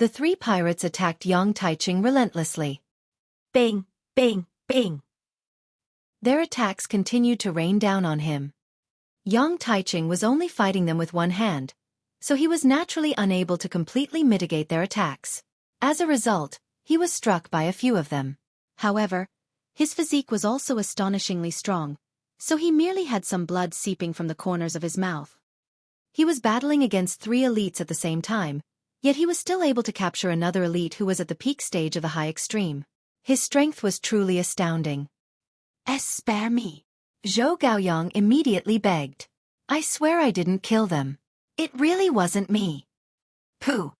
The three pirates attacked Yang Taiching relentlessly. Bang, bang, bang. Their attacks continued to rain down on him. Yang Taiching was only fighting them with one hand, so he was naturally unable to completely mitigate their attacks. As a result, he was struck by a few of them. However, his physique was also astonishingly strong, so he merely had some blood seeping from the corners of his mouth. He was battling against three elites at the same time, yet he was still able to capture another elite who was at the peak stage of the high extreme. His strength was truly astounding. Spare me. Zhou Gaoyang immediately begged. I swear I didn't kill them. It really wasn't me. Pooh.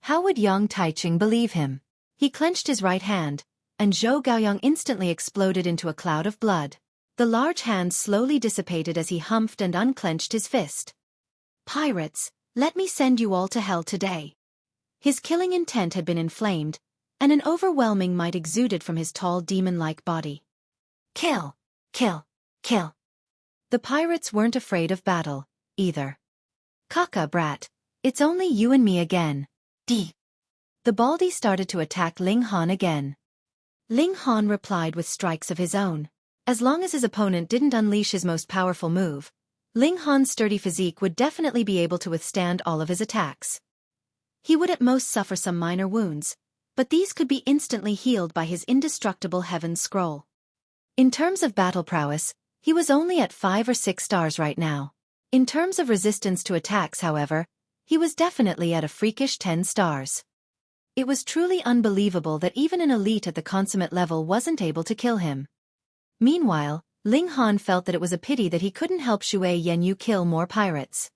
How would Yang Taiching believe him? He clenched his right hand, and Zhou Gaoyang instantly exploded into a cloud of blood. The large hand slowly dissipated as he humphed and unclenched his fist. Pirates, let me send you all to hell today. His killing intent had been inflamed, and an overwhelming might exuded from his tall demon-like body. Kill, kill, kill. The pirates weren't afraid of battle, either. Kaka brat, it's only you and me again. D. The baldy started to attack Ling Han again. Ling Han replied with strikes of his own. As long as his opponent didn't unleash his most powerful move, Ling Han's sturdy physique would definitely be able to withstand all of his attacks. He would at most suffer some minor wounds, but these could be instantly healed by his indestructible Heaven's Scroll. In terms of battle prowess, he was only at 5 or 6 stars right now. In terms of resistance to attacks, however, he was definitely at a freakish 10 stars. It was truly unbelievable that even an elite at the consummate level wasn't able to kill him. Meanwhile, Ling Han felt that it was a pity that he couldn't help Xue Yanyu kill more pirates.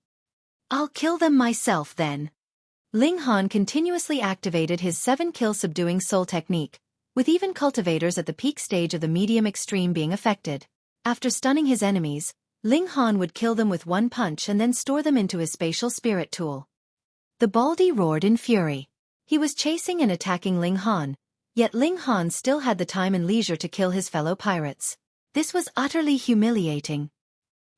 I'll kill them myself then. Ling Han continuously activated his 7-kill subduing soul technique, with even cultivators at the peak stage of the medium extreme being affected. After stunning his enemies, Ling Han would kill them with one punch and then store them into his spatial spirit tool. The baldy roared in fury. He was chasing and attacking Ling Han, yet Ling Han still had the time and leisure to kill his fellow pirates. This was utterly humiliating.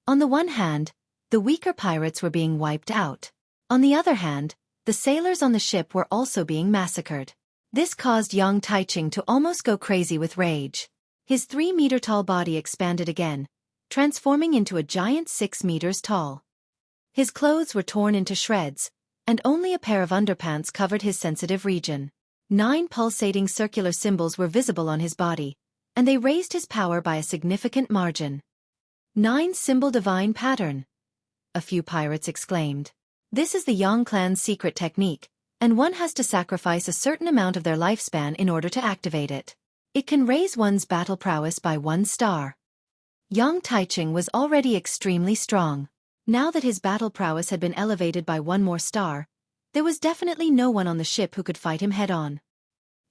On the one hand, the weaker pirates were being wiped out. On the other hand, the sailors on the ship were also being massacred. This caused Yang Taiching to almost go crazy with rage. His 3-meter-tall body expanded again, transforming into a giant 6 meters tall. His clothes were torn into shreds, and only a pair of underpants covered his sensitive region. 9 pulsating circular symbols were visible on his body, and they raised his power by a significant margin. 9 symbol divine pattern, a few pirates exclaimed. This is the Yang clan's secret technique, and one has to sacrifice a certain amount of their lifespan in order to activate it. It can raise one's battle prowess by 1 star. Yang Taiching was already extremely strong. Now that his battle prowess had been elevated by 1 more star, there was definitely no one on the ship who could fight him head-on.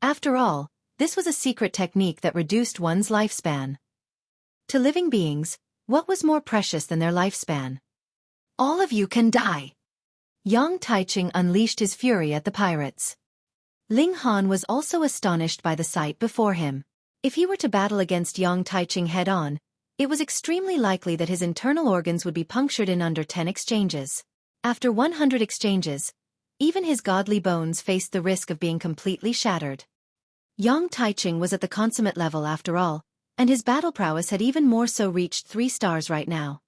After all, this was a secret technique that reduced one's lifespan. To living beings, what was more precious than their lifespan? All of you can die. Yang Taiching unleashed his fury at the pirates. Ling Han was also astonished by the sight before him. If he were to battle against Yang Taiching head-on, it was extremely likely that his internal organs would be punctured in under 10 exchanges. After 100 exchanges, even his godly bones faced the risk of being completely shattered. Yang Taiching was at the consummate level after all, and his battle prowess had even more so reached 3 stars right now.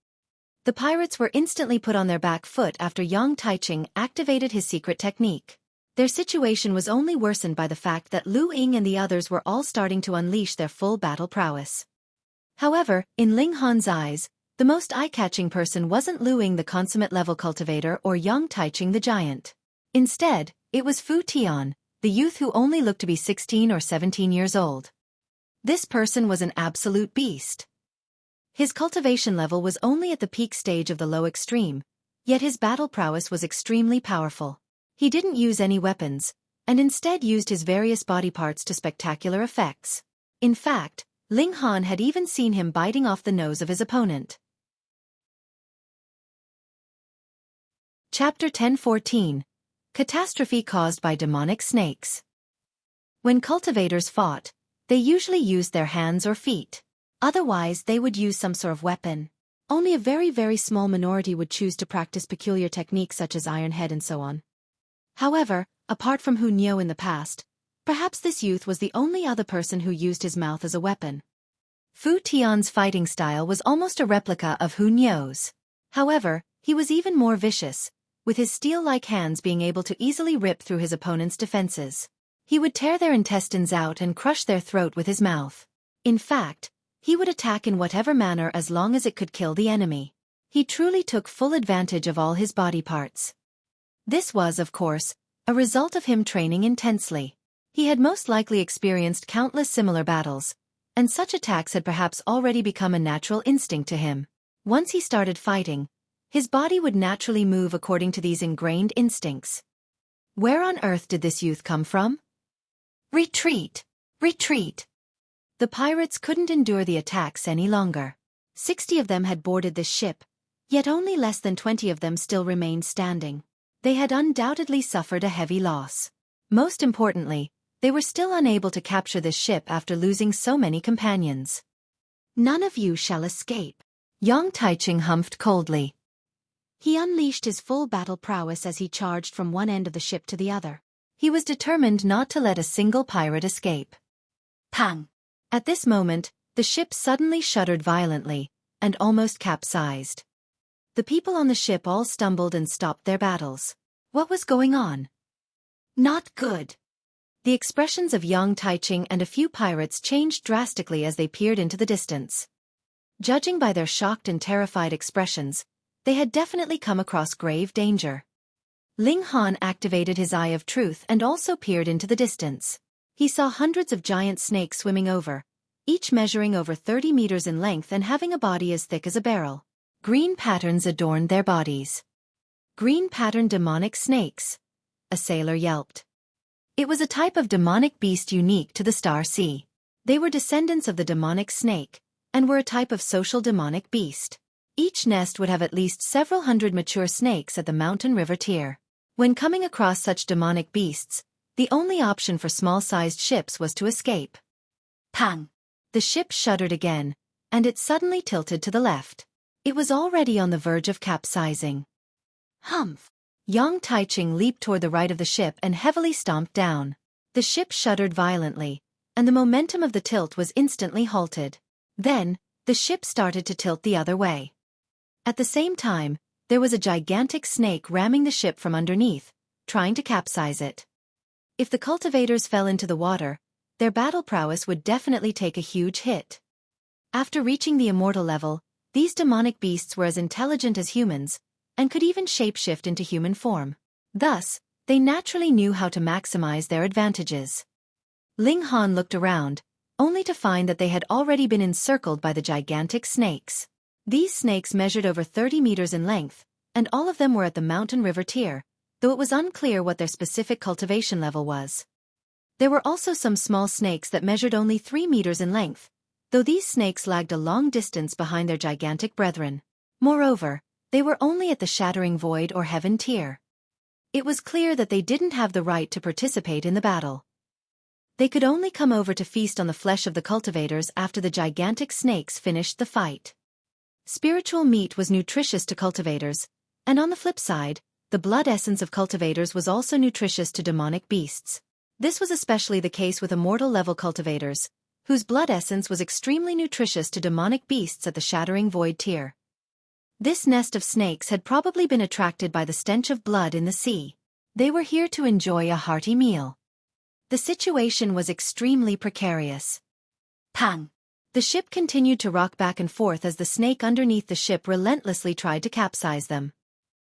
The pirates were instantly put on their back foot after Yang Taiching activated his secret technique. Their situation was only worsened by the fact that Lu Ying and the others were all starting to unleash their full battle prowess. However, in Ling Han's eyes, the most eye-catching person wasn't Lu Ying the consummate level cultivator or Yang Taiching the giant. Instead, it was Fu Tian, the youth who only looked to be 16 or 17 years old. This person was an absolute beast. His cultivation level was only at the peak stage of the low extreme, yet his battle prowess was extremely powerful. He didn't use any weapons, and instead used his various body parts to spectacular effects. In fact, Ling Han had even seen him biting off the nose of his opponent. Chapter 1014. Catastrophe caused by demonic snakes. When cultivators fought, they usually used their hands or feet. Otherwise, they would use some sort of weapon. Only a very small minority would choose to practice peculiar techniques such as Iron Head and so on. However, Apart from Hu Niu in the past, perhaps this youth was the only other person who used his mouth as a weapon. Fu Tian's fighting style was almost a replica of Hu Niu's. However, he was even more vicious, with his steel-like hands being able to easily rip through his opponent's defenses. He would tear their intestines out and crush their throat with his mouth. In fact, he would attack in whatever manner as long as it could kill the enemy. He truly took full advantage of all his body parts. This was, of course, a result of him training intensely. He had most likely experienced countless similar battles, and such attacks had perhaps already become a natural instinct to him. Once he started fighting, his body would naturally move according to these ingrained instincts. Where on earth did this youth come from? Retreat! Retreat! The pirates couldn't endure the attacks any longer. 60 of them had boarded this ship, yet only less than 20 of them still remained standing. They had undoubtedly suffered a heavy loss. Most importantly, they were still unable to capture this ship after losing so many companions. None of you shall escape, Yang Taiching humphed coldly. He unleashed his full battle prowess as he charged from one end of the ship to the other. He was determined not to let a single pirate escape. Pang! At this moment, the ship suddenly shuddered violently, and almost capsized. The people on the ship all stumbled and stopped their battles. What was going on? Not good. The expressions of Yang Taiching and a few pirates changed drastically as they peered into the distance. Judging by their shocked and terrified expressions, they had definitely come across grave danger. Ling Han activated his Eye of Truth and also peered into the distance. He saw hundreds of giant snakes swimming over, each measuring over 30 meters in length and having a body as thick as a barrel. Green patterns adorned their bodies. Green patterned demonic snakes, a sailor yelped. It was a type of demonic beast unique to the Star Sea. They were descendants of the demonic snake, and were a type of social demonic beast. Each nest would have at least several hundred mature snakes at the mountain river tier. When coming across such demonic beasts, the only option for small-sized ships was to escape. Pang! The ship shuddered again, and it suddenly tilted to the left. It was already on the verge of capsizing. Humph! Yang Taiching leaped toward the right of the ship and heavily stomped down. The ship shuddered violently, and the momentum of the tilt was instantly halted. Then, the ship started to tilt the other way. At the same time, there was a gigantic snake ramming the ship from underneath, trying to capsize it. If the cultivators fell into the water, their battle prowess would definitely take a huge hit. After reaching the immortal level, these demonic beasts were as intelligent as humans, and could even shapeshift into human form. Thus, they naturally knew how to maximize their advantages. Ling Han looked around, only to find that they had already been encircled by the gigantic snakes. These snakes measured over 30 meters in length, and all of them were at the mountain river tier, though it was unclear what their specific cultivation level was. There were also some small snakes that measured only 3 meters in length, though these snakes lagged a long distance behind their gigantic brethren. Moreover, they were only at the shattering void or heaven tier. It was clear that they didn't have the right to participate in the battle. They could only come over to feast on the flesh of the cultivators after the gigantic snakes finished the fight. Spiritual meat was nutritious to cultivators, and on the flip side, the blood essence of cultivators was also nutritious to demonic beasts. This was especially the case with immortal-level cultivators, whose blood essence was extremely nutritious to demonic beasts at the shattering void tier. This nest of snakes had probably been attracted by the stench of blood in the sea. They were here to enjoy a hearty meal. The situation was extremely precarious. Pang! The ship continued to rock back and forth as the snake underneath the ship relentlessly tried to capsize them.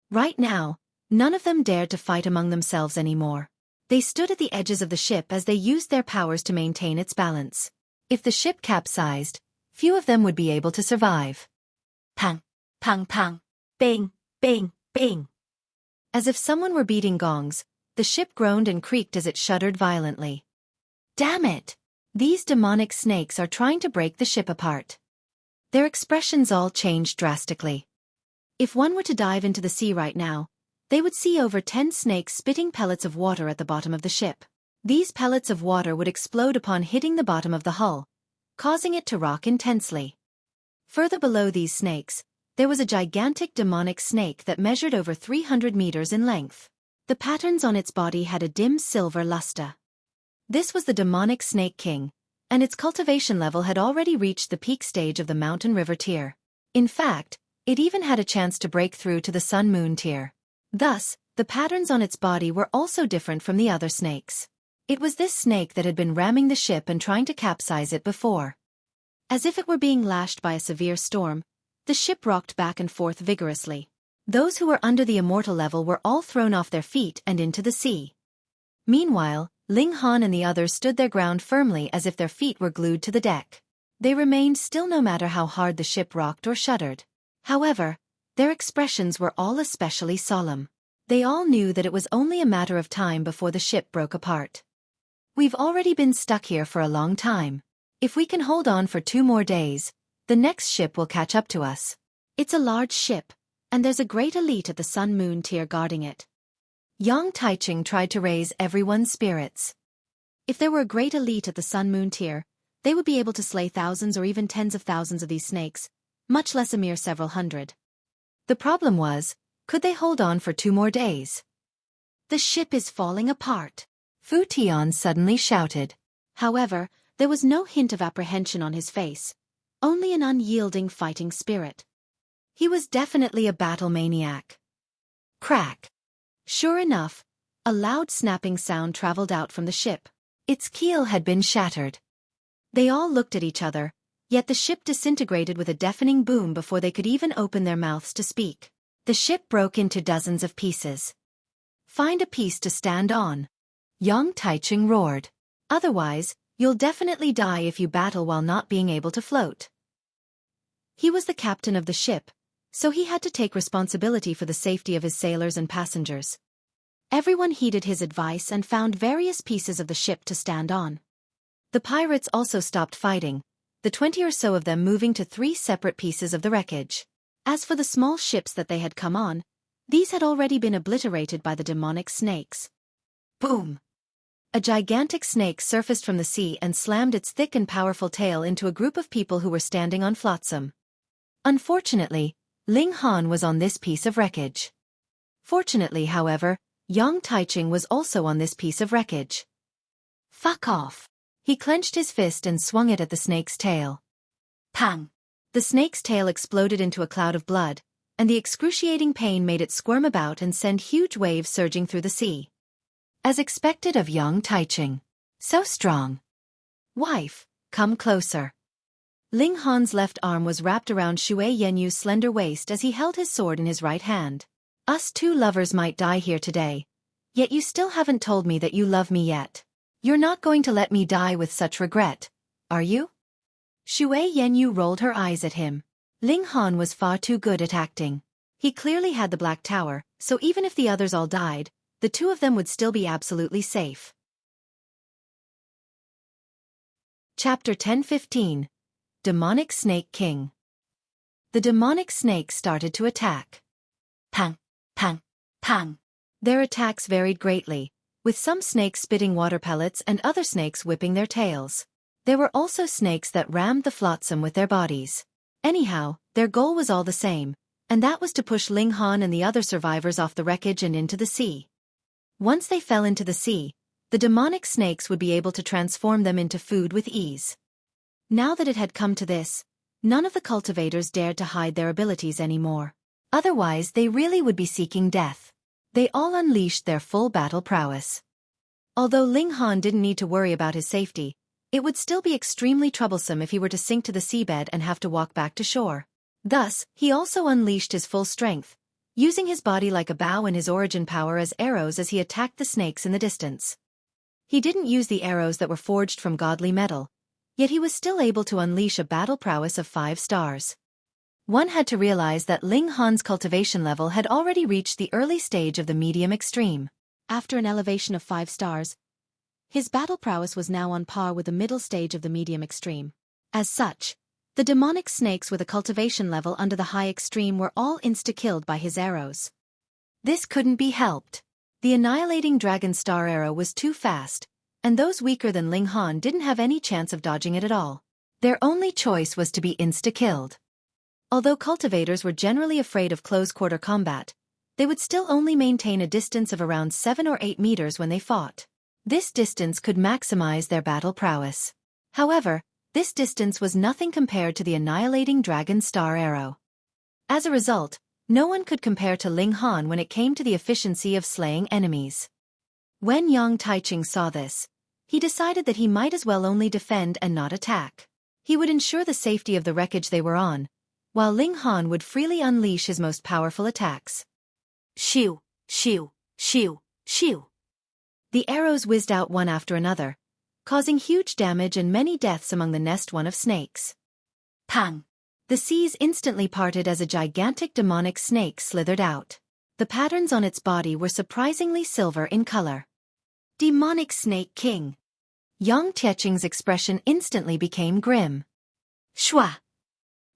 Right now, none of them dared to fight among themselves anymore. They stood at the edges of the ship as they used their powers to maintain its balance. If the ship capsized, few of them would be able to survive. Pang! Pang pang! Bang! Bang! Bang! As if someone were beating gongs, the ship groaned and creaked as it shuddered violently. Damn it! These demonic snakes are trying to break the ship apart. Their expressions all changed drastically. If one were to dive into the sea right now, they would see over 10 snakes spitting pellets of water at the bottom of the ship. These pellets of water would explode upon hitting the bottom of the hull, causing it to rock intensely. Further below these snakes, there was a gigantic demonic snake that measured over 300 meters in length. The patterns on its body had a dim silver luster. This was the demonic Snake King, and its cultivation level had already reached the peak stage of the Mountain River tier. In fact, it even had a chance to break through to the Sun Moon tier. Thus, the patterns on its body were also different from the other snakes. It was this snake that had been ramming the ship and trying to capsize it before. As if it were being lashed by a severe storm, the ship rocked back and forth vigorously. Those who were under the immortal level were all thrown off their feet and into the sea. Meanwhile, Ling Han and the others stood their ground firmly as if their feet were glued to the deck. They remained still no matter how hard the ship rocked or shuddered. However, their expressions were all especially solemn. They all knew that it was only a matter of time before the ship broke apart. We've already been stuck here for a long time. If we can hold on for 2 more days, the next ship will catch up to us. It's a large ship, and there's a great elite at the Sun Moon tier guarding it. Yang Taiching tried to raise everyone's spirits. If there were a great elite at the Sun Moon tier, they would be able to slay thousands or even tens of thousands of these snakes, much less a mere several hundred. The problem was, could they hold on for 2 more days? The ship is falling apart, Fu Tian suddenly shouted. However, there was no hint of apprehension on his face, only an unyielding fighting spirit. He was definitely a battle maniac. Crack! Sure enough, a loud snapping sound traveled out from the ship. Its keel had been shattered. They all looked at each other, yet the ship disintegrated with a deafening boom before they could even open their mouths to speak. The ship broke into dozens of pieces. Find a piece to stand on, Yang Taiching roared. Otherwise, you'll definitely die if you battle while not being able to float. He was the captain of the ship, so he had to take responsibility for the safety of his sailors and passengers. Everyone heeded his advice and found various pieces of the ship to stand on. The pirates also stopped fighting, the 20 or so of them moving to 3 separate pieces of the wreckage. As for the small ships that they had come on, these had already been obliterated by the demonic snakes. Boom! A gigantic snake surfaced from the sea and slammed its thick and powerful tail into a group of people who were standing on flotsam. Unfortunately, Ling Han was on this piece of wreckage. Fortunately, however, Yang Taiching was also on this piece of wreckage. Fuck off! He clenched his fist and swung it at the snake's tail. Pang! The snake's tail exploded into a cloud of blood, and the excruciating pain made it squirm about and send huge waves surging through the sea. As expected of Yang Taiching. So strong. Wife, come closer. Ling Han's left arm was wrapped around Xue Yenyu's slender waist as he held his sword in his right hand. Us 2 lovers might die here today, yet you still haven't told me that you love me yet. You're not going to let me die with such regret, are you? Xue Yenyu rolled her eyes at him. Ling Han was far too good at acting. He clearly had the Black Tower, so even if the others all died, the 2 of them would still be absolutely safe. Chapter 10-15. Demonic Snake King. The demonic snakes started to attack. Pang, pang, pang. Their attacks varied greatly, with some snakes spitting water pellets and other snakes whipping their tails. There were also snakes that rammed the flotsam with their bodies. Anyhow, their goal was all the same, and that was to push Ling Han and the other survivors off the wreckage and into the sea. Once they fell into the sea, the demonic snakes would be able to transform them into food with ease. Now that it had come to this, none of the cultivators dared to hide their abilities anymore. Otherwise, they really would be seeking death. They all unleashed their full battle prowess. Although Ling Han didn't need to worry about his safety, it would still be extremely troublesome if he were to sink to the seabed and have to walk back to shore. Thus, he also unleashed his full strength, using his body like a bow and his origin power as arrows as he attacked the snakes in the distance. He didn't use the arrows that were forged from godly metal, yet he was still able to unleash a battle prowess of 5 stars. One had to realize that Ling Han's cultivation level had already reached the early stage of the medium extreme. After an elevation of 5 stars, his battle prowess was now on par with the middle stage of the medium extreme. As such, the demonic snakes with a cultivation level under the high extreme were all insta-killed by his arrows. This couldn't be helped. The annihilating dragon star arrow was too fast, and those weaker than Ling Han didn't have any chance of dodging it at all. Their only choice was to be insta-killed. Although cultivators were generally afraid of close-quarter combat, they would still only maintain a distance of around 7 or 8 meters when they fought. This distance could maximize their battle prowess. However, this distance was nothing compared to the annihilating dragon star arrow. As a result, no one could compare to Ling Han when it came to the efficiency of slaying enemies. When Yang Taiching saw this, he decided that he might as well only defend and not attack. He would ensure the safety of the wreckage they were on, while Ling Han would freely unleash his most powerful attacks. Shoo, shoo, shoo, shoo. The arrows whizzed out one after another, causing huge damage and many deaths among the nest one of snakes. Pang! The seas instantly parted as a gigantic demonic snake slithered out. The patterns on its body were surprisingly silver in color. Demonic Snake King. Yang Taiching's expression instantly became grim. Shua!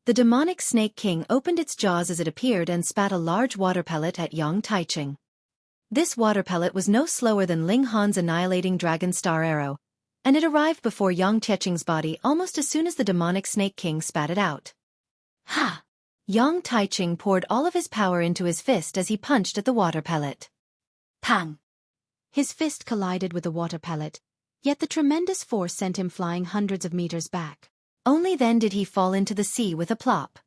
The demonic Snake King opened its jaws as it appeared and spat a large water pellet at Yang Taiching. This water pellet was no slower than Ling Han's annihilating dragon star arrow, and it arrived before Yang Taiching's body almost as soon as the demonic Snake King spat it out. Ha! Yang Taiching poured all of his power into his fist as he punched at the water pellet. Pang! His fist collided with the water pellet, yet the tremendous force sent him flying hundreds of meters back. Only then did he fall into the sea with a plop.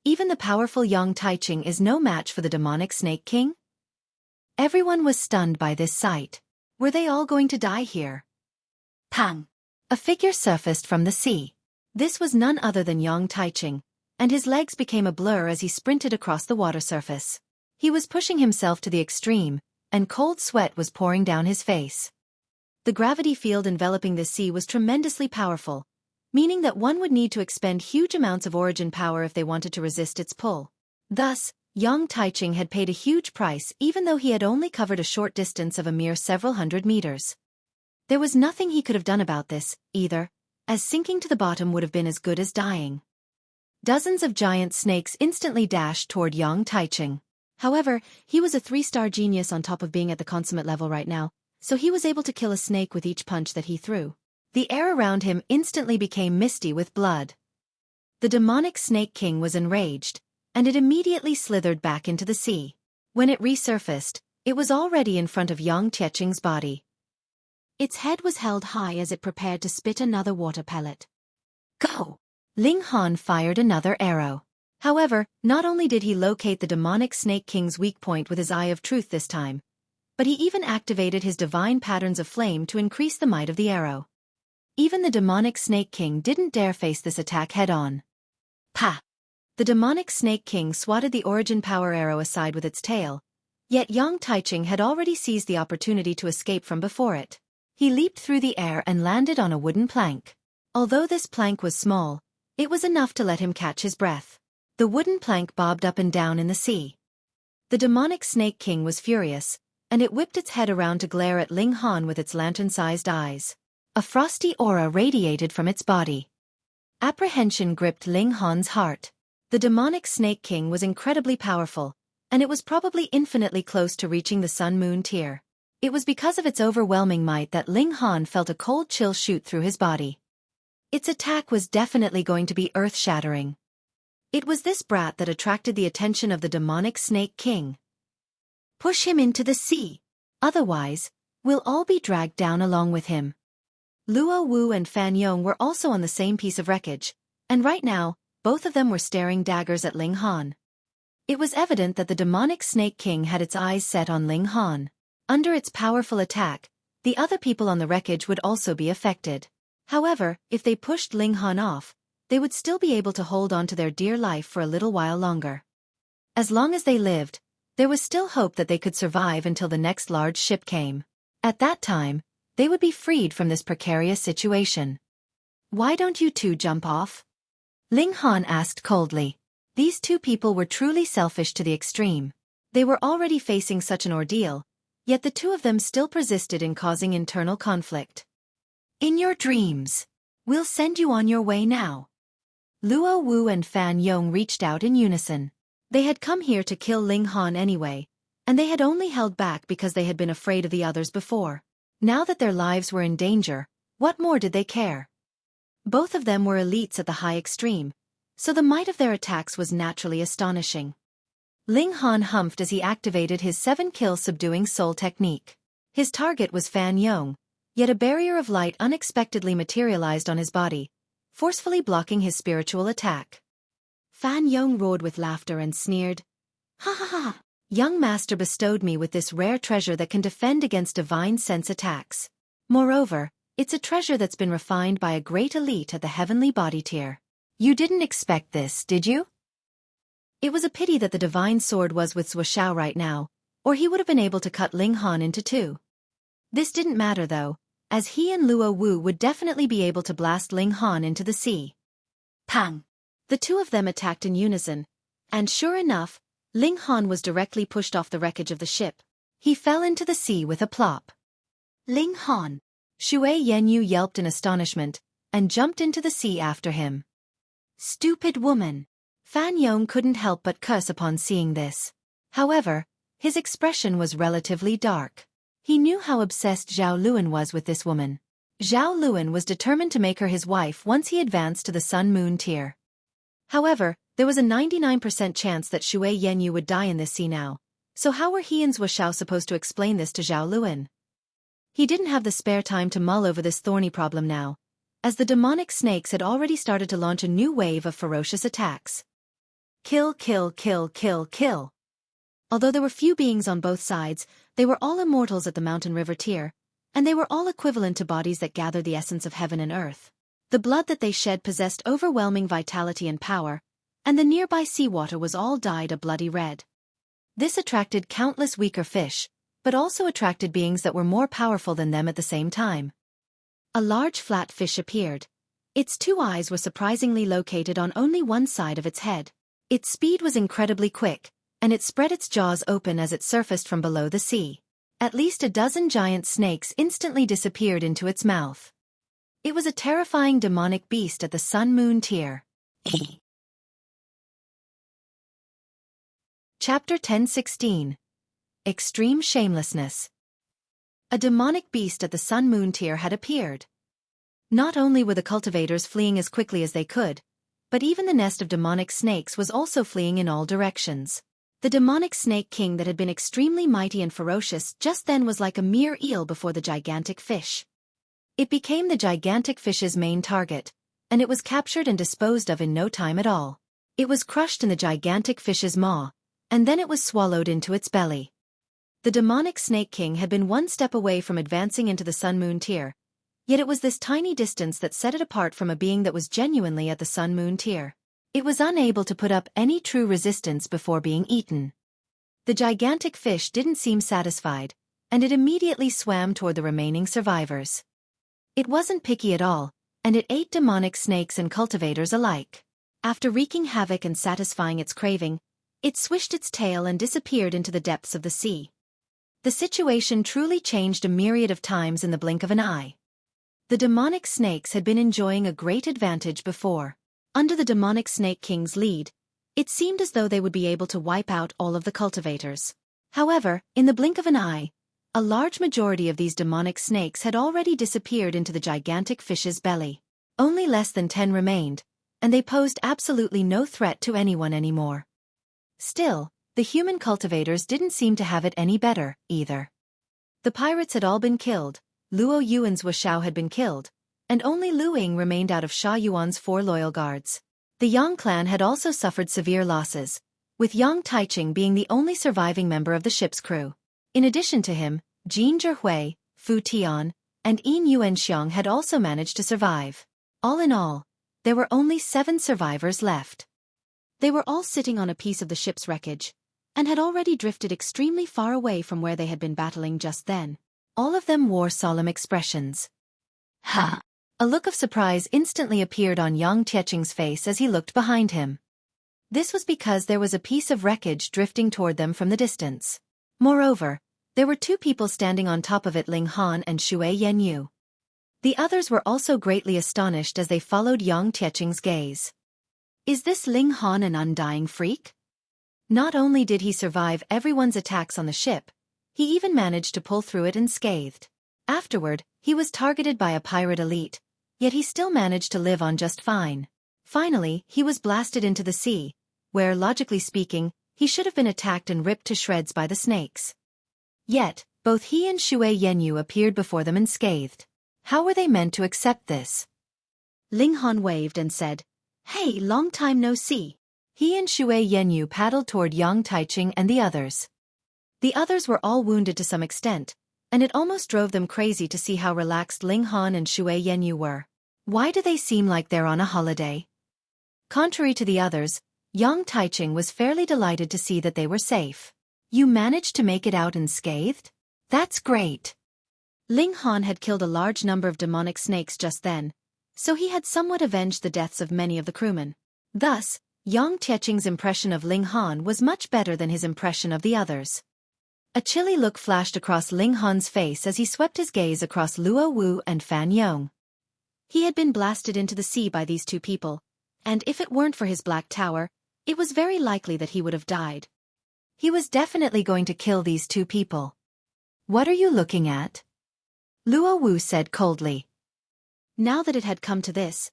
Even the powerful Yang Taiching is no match for the demonic Snake King? Everyone was stunned by this sight. Were they all going to die here? Pang! A figure surfaced from the sea. This was none other than Yang Taiching, and his legs became a blur as he sprinted across the water surface. He was pushing himself to the extreme, and cold sweat was pouring down his face. The gravity field enveloping the sea was tremendously powerful, meaning that one would need to expend huge amounts of origin power if they wanted to resist its pull. Thus, Yang Taiching had paid a huge price even though he had only covered a short distance of a mere several hundred meters. There was nothing he could have done about this, either, as sinking to the bottom would have been as good as dying. Dozens of giant snakes instantly dashed toward Yang Taiching. However, he was a 3-star genius on top of being at the consummate level right now, so he was able to kill a snake with each punch that he threw. The air around him instantly became misty with blood. The demonic Snake King was enraged, and it immediately slithered back into the sea. When it resurfaced, it was already in front of Yang Taiching's body. Its head was held high as it prepared to spit another water pellet. Go! Ling Han fired another arrow. However, not only did he locate the demonic Snake King's weak point with his Eye of Truth this time, but he even activated his divine patterns of flame to increase the might of the arrow. Even the demonic Snake King didn't dare face this attack head-on. Pa! The demonic Snake King swatted the origin power arrow aside with its tail, yet Yang Taiching had already seized the opportunity to escape from before it. He leaped through the air and landed on a wooden plank. Although this plank was small, it was enough to let him catch his breath. The wooden plank bobbed up and down in the sea. The demonic Snake King was furious, and it whipped its head around to glare at Ling Han with its lantern-sized eyes. A frosty aura radiated from its body. Apprehension gripped Ling Han's heart. The demonic Snake King was incredibly powerful, and it was probably infinitely close to reaching the Sun-Moon tier. It was because of its overwhelming might that Ling Han felt a cold chill shoot through his body. Its attack was definitely going to be earth-shattering. It was this brat that attracted the attention of the demonic Snake King. Push him into the sea. Otherwise, we'll all be dragged down along with him. Luo Wu and Fan Yong were also on the same piece of wreckage, and right now, both of them were staring daggers at Ling Han. It was evident that the demonic Snake King had its eyes set on Ling Han. Under its powerful attack, the other people on the wreckage would also be affected. However, if they pushed Ling Han off, they would still be able to hold on to their dear life for a little while longer. As long as they lived, there was still hope that they could survive until the next large ship came. At that time, they would be freed from this precarious situation. Why don't you two jump off? Ling Han asked coldly. These two people were truly selfish to the extreme. They were already facing such an ordeal, yet the two of them still persisted in causing internal conflict. In your dreams. We'll send you on your way now. Luo Wu and Fan Yong reached out in unison. They had come here to kill Ling Han anyway, and they had only held back because they had been afraid of the others before. Now that their lives were in danger, what more did they care? Both of them were elites at the high extreme, so the might of their attacks was naturally astonishing. Ling Han humphed as he activated his 7-kill subduing soul technique. His target was Fan Yong, yet a barrier of light unexpectedly materialized on his body, forcefully blocking his spiritual attack. Fan Yong roared with laughter and sneered, "Ha ha ha! Young master bestowed me with this rare treasure that can defend against divine sense attacks. Moreover, it's a treasure that's been refined by a great elite at the heavenly body tier. You didn't expect this, did you?" It was a pity that the divine sword was with Xueqi right now, or he would have been able to cut Ling Han into two. This didn't matter though, as he and Luo Wu would definitely be able to blast Ling Han into the sea. Pang! The two of them attacked in unison, and sure enough, Ling Han was directly pushed off the wreckage of the ship. He fell into the sea with a plop. Ling Han! Xue Yanyu yelped in astonishment, and jumped into the sea after him. Stupid woman! Fan Yong couldn't help but curse upon seeing this. However, his expression was relatively dark. He knew how obsessed Zhao Luan was with this woman. Zhao Luan was determined to make her his wife once he advanced to the Sun-Moon tier. However, there was a 99% chance that Xue Yanyu would die in this sea now, so how were he and Xueqi supposed to explain this to Zhao Luan? He didn't have the spare time to mull over this thorny problem now, as the demonic snakes had already started to launch a new wave of ferocious attacks. Kill, kill, kill, kill, kill. Although there were few beings on both sides, they were all immortals at the mountain river tier, and they were all equivalent to bodies that gather the essence of heaven and earth. The blood that they shed possessed overwhelming vitality and power, and the nearby seawater was all dyed a bloody red. This attracted countless weaker fish, but also attracted beings that were more powerful than them at the same time. A large flat fish appeared. Its two eyes were surprisingly located on only one side of its head. Its speed was incredibly quick, and it spread its jaws open as it surfaced from below the sea. At least a dozen giant snakes instantly disappeared into its mouth. It was a terrifying demonic beast at the Sun-Moon tier. Chapter 1016. Extreme Shamelessness. A demonic beast at the Sun-Moon tier had appeared. Not only were the cultivators fleeing as quickly as they could, but even the nest of demonic snakes was also fleeing in all directions. The demonic snake king that had been extremely mighty and ferocious just then was like a mere eel before the gigantic fish. It became the gigantic fish's main target, and it was captured and disposed of in no time at all. It was crushed in the gigantic fish's maw, and then it was swallowed into its belly. The demonic snake king had been one step away from advancing into the Sun-Moon tier, yet it was this tiny distance that set it apart from a being that was genuinely at the Sun-Moon tier. It was unable to put up any true resistance before being eaten. The gigantic fish didn't seem satisfied, and it immediately swam toward the remaining survivors. It wasn't picky at all, and it ate demonic snakes and cultivators alike. After wreaking havoc and satisfying its craving, it swished its tail and disappeared into the depths of the sea. The situation truly changed a myriad of times in the blink of an eye. The demonic snakes had been enjoying a great advantage before. Under the demonic snake king's lead, it seemed as though they would be able to wipe out all of the cultivators. However, in the blink of an eye, a large majority of these demonic snakes had already disappeared into the gigantic fish's belly. Only less than 10 remained, and they posed absolutely no threat to anyone anymore. Still, the human cultivators didn't seem to have it any better, either. The pirates had all been killed, Luo Yu and Xueqi had been killed, and only Lu Ying remained out of Sha Yuan's 4 loyal guards. The Yang clan had also suffered severe losses, with Yang Taiching being the only surviving member of the ship's crew. In addition to him, Jin Zhihui, Fu Tian, and Yuanxiang had also managed to survive. All in all, there were only 7 survivors left. They were all sitting on a piece of the ship's wreckage, and had already drifted extremely far away from where they had been battling just then. All of them wore solemn expressions. Ha! A look of surprise instantly appeared on Yang Taiching's face as he looked behind him. This was because there was a piece of wreckage drifting toward them from the distance. Moreover, there were 2 people standing on top of it, Ling Han and Xue Yanyu. The others were also greatly astonished as they followed Yang Taiching's gaze. Is this Ling Han an undying freak? Not only did he survive everyone's attacks on the ship, he even managed to pull through it unscathed. Afterward, he was targeted by a pirate elite, yet he still managed to live on just fine. Finally, he was blasted into the sea, where, logically speaking, He should have been attacked and ripped to shreds by the snakes. Yet, both he and Xue Yenyu appeared before them unscathed. How were they meant to accept this? Ling Han waved and said, "Hey, long time no see." He and Xue Yenyu paddled toward Yang Taiching and the others. The others were all wounded to some extent, and it almost drove them crazy to see how relaxed Ling Han and Xue Yenyu were. Why do they seem like they're on a holiday? Contrary to the others, Yang Taiching was fairly delighted to see that they were safe. You managed to make it out unscathed? That's great. Ling Han had killed a large number of demonic snakes just then, so he had somewhat avenged the deaths of many of the crewmen. Thus, Yang Taiching's impression of Ling Han was much better than his impression of the others. A chilly look flashed across Ling Han's face as he swept his gaze across Luo Wu and Fan Yong. He had been blasted into the sea by these two people, and if it weren't for his black tower, it was very likely that he would have died. He was definitely going to kill these two people. What are you looking at? Luo Wu said coldly. Now that it had come to this,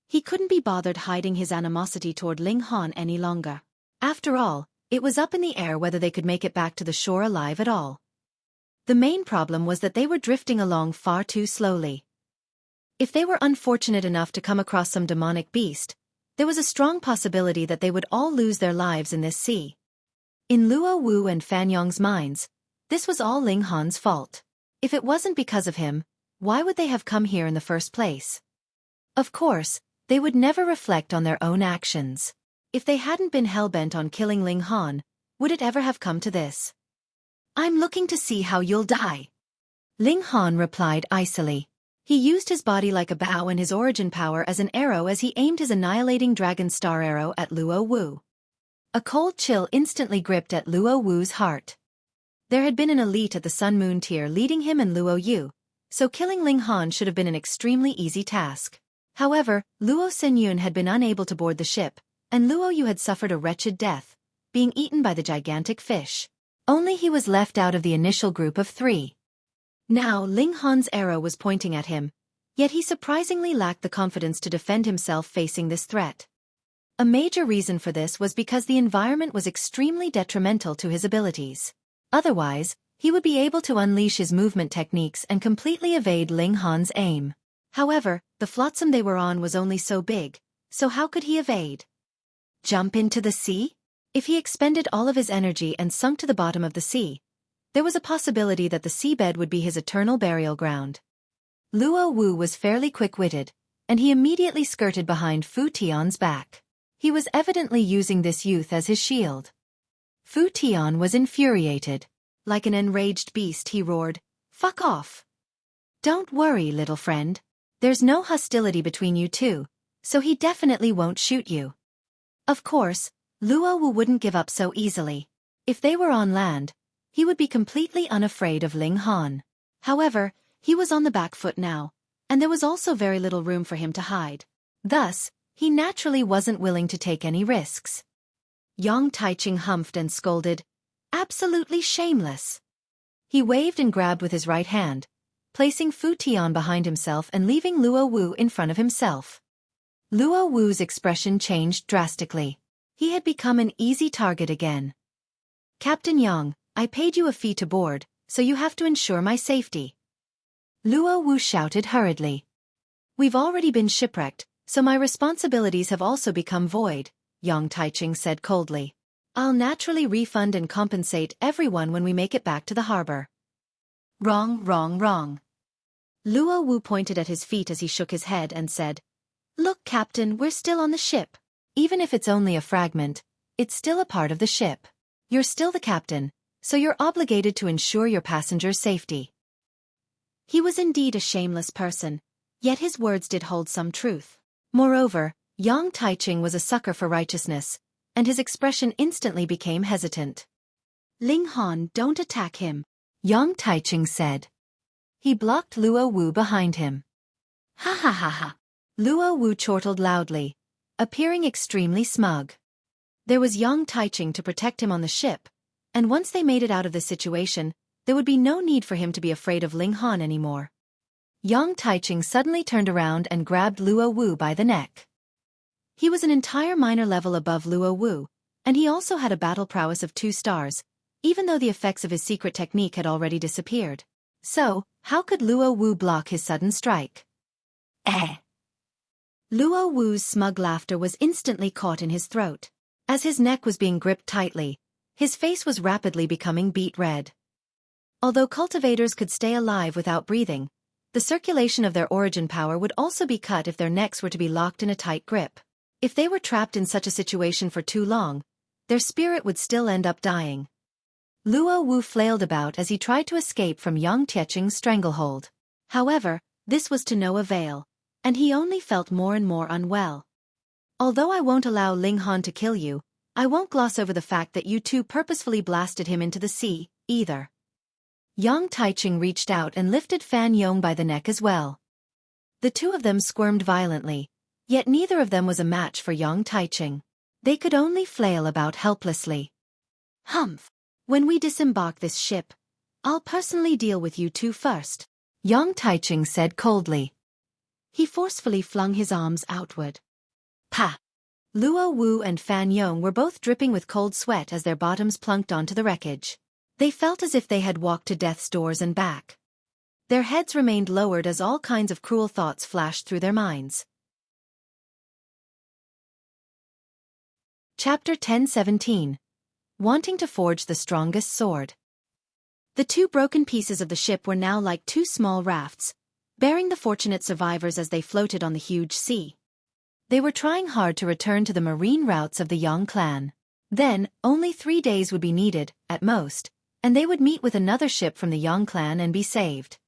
he couldn't be bothered hiding his animosity toward Ling Han any longer. After all, it was up in the air whether they could make it back to the shore alive at all. The main problem was that they were drifting along far too slowly. If they were unfortunate enough to come across some demonic beast, there was a strong possibility that they would all lose their lives in this sea. In Luo Wu and Fan Yong's minds, this was all Ling Han's fault. If it wasn't because of him, why would they have come here in the first place? Of course, they would never reflect on their own actions. If they hadn't been hell-bent on killing Ling Han, would it ever have come to this? I'm looking to see how you'll die. Ling Han replied icily. He used his body like a bow and his origin power as an arrow as he aimed his annihilating dragon star arrow at Luo Wu. A cold chill instantly gripped at Luo Wu's heart. There had been an elite at the Sun Moon tier leading him and Luo Yu, so killing Ling Han should have been an extremely easy task. However, Luo Senyun had been unable to board the ship, and Luo Yu had suffered a wretched death, being eaten by the gigantic fish. Only he was left out of the initial group of 3. Now Ling Han's arrow was pointing at him, yet he surprisingly lacked the confidence to defend himself facing this threat. A major reason for this was because the environment was extremely detrimental to his abilities. Otherwise, he would be able to unleash his movement techniques and completely evade Ling Han's aim. However, the flotsam they were on was only so big, so how could he evade? Jump into the sea? If he expended all of his energy and sunk to the bottom of the sea, there was a possibility that the seabed would be his eternal burial ground. Luo Wu was fairly quick-witted, and he immediately skirted behind Fu Tian's back. He was evidently using this youth as his shield. Fu Tian was infuriated. Like an enraged beast he roared, "Fuck off! Don't worry, little friend. There's no hostility between you two, so he definitely won't shoot you." Of course, Luo Wu wouldn't give up so easily. If they were on land, he would be completely unafraid of Ling Han. However, he was on the back foot now, and there was also very little room for him to hide. Thus, he naturally wasn't willing to take any risks. Yang Taiching humphed and scolded, "Absolutely shameless." He waved and grabbed with his right hand, placing Fu Tian behind himself and leaving Luo Wu in front of himself. Luo Wu's expression changed drastically. He had become an easy target again. "Captain Yang, I paid you a fee to board, so you have to ensure my safety." Luo Wu shouted hurriedly. "We've already been shipwrecked, so my responsibilities have also become void," Yang Taiching said coldly. "I'll naturally refund and compensate everyone when we make it back to the harbor." "Wrong, wrong, wrong." Luo Wu pointed at his feet as he shook his head and said, "Look, Captain, we're still on the ship. Even if it's only a fragment, it's still a part of the ship. You're still the captain, so you're obligated to ensure your passengers' safety." He was indeed a shameless person, yet his words did hold some truth. Moreover, Yang Taiching was a sucker for righteousness, and his expression instantly became hesitant. "Ling Han, don't attack him," Yang Taiching said. He blocked Luo Wu behind him. "Ha ha ha ha." Luo Wu chortled loudly, appearing extremely smug. There was Yang Taiching to protect him on the ship, and once they made it out of this situation, there would be no need for him to be afraid of Ling Han anymore. Yang Taiching suddenly turned around and grabbed Luo Wu by the neck. He was an entire minor level above Luo Wu, and he also had a battle prowess of 2 stars, even though the effects of his secret technique had already disappeared. So, how could Luo Wu block his sudden strike? Luo Wu's smug laughter was instantly caught in his throat. As his neck was being gripped tightly, his face was rapidly becoming beet red. Although cultivators could stay alive without breathing, the circulation of their origin power would also be cut if their necks were to be locked in a tight grip. If they were trapped in such a situation for too long, their spirit would still end up dying. Luo Wu flailed about as he tried to escape from Yuanxiang's stranglehold. However, this was to no avail, and he only felt more and more unwell. Although I won't allow Ling Han to kill you, I won't gloss over the fact that you two purposefully blasted him into the sea, either. Yang Taiching reached out and lifted Fan Yong by the neck as well. The two of them squirmed violently, yet neither of them was a match for Yang Taiching. They could only flail about helplessly. Humph! When we disembark this ship, I'll personally deal with you two first, Yang Taiching said coldly. He forcefully flung his arms outward. Pa! Luo Wu and Fan Yong were both dripping with cold sweat as their bottoms plunked onto the wreckage. They felt as if they had walked to death's doors and back. Their heads remained lowered as all kinds of cruel thoughts flashed through their minds. Chapter 1017. Wanting to forge the strongest sword. The 2 broken pieces of the ship were now like 2 small rafts, bearing the fortunate survivors as they floated on the huge sea. They were trying hard to return to the marine routes of the Yang clan. Then, only 3 days would be needed, at most, and they would meet with another ship from the Yang clan and be saved.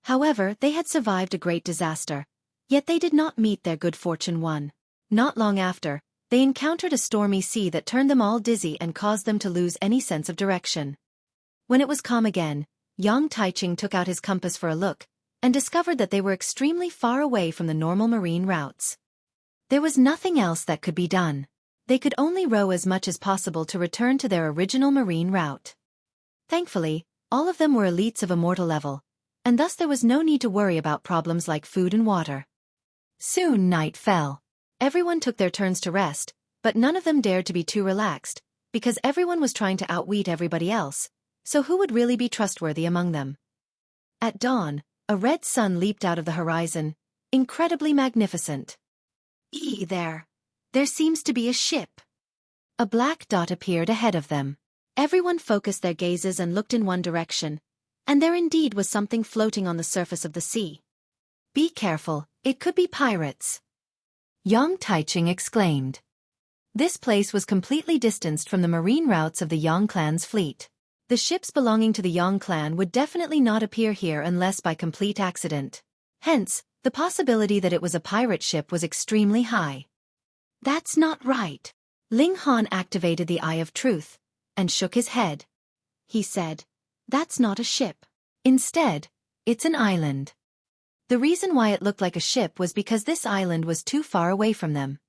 However, they had survived a great disaster, yet they did not meet their good fortune one. Not long after, they encountered a stormy sea that turned them all dizzy and caused them to lose any sense of direction. When it was calm again, Yang Taiching took out his compass for a look, and discovered that they were extremely far away from the normal marine routes. There was nothing else that could be done. They could only row as much as possible to return to their original marine route. Thankfully, all of them were elites of immortal level, and thus there was no need to worry about problems like food and water. Soon night fell. Everyone took their turns to rest, but none of them dared to be too relaxed, because everyone was trying to outwit everybody else, so who would really be trustworthy among them? At dawn, a red sun leaped out of the horizon, incredibly magnificent. There! There seems to be a ship. A black dot appeared ahead of them. Everyone focused their gazes and looked in one direction, and there indeed was something floating on the surface of the sea. Be careful, it could be pirates, Yang Taiching exclaimed. This place was completely distanced from the marine routes of the Yang clan's fleet. The ships belonging to the Yang clan would definitely not appear here unless by complete accident. Hence, the possibility that it was a pirate ship was extremely high. That's not right. Ling Han activated the Eye of Truth, and shook his head. He said, "That's not a ship. Instead, it's an island." The reason why it looked like a ship was because this island was too far away from them.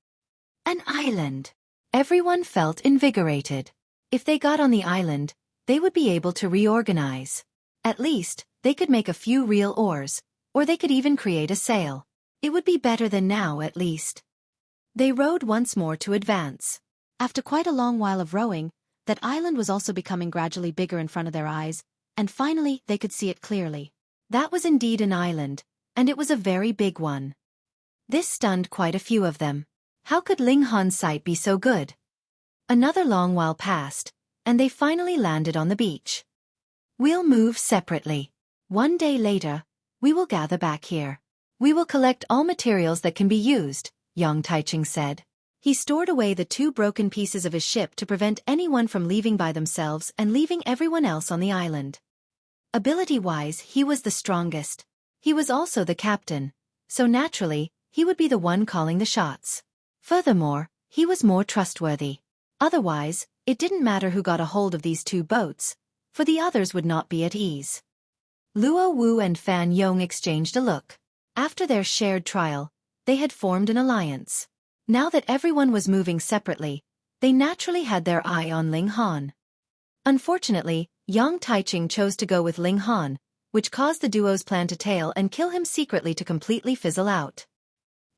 An island! Everyone felt invigorated. If they got on the island, they would be able to reorganize. At least, they could make a few real oars, or they could even create a sail. It would be better than now at least. They rowed once more to advance. After quite a long while of rowing, that island was also becoming gradually bigger in front of their eyes, and finally they could see it clearly. That was indeed an island, and it was a very big one. This stunned quite a few of them. How could Ling Han's sight be so good? Another long while passed, and they finally landed on the beach. We'll move separately. One day later, we will gather back here. We will collect all materials that can be used, Yang Taiching said. He stored away the 2 broken pieces of his ship to prevent anyone from leaving by themselves and leaving everyone else on the island. Ability-wise, he was the strongest. He was also the captain, so naturally, he would be the one calling the shots. Furthermore, he was more trustworthy. Otherwise, it didn't matter who got a hold of these 2 boats, for the others would not be at ease. Luo Wu and Fan Yong exchanged a look. After their shared trial, they had formed an alliance. Now that everyone was moving separately, they naturally had their eye on Ling Han. Unfortunately, Yang Taiching chose to go with Ling Han, which caused the duo's plan to tail and kill him secretly to completely fizzle out.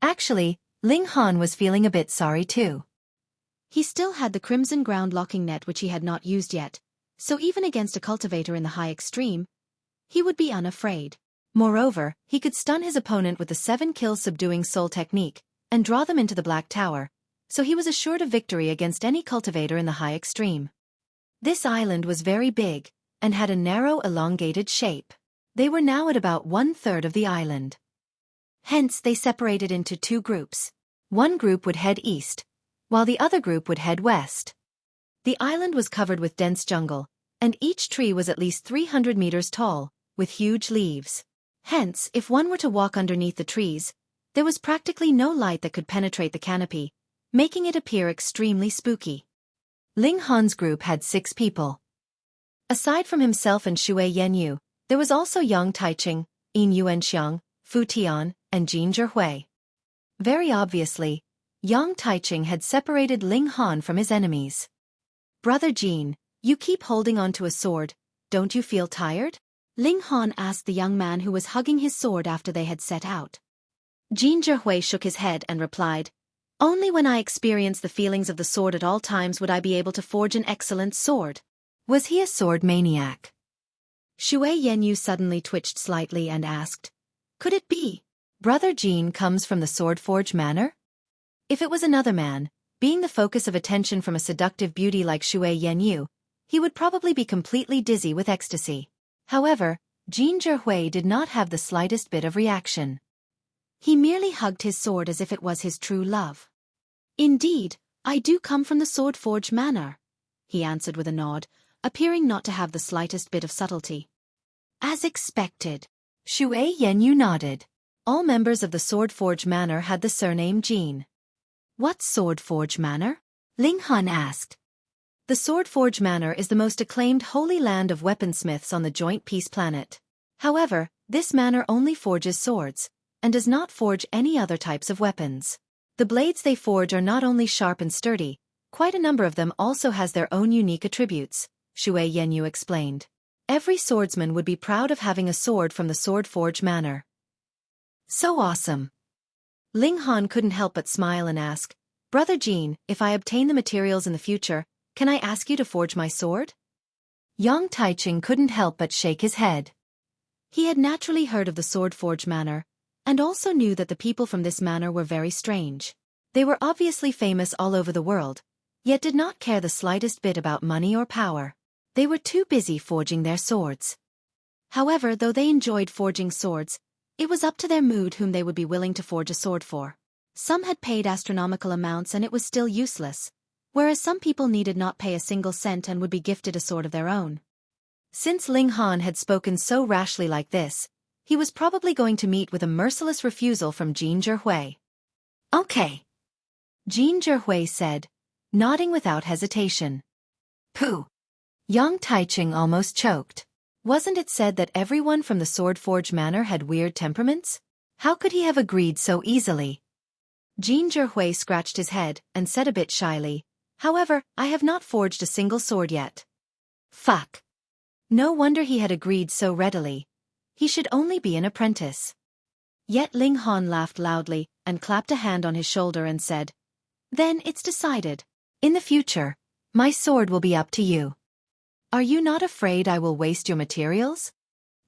Actually, Ling Han was feeling a bit sorry too. He still had the crimson ground locking net which he had not used yet, so even against a cultivator in the high extreme, he would be unafraid. Moreover, he could stun his opponent with the 7-kill subduing soul technique, and draw them into the Black Tower, so he was assured of victory against any cultivator in the high extreme. This island was very big, and had a narrow elongated shape. They were now at about 1/3 of the island. Hence they separated into 2 groups. One group would head east, while the other group would head west. The island was covered with dense jungle, and each tree was at least 300 meters tall, with huge leaves. Hence, if one were to walk underneath the trees, there was practically no light that could penetrate the canopy, making it appear extremely spooky. Ling Han's group had 6 people. Aside from himself and Xue Yanyu, there was also Yang Taiching, Yuanxiang, Fu Tian, and Jin Zhihui. Very obviously, Yang Taiching had separated Ling Han from his enemies. "Brother Jin, you keep holding on to a sword, don't you feel tired?" Ling Han asked the young man who was hugging his sword after they had set out. Jin Zhihui shook his head and replied, "Only when I experience the feelings of the sword at all times would I be able to forge an excellent sword." Was he a sword maniac? Xue Yanyu suddenly twitched slightly and asked, "Could it be Brother Jin comes from the Sword Forge Manor?" If it was another man, being the focus of attention from a seductive beauty like Xue Yanyu, he would probably be completely dizzy with ecstasy. However, Jin Zhihui did not have the slightest bit of reaction. He merely hugged his sword as if it was his true love. "Indeed, I do come from the Sword Forge Manor," he answered with a nod, appearing not to have the slightest bit of subtlety. "As expected." Xue Yanyu nodded. All members of the Sword Forge Manor had the surname Jin. "What Sword Forge Manor?" Ling Han asked. The Sword Forge Manor is the most acclaimed holy land of weaponsmiths on the Joint Peace Planet. However, this manor only forges swords, and does not forge any other types of weapons. The blades they forge are not only sharp and sturdy, quite a number of them also has their own unique attributes, Xue Yanyu explained. Every swordsman would be proud of having a sword from the Sword Forge Manor. So awesome. Ling Han couldn't help but smile and ask, "Brother Jin, if I obtain the materials in the future, can I ask you to forge my sword?" Yang Taiching couldn't help but shake his head. He had naturally heard of the Sword Forge Manor, and also knew that the people from this manor were very strange. They were obviously famous all over the world, yet did not care the slightest bit about money or power. They were too busy forging their swords. However, though they enjoyed forging swords, it was up to their mood whom they would be willing to forge a sword for. Some had paid astronomical amounts and it was still useless, whereas some people needed not pay a single cent and would be gifted a sword of their own. Since Ling Han had spoken so rashly like this, he was probably going to meet with a merciless refusal from Jin Zhihui. "Okay," Jin Zhihui said, nodding without hesitation. "Pooh." Yang Taiching almost choked. Wasn't it said that everyone from the Sword Forge Manor had weird temperaments? How could he have agreed so easily? Jin Zhihui scratched his head and said a bit shyly, "However, I have not forged a single sword yet." Fuck. No wonder he had agreed so readily. He should only be an apprentice. Yet Ling Han laughed loudly and clapped a hand on his shoulder and said, "Then it's decided. In the future, my sword will be up to you. Are you not afraid I will waste your materials?"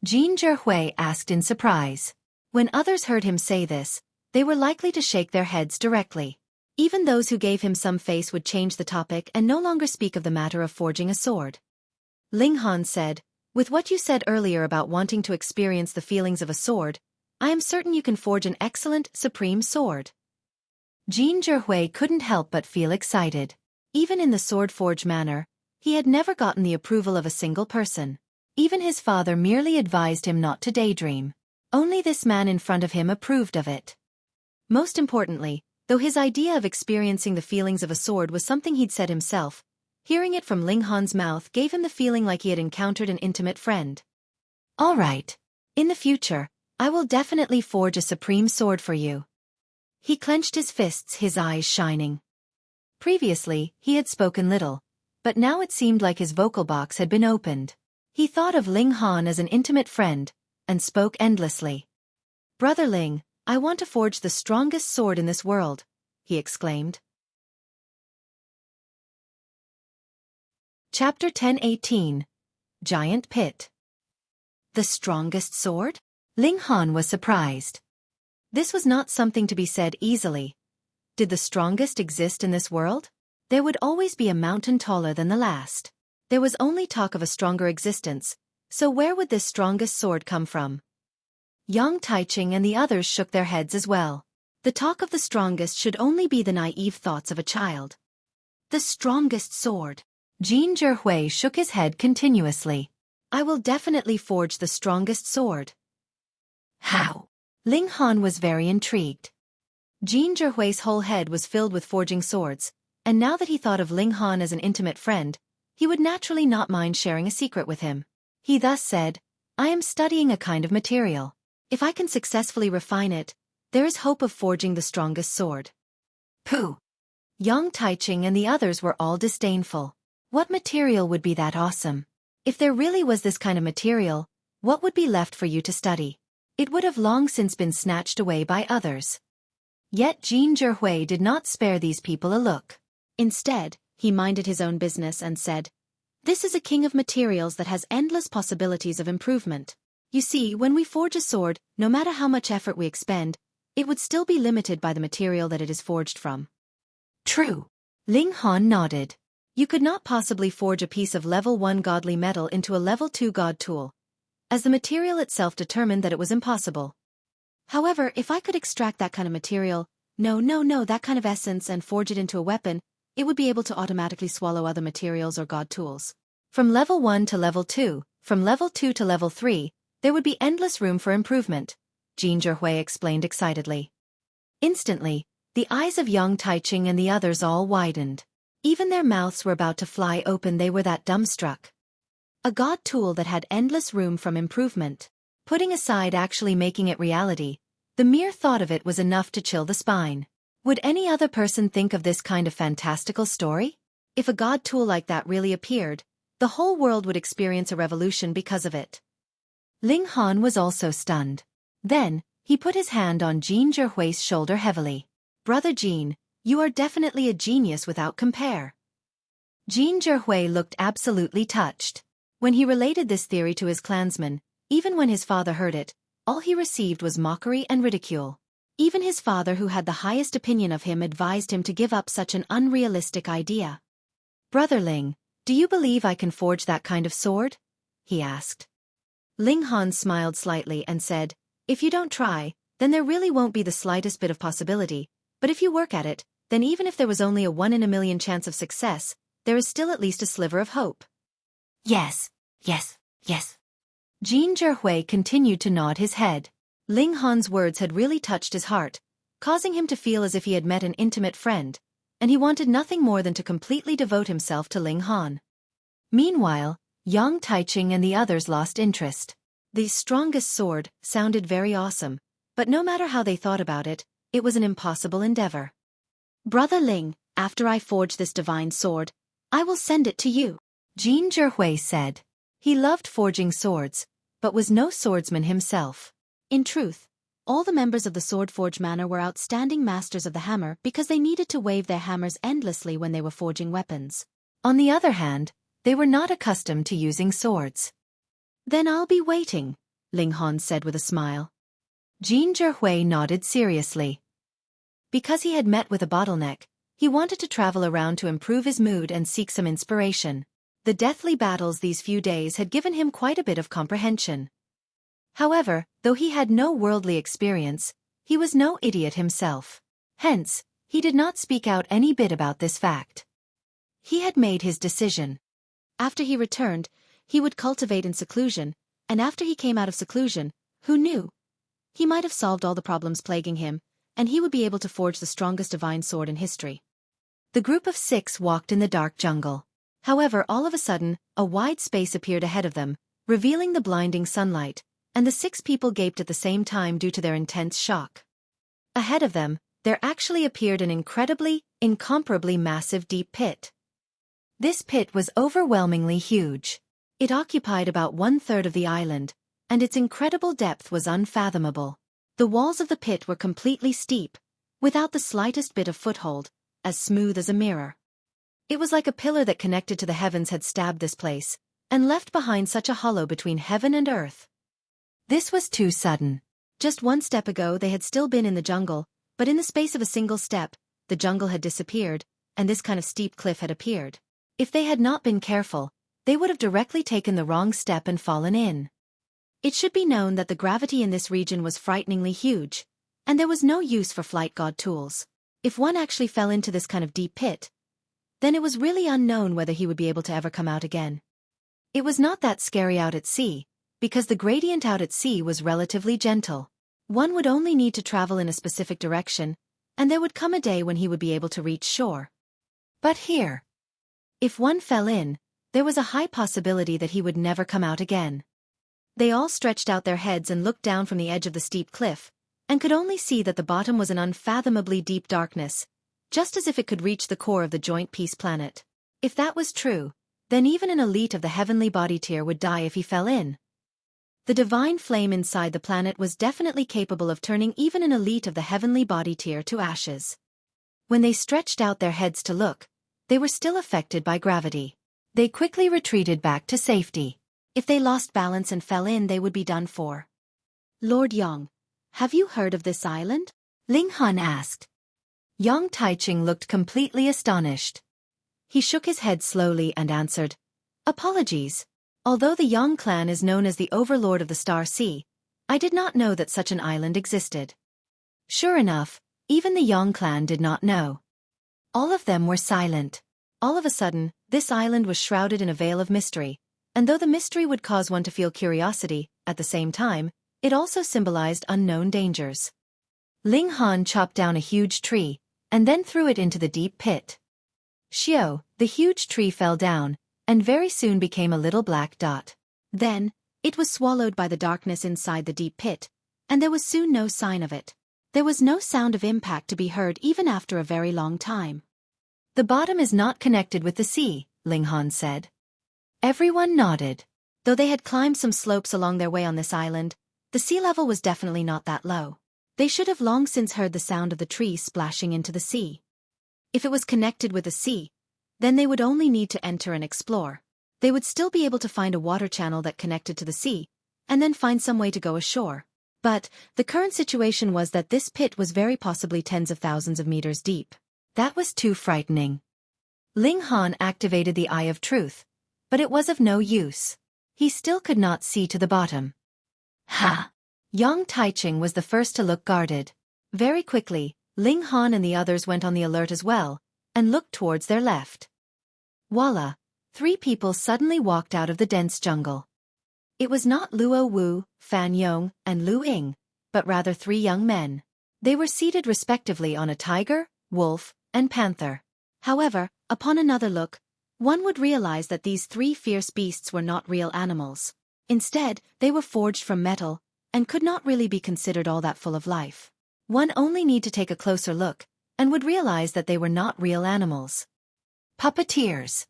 Jin Zhihui asked in surprise. When others heard him say this, they were likely to shake their heads directly. Even those who gave him some face would change the topic and no longer speak of the matter of forging a sword. Ling Han said, "With what you said earlier about wanting to experience the feelings of a sword, I am certain you can forge an excellent, supreme sword." Jin Zhihui couldn't help but feel excited. Even in the Sword Forge Manor, he had never gotten the approval of a single person. Even his father merely advised him not to daydream. Only this man in front of him approved of it. Most importantly, though his idea of experiencing the feelings of a sword was something he'd said himself, hearing it from Ling Han's mouth gave him the feeling like he had encountered an intimate friend. "All right. In the future, I will definitely forge a supreme sword for you." He clenched his fists, his eyes shining. Previously, he had spoken little, but now it seemed like his vocal box had been opened. He thought of Ling Han as an intimate friend, and spoke endlessly. "Brother Ling, I want to forge the strongest sword in this world," he exclaimed. Chapter 10:18. Giant Pit. The strongest sword? Ling Han was surprised. This was not something to be said easily. Did the strongest exist in this world? There would always be a mountain taller than the last. There was only talk of a stronger existence, so where would this strongest sword come from? Yang Taiching and the others shook their heads as well. The talk of the strongest should only be the naive thoughts of a child. The strongest sword. Jin Zhihui shook his head continuously. I will definitely forge the strongest sword. How? Ling Han was very intrigued. Jin Zhihui's whole head was filled with forging swords, and now that he thought of Ling Han as an intimate friend, he would naturally not mind sharing a secret with him. He thus said, I am studying a kind of material. If I can successfully refine it, there is hope of forging the strongest sword. Pooh! Yang Taiching and the others were all disdainful. What material would be that awesome? If there really was this kind of material, what would be left for you to study? It would have long since been snatched away by others. Yet Jin Zhihui did not spare these people a look. Instead, he minded his own business and said, This is a king of materials that has endless possibilities of improvement. You see, when we forge a sword, no matter how much effort we expend, it would still be limited by the material that it is forged from. True. Ling Han nodded. You could not possibly forge a piece of level 1 godly metal into a level 2 god tool, as the material itself determined that it was impossible. However, if I could extract that kind of material, that kind of essence and forge it into a weapon, it would be able to automatically swallow other materials or god tools. From level 1 to level 2, from level 2 to level 3, there would be endless room for improvement, Jin Zhihui explained excitedly. Instantly, the eyes of Yang Taiching and the others all widened. Even their mouths were about to fly open, they were that dumbstruck. A god tool that had endless room from improvement. Putting aside actually making it reality, the mere thought of it was enough to chill the spine. Would any other person think of this kind of fantastical story? If a god tool like that really appeared, the whole world would experience a revolution because of it. Ling Han was also stunned. Then, he put his hand on Jin Zhihui's shoulder heavily. Brother Jin, you are definitely a genius without compare. Jin Zhihui looked absolutely touched. When he related this theory to his clansmen, even when his father heard it, all he received was mockery and ridicule. Even his father, who had the highest opinion of him, advised him to give up such an unrealistic idea. Brother Ling, do you believe I can forge that kind of sword? He asked. Ling Han smiled slightly and said, If you don't try, then there really won't be the slightest bit of possibility, but if you work at it, then even if there was only a 1 in a million chance of success, there is still at least a sliver of hope. Yes. Jin Zhihui continued to nod his head. Ling Han's words had really touched his heart, causing him to feel as if he had met an intimate friend, and he wanted nothing more than to completely devote himself to Ling Han. Meanwhile, Yang Taiching and the others lost interest. The strongest sword sounded very awesome, but no matter how they thought about it, it was an impossible endeavor. Brother Ling, after I forge this divine sword, I will send it to you, Jin Zhihui said. He loved forging swords, but was no swordsman himself. In truth, all the members of the Swordforge Manor were outstanding masters of the hammer because they needed to wave their hammers endlessly when they were forging weapons. On the other hand, they were not accustomed to using swords. Then I'll be waiting, Ling Han said with a smile. Jin Zhihui nodded seriously. Because he had met with a bottleneck, he wanted to travel around to improve his mood and seek some inspiration. The deathly battles these few days had given him quite a bit of comprehension. However, though he had no worldly experience, he was no idiot himself. Hence, he did not speak out any bit about this fact. He had made his decision. After he returned, he would cultivate in seclusion, and after he came out of seclusion, who knew? He might have solved all the problems plaguing him, and he would be able to forge the strongest divine sword in history. The group of 6 walked in the dark jungle. However, all of a sudden, a wide space appeared ahead of them, revealing the blinding sunlight, and the 6 people gaped at the same time due to their intense shock. Ahead of them, there actually appeared an incomparably massive deep pit. This pit was overwhelmingly huge. It occupied about 1/3 of the island, and its incredible depth was unfathomable. The walls of the pit were completely steep, without the slightest bit of foothold, as smooth as a mirror. It was like a pillar that connected to the heavens had stabbed this place, and left behind such a hollow between heaven and earth. This was too sudden. Just one step ago they had still been in the jungle, but in the space of a single step, the jungle had disappeared, and this kind of steep cliff had appeared. If they had not been careful, they would have directly taken the wrong step and fallen in. It should be known that the gravity in this region was frighteningly huge, and there was no use for flight god tools. If one actually fell into this kind of deep pit, then it was really unknown whether he would be able to ever come out again. It was not that scary out at sea, because the gradient out at sea was relatively gentle. One would only need to travel in a specific direction, and there would come a day when he would be able to reach shore. But here, if one fell in, there was a high possibility that he would never come out again. They all stretched out their heads and looked down from the edge of the steep cliff, and could only see that the bottom was an unfathomably deep darkness, just as if it could reach the core of the Joint Peace planet. If that was true, then even an elite of the heavenly body tier would die if he fell in. The divine flame inside the planet was definitely capable of turning even an elite of the heavenly body tier to ashes. When they stretched out their heads to look, they were still affected by gravity. They quickly retreated back to safety. If they lost balance and fell in, they would be done for. Lord Yang, have you heard of this island? Ling Han asked. Yang Taiching looked completely astonished. He shook his head slowly and answered, "Apologies. Although the Yang clan is known as the overlord of the Star Sea, I did not know that such an island existed." Sure enough, even the Yang clan did not know. All of them were silent. All of a sudden, this island was shrouded in a veil of mystery, and though the mystery would cause one to feel curiosity, at the same time, it also symbolized unknown dangers. Ling Han chopped down a huge tree, and then threw it into the deep pit. Xiao, the huge tree fell down, and very soon became a little black dot. Then, it was swallowed by the darkness inside the deep pit, and there was soon no sign of it. There was no sound of impact to be heard even after a very long time. "The bottom is not connected with the sea," Ling Han said. Everyone nodded. Though they had climbed some slopes along their way on this island, the sea level was definitely not that low. They should have long since heard the sound of the tree splashing into the sea. If it was connected with the sea, then they would only need to enter and explore. They would still be able to find a water channel that connected to the sea, and then find some way to go ashore. But the current situation was that this pit was very possibly tens of thousands of meters deep. That was too frightening. Ling Han activated the Eye of Truth, but it was of no use. He still could not see to the bottom. Ha! Yang Taiching was the first to look guarded. Very quickly, Ling Han and the others went on the alert as well, and looked towards their left. Voila! 3 people suddenly walked out of the dense jungle. It was not Luo Wu, Fan Yong, and Lu Ying, but rather 3 young men. They were seated respectively on a tiger, wolf, and panther. However, upon another look, one would realize that these 3 fierce beasts were not real animals. Instead, they were forged from metal, and could not really be considered all that full of life. One only need to take a closer look, and would realize that they were not real animals. Puppeteers!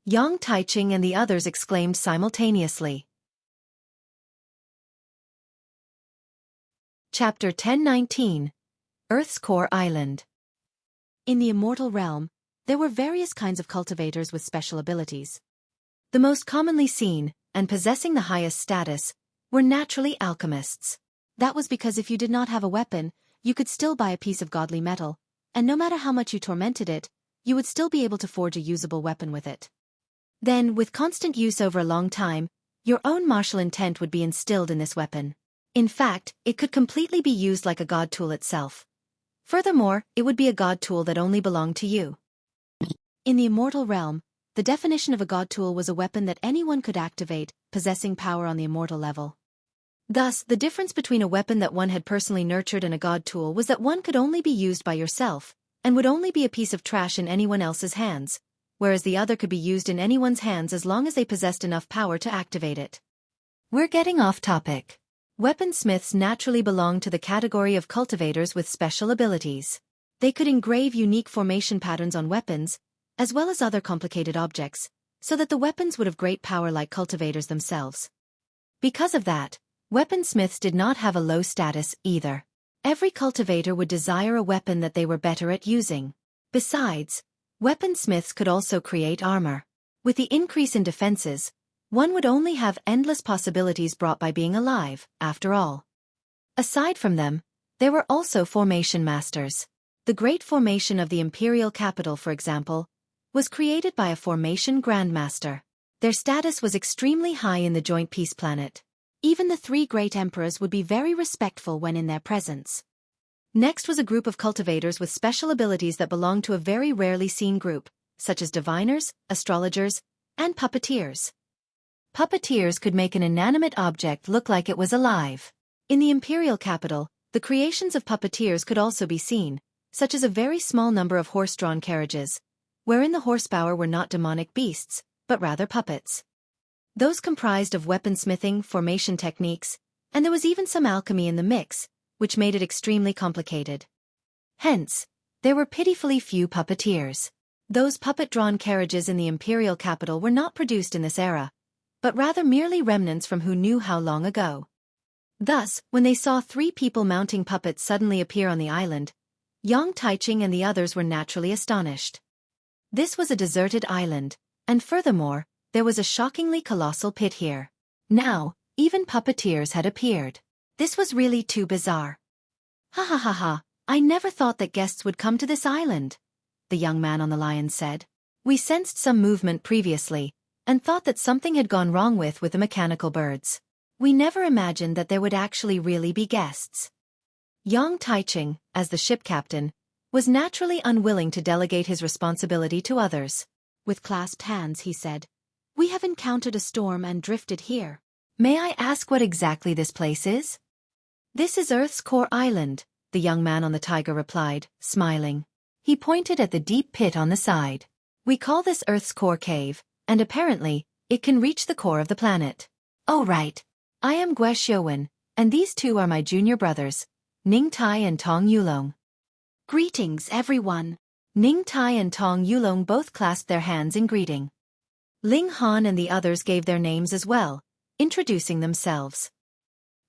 Yang Taiching and the others exclaimed simultaneously. Chapter 1019 Earth's Core Island. In the immortal realm, there were various kinds of cultivators with special abilities. The most commonly seen, and possessing the highest status, were naturally alchemists. That was because if you did not have a weapon, you could still buy a piece of godly metal, and no matter how much you tormented it, you would still be able to forge a usable weapon with it. Then, with constant use over a long time, your own martial intent would be instilled in this weapon. In fact, it could completely be used like a god tool itself. Furthermore, it would be a god tool that only belonged to you. In the immortal realm, the definition of a god tool was a weapon that anyone could activate, possessing power on the immortal level. Thus, the difference between a weapon that one had personally nurtured and a god tool was that one could only be used by yourself, and would only be a piece of trash in anyone else's hands, whereas the other could be used in anyone's hands as long as they possessed enough power to activate it. We're getting off topic. Weaponsmiths naturally belong to the category of cultivators with special abilities. They could engrave unique formation patterns on weapons, as well as other complicated objects, so that the weapons would have great power like cultivators themselves. Because of that, weaponsmiths did not have a low status either. Every cultivator would desire a weapon that they were better at using. Besides, Weaponsmiths could also create armor. With the increase in defenses, one would only have endless possibilities brought by being alive, after all. Aside from them, there were also formation masters. The great formation of the imperial capital, for example, was created by a formation grandmaster. Their status was extremely high in the joint peace planet. Even the three great emperors would be very respectful when in their presence. Next was a group of cultivators with special abilities that belonged to a very rarely seen group, such as diviners, astrologers, and puppeteers. Puppeteers could make an inanimate object look like it was alive. In the imperial capital, the creations of puppeteers could also be seen, such as a very small number of horse-drawn carriages, wherein the horsepower were not demonic beasts, but rather puppets. Those comprised of weaponsmithing, formation techniques, and there was even some alchemy in the mix, which made it extremely complicated. Hence, there were pitifully few puppeteers. Those puppet-drawn carriages in the imperial capital were not produced in this era, but rather merely remnants from who knew how long ago. Thus, when they saw three people mounting puppets suddenly appear on the island, Yang Taiching and the others were naturally astonished. This was a deserted island, and furthermore, there was a shockingly colossal pit here. Now, even puppeteers had appeared. This was really too bizarre. Ha ha ha ha, I never thought that guests would come to this island, the young man on the lion said. We sensed some movement previously, and thought that something had gone wrong with the mechanical birds. We never imagined that there would actually really be guests. Yang Taiching, as the ship captain, was naturally unwilling to delegate his responsibility to others. With clasped hands, he said, "We have encountered a storm and drifted here. May I ask what exactly this place is?" "This is Earth's core island," the young man on the tiger replied, smiling. He pointed at the deep pit on the side. "We call this Earth's core cave, and apparently, it can reach the core of the planet." "Oh right. I am Xueqi, and these two are my junior brothers, Ning Tai and Tong Yulong." "Greetings, everyone." Ning Tai and Tong Yulong both clasped their hands in greeting. Ling Han and the others gave their names as well, introducing themselves.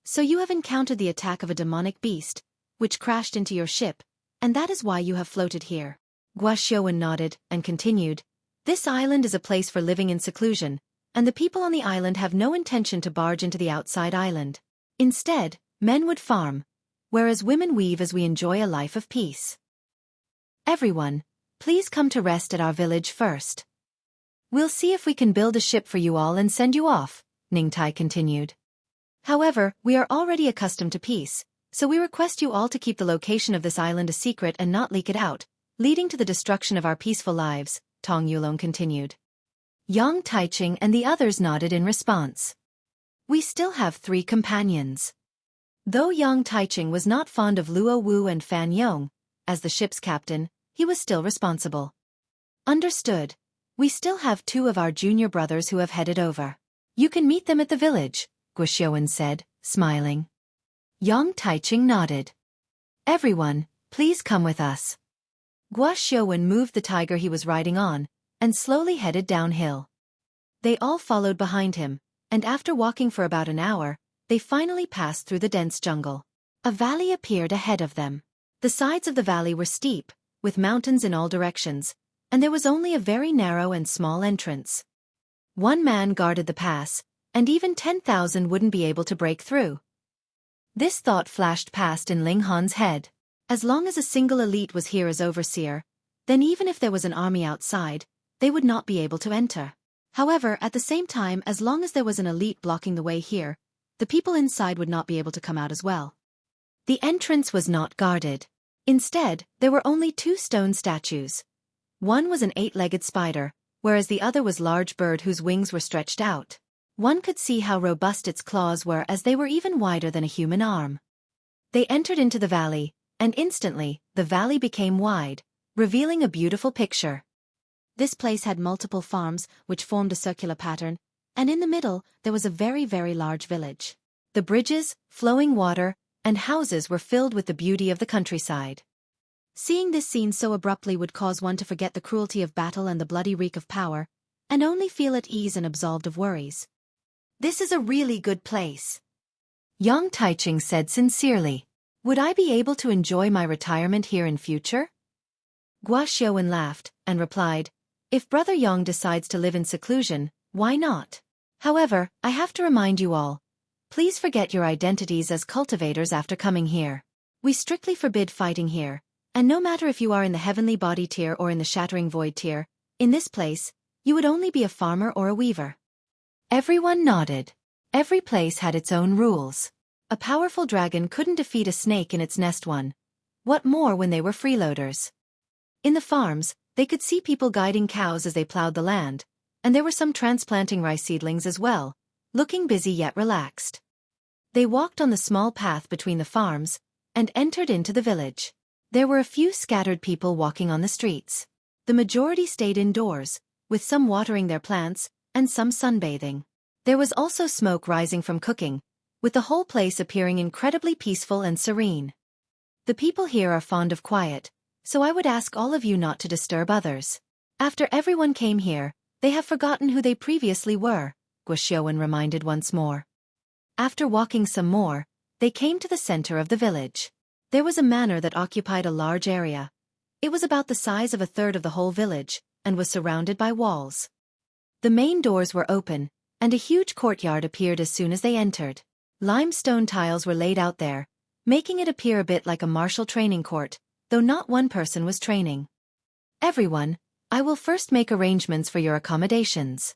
"So you have encountered the attack of a demonic beast, which crashed into your ship, and that is why you have floated here." Xueqi nodded and continued, "This island is a place for living in seclusion, and the people on the island have no intention to barge into the outside island. Instead, men would farm, whereas women weave as we enjoy a life of peace. Everyone, please come to rest at our village first. We'll see if we can build a ship for you all and send you off," Ning Tai continued. "However, we are already accustomed to peace, so we request you all to keep the location of this island a secret and not leak it out, leading to the destruction of our peaceful lives," Tong Yulong continued. Yang Taiching and the others nodded in response. "We still have 3 companions." Though Yang Taiching was not fond of Luo Wu and Fan Yong, as the ship's captain, he was still responsible. "Understood. We still have 2 of our junior brothers who have headed over. You can meet them at the village," Xueqi said, smiling. Yang Taiching nodded. "Everyone, please come with us." Xueqi moved the tiger he was riding on, and slowly headed downhill. They all followed behind him, and after walking for about an hour, they finally passed through the dense jungle. A valley appeared ahead of them. The sides of the valley were steep, with mountains in all directions, and there was only a very narrow and small entrance. One man guarded the pass, and even 10,000 wouldn't be able to break through. This thought flashed past in Ling Han's head. As long as a single elite was here as overseer, then even if there was an army outside, they would not be able to enter. However, at the same time, as long as there was an elite blocking the way here, the people inside would not be able to come out as well. The entrance was not guarded. Instead, there were only 2 stone statues. One was an 8-legged spider, whereas the other was a large bird whose wings were stretched out. One could see how robust its claws were, as they were even wider than a human arm. They entered into the valley, and instantly, the valley became wide, revealing a beautiful picture. This place had multiple farms, which formed a circular pattern, and in the middle, there was a very, very large village. The bridges, flowing water, and houses were filled with the beauty of the countryside. Seeing this scene so abruptly would cause one to forget the cruelty of battle and the bloody reek of power, and only feel at ease and absolved of worries. "This is a really good place," Yang Taiching said sincerely. "Would I be able to enjoy my retirement here in future?" Gua Xiaowen laughed, and replied, "If Brother Yang decides to live in seclusion, why not? However, I have to remind you all, please forget your identities as cultivators after coming here. We strictly forbid fighting here, and no matter if you are in the heavenly body tier or in the shattering void tier, in this place, you would only be a farmer or a weaver." Everyone nodded. Every place had its own rules. A powerful dragon couldn't defeat a snake in its nest one. What more when they were freeloaders? In the farms, they could see people guiding cows as they plowed the land, and there were some transplanting rice seedlings as well, looking busy yet relaxed. They walked on the small path between the farms, and entered into the village. There were a few scattered people walking on the streets. The majority stayed indoors, with some watering their plants, and some sunbathing. There was also smoke rising from cooking, with the whole place appearing incredibly peaceful and serene. The people here are fond of quiet, so I would ask all of you not to disturb others. After everyone came here, they have forgotten who they previously were, Gua Xiaowen reminded once more. After walking some more, they came to the center of the village. There was a manor that occupied a large area. It was about the size of a third of the whole village, and was surrounded by walls. The main doors were open, and a huge courtyard appeared as soon as they entered. Limestone tiles were laid out there, making it appear a bit like a martial training court, though not one person was training. "Everyone, I will first make arrangements for your accommodations.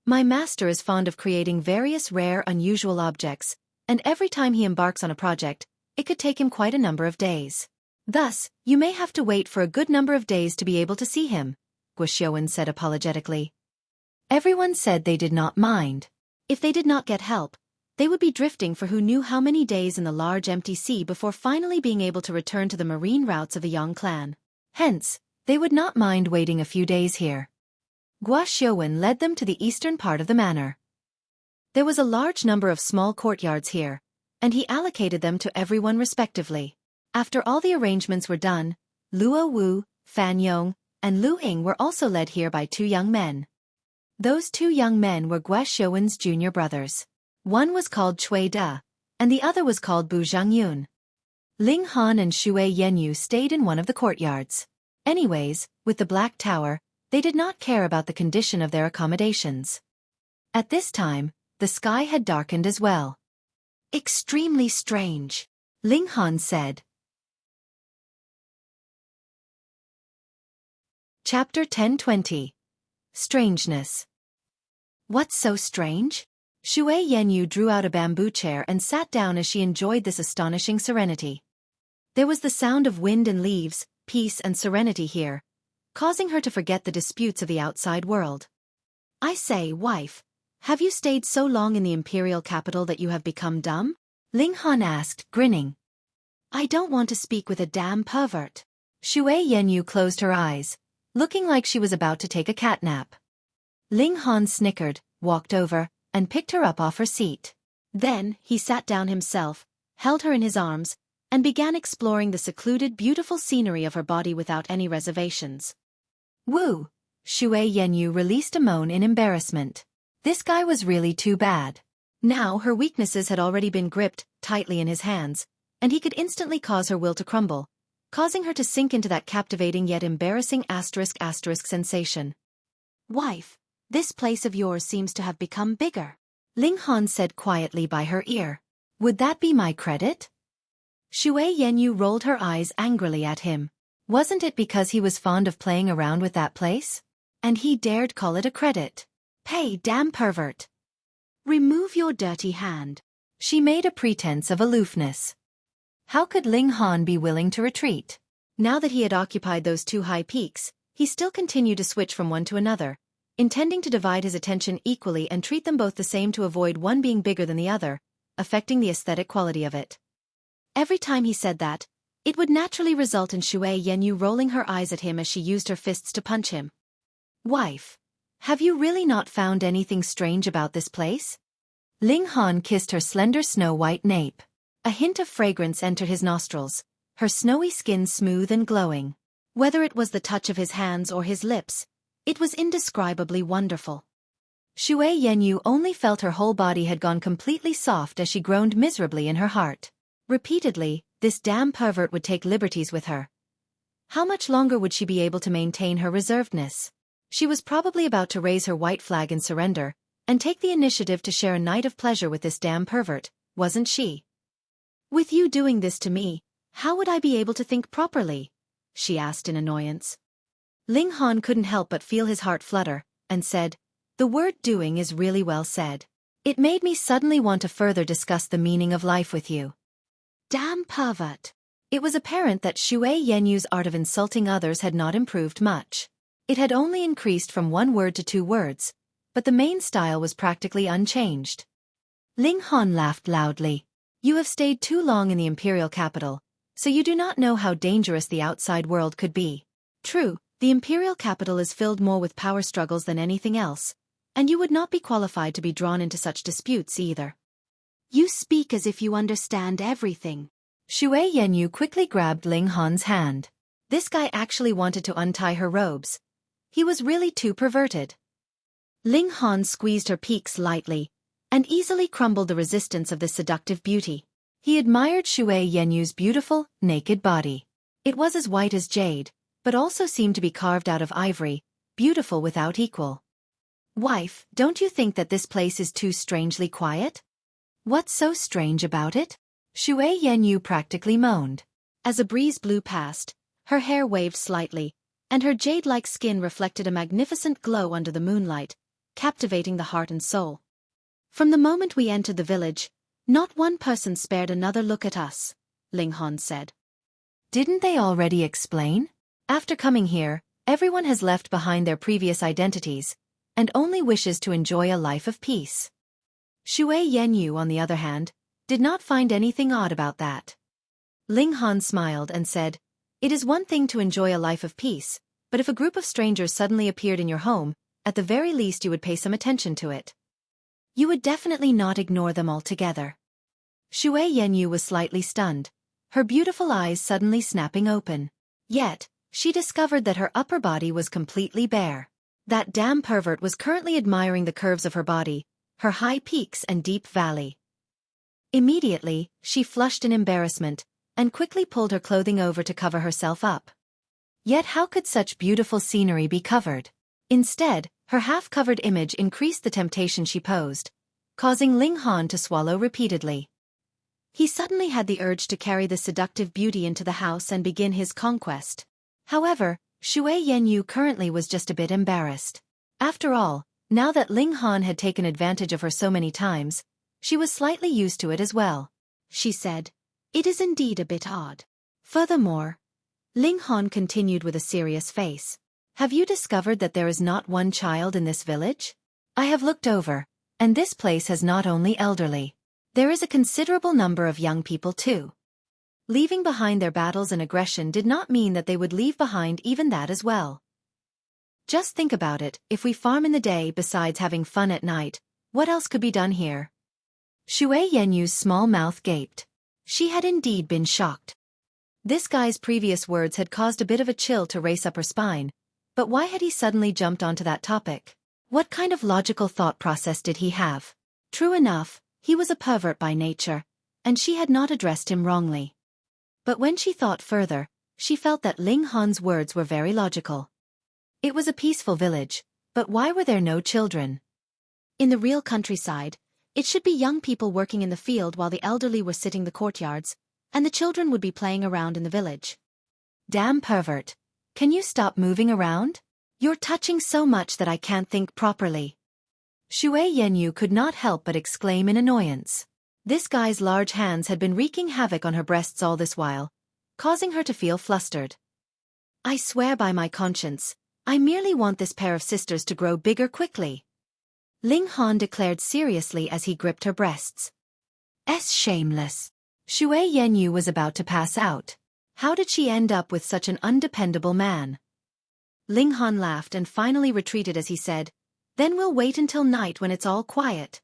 My master is fond of creating various rare, unusual objects, and every time he embarks on a project, it could take him quite a number of days. Thus, you may have to wait for a good number of days to be able to see him," Gua Xiaowen said apologetically. Everyone said they did not mind. If they did not get help, they would be drifting for who knew how many days in the large empty sea before finally being able to return to the marine routes of the Yang clan. Hence, they would not mind waiting a few days here. Gua Xiaowen led them to the eastern part of the manor. There was a large number of small courtyards here, and he allocated them to everyone respectively. After all the arrangements were done, Luo Wu, Fan Yong, and Lu Ying were also led here by two young men. Those two young men were Gua Xiaowen's junior brothers. One was called Cui De, and the other was called Bu Zhangyun. Ling Han and Xue Yanyu stayed in one of the courtyards. Anyways, with the Black Tower, they did not care about the condition of their accommodations. At this time, the sky had darkened as well. "Extremely strange," Ling Han said. Chapter 10:20. Strangeness. "What's so strange?" Xue Yanyu drew out a bamboo chair and sat down as she enjoyed this astonishing serenity. There was the sound of wind and leaves, peace and serenity here, causing her to forget the disputes of the outside world. "I say, wife, have you stayed so long in the imperial capital that you have become dumb?" Ling Han asked, grinning. "I don't want to speak with a damn pervert." Xue Yanyu closed her eyes, looking like she was about to take a catnap. Ling Han snickered, walked over, and picked her up off her seat. Then, he sat down himself, held her in his arms, and began exploring the secluded beautiful scenery of her body without any reservations. "Woo!" Xue Yanyu released a moan in embarrassment. This guy was really too bad. Now her weaknesses had already been gripped tightly in his hands, and he could instantly cause her will to crumble, causing her to sink into that captivating yet embarrassing *** sensation. "Wife, this place of yours seems to have become bigger," Ling Han said quietly by her ear. "Would that be my credit?" Xue Yanyu rolled her eyes angrily at him. Wasn't it because he was fond of playing around with that place? And he dared call it a credit. "Hey, damn pervert! Remove your dirty hand." She made a pretense of aloofness. How could Ling Han be willing to retreat? Now that he had occupied those two high peaks, he still continued to switch from one to another, intending to divide his attention equally and treat them both the same to avoid one being bigger than the other, affecting the aesthetic quality of it. Every time he said that, it would naturally result in Xue Yanyu rolling her eyes at him as she used her fists to punch him. "Wife, have you really not found anything strange about this place?" Ling Han kissed her slender snow-white nape. A hint of fragrance entered his nostrils, her snowy skin smooth and glowing. Whether it was the touch of his hands or his lips, it was indescribably wonderful. Xue Yanyu only felt her whole body had gone completely soft as she groaned miserably in her heart. Repeatedly, this damn pervert would take liberties with her. How much longer would she be able to maintain her reservedness? She was probably about to raise her white flag in surrender, and take the initiative to share a night of pleasure with this damn pervert, wasn't she? With you doing this to me, how would I be able to think properly? She asked in annoyance. Ling Han couldn't help but feel his heart flutter, and said, "The word doing is really well said. It made me suddenly want to further discuss the meaning of life with you." Damn pervert. It was apparent that Xue Yenyu's art of insulting others had not improved much. It had only increased from 1 word to 2 words, but the main style was practically unchanged. Ling Han laughed loudly. "You have stayed too long in the imperial capital, so you do not know how dangerous the outside world could be. True, the imperial capital is filled more with power struggles than anything else, and you would not be qualified to be drawn into such disputes either." "You speak as if you understand everything." Xue Yenyu quickly grabbed Ling Han's hand. This guy actually wanted to untie her robes. He was really too perverted. Ling Han squeezed her peaks lightly, and easily crumbled the resistance of this seductive beauty. He admired Xue Yenyu's beautiful, naked body. It was as white as jade, but also seemed to be carved out of ivory, beautiful without equal. "Wife, don't you think that this place is too strangely quiet?" "What's so strange about it?" Xue Yenyu practically moaned. As a breeze blew past, her hair waved slightly, and her jade-like skin reflected a magnificent glow under the moonlight, captivating the heart and soul. "From the moment we entered the village, not one person spared another look at us," Ling Han said. "Didn't they already explain? After coming here, everyone has left behind their previous identities, and only wishes to enjoy a life of peace." Xue Yenyu, on the other hand, did not find anything odd about that. Ling Han smiled and said, "It is one thing to enjoy a life of peace, but if a group of strangers suddenly appeared in your home, at the very least you would pay some attention to it. You would definitely not ignore them altogether." Xue Yenyu was slightly stunned, her beautiful eyes suddenly snapping open. Yet, she discovered that her upper body was completely bare. That damn pervert was currently admiring the curves of her body, her high peaks and deep valley. Immediately, she flushed in embarrassment, and quickly pulled her clothing over to cover herself up. Yet how could such beautiful scenery be covered? Instead, her half-covered image increased the temptation she posed, causing Ling Han to swallow repeatedly. He suddenly had the urge to carry the seductive beauty into the house and begin his conquest. However, Xue Yenyu currently was just a bit embarrassed. After all, now that Ling Han had taken advantage of her so many times, she was slightly used to it as well. She said, "It is indeed a bit odd." Furthermore, Ling Han continued with a serious face, "Have you discovered that there is not one child in this village? I have looked over, and this place has not only elderly. There is a considerable number of young people too." Leaving behind their battles and aggression did not mean that they would leave behind even that as well. Just think about it, if we farm in the day besides having fun at night, what else could be done here? Xue Yenyu's small mouth gaped. She had indeed been shocked. This guy's previous words had caused a bit of a chill to race up her spine, but why had he suddenly jumped onto that topic? What kind of logical thought process did he have? True enough, he was a pervert by nature, and she had not addressed him wrongly. But when she thought further, she felt that Ling Han's words were very logical. It was a peaceful village, but why were there no children? In the real countryside, it should be young people working in the field while the elderly were sitting the courtyards, and the children would be playing around in the village. Damn pervert. Can you stop moving around? You're touching so much that I can't think properly. Xue Yenyu could not help but exclaim in annoyance. This guy's large hands had been wreaking havoc on her breasts all this while, causing her to feel flustered. "I swear by my conscience, I merely want this pair of sisters to grow bigger quickly," Ling Han declared seriously as he gripped her breasts. Shameless. Xue Yenyu was about to pass out. How did she end up with such an undependable man? Ling Han laughed and finally retreated as he said, "Then we'll wait until night when it's all quiet.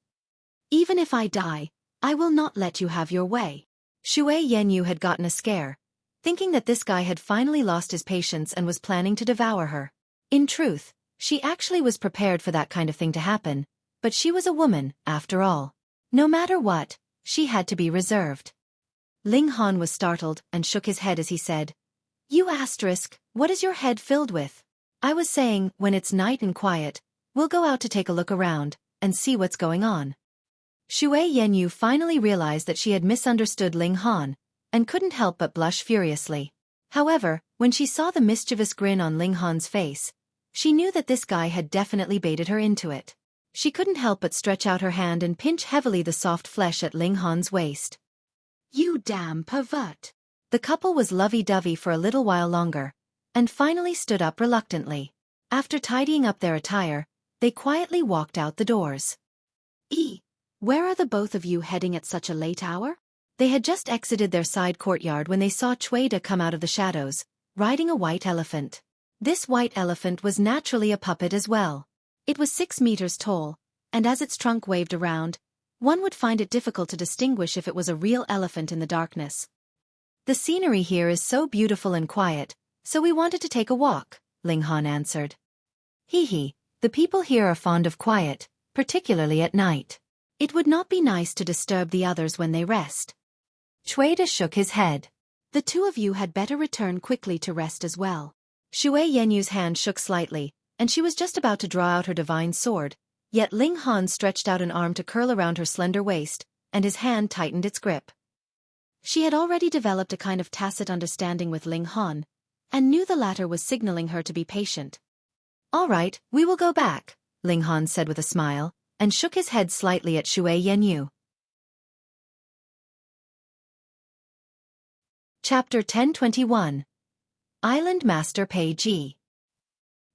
Even if I die, I will not let you have your way." Xue Yenyu had gotten a scare, thinking that this guy had finally lost his patience and was planning to devour her. In truth, she actually was prepared for that kind of thing to happen, but she was a woman, after all. No matter what, she had to be reserved. Ling Han was startled and shook his head as he said, You asterisk, what is your head filled with? I was saying, when it's night and quiet, we'll go out to take a look around, and see what's going on. Xue Yanyu finally realized that she had misunderstood Ling Han, and couldn't help but blush furiously. However, when she saw the mischievous grin on Ling Han's face, she knew that this guy had definitely baited her into it. She couldn't help but stretch out her hand and pinch heavily the soft flesh at Ling Han's waist. You damn pervert. The couple was lovey-dovey for a little while longer, and finally stood up reluctantly. After tidying up their attire, they quietly walked out the doors. Where are the both of you heading at such a late hour? They had just exited their side courtyard when they saw Xueqi come out of the shadows, riding a white elephant. This white elephant was naturally a puppet as well. It was 6 meters tall, and as its trunk waved around, one would find it difficult to distinguish if it was a real elephant in the darkness. The scenery here is so beautiful and quiet, so we wanted to take a walk, Ling Han answered. The people here are fond of quiet, particularly at night. It would not be nice to disturb the others when they rest. Xueqi shook his head. The two of you had better return quickly to rest as well. Xue Yenyu's hand shook slightly, and she was just about to draw out her divine sword, yet Ling Han stretched out an arm to curl around her slender waist, and his hand tightened its grip. She had already developed a kind of tacit understanding with Ling Han, and knew the latter was signaling her to be patient. All right, we will go back, Ling Han said with a smile, and shook his head slightly at Xue Yanyu. Chapter 1021. Island Master Pei Ji.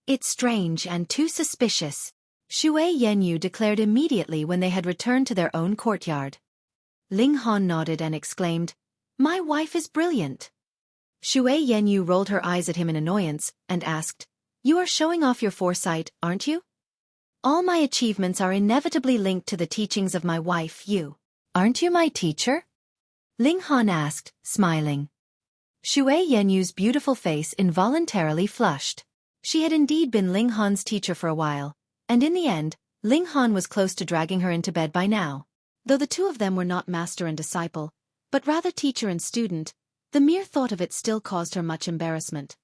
It's strange and too suspicious, Xue Yanyu declared immediately when they had returned to their own courtyard. Ling Han nodded and exclaimed, My wife is brilliant. Xue Yanyu rolled her eyes at him in annoyance, and asked, You are showing off your foresight, aren't you? All my achievements are inevitably linked to the teachings of my wife, you. Aren't you my teacher? Ling Han asked, smiling. Xue Yenyu's beautiful face involuntarily flushed. She had indeed been Ling Han's teacher for a while, and in the end, Ling Han was close to dragging her into bed by now. Though the two of them were not master and disciple, but rather teacher and student, the mere thought of it still caused her much embarrassment.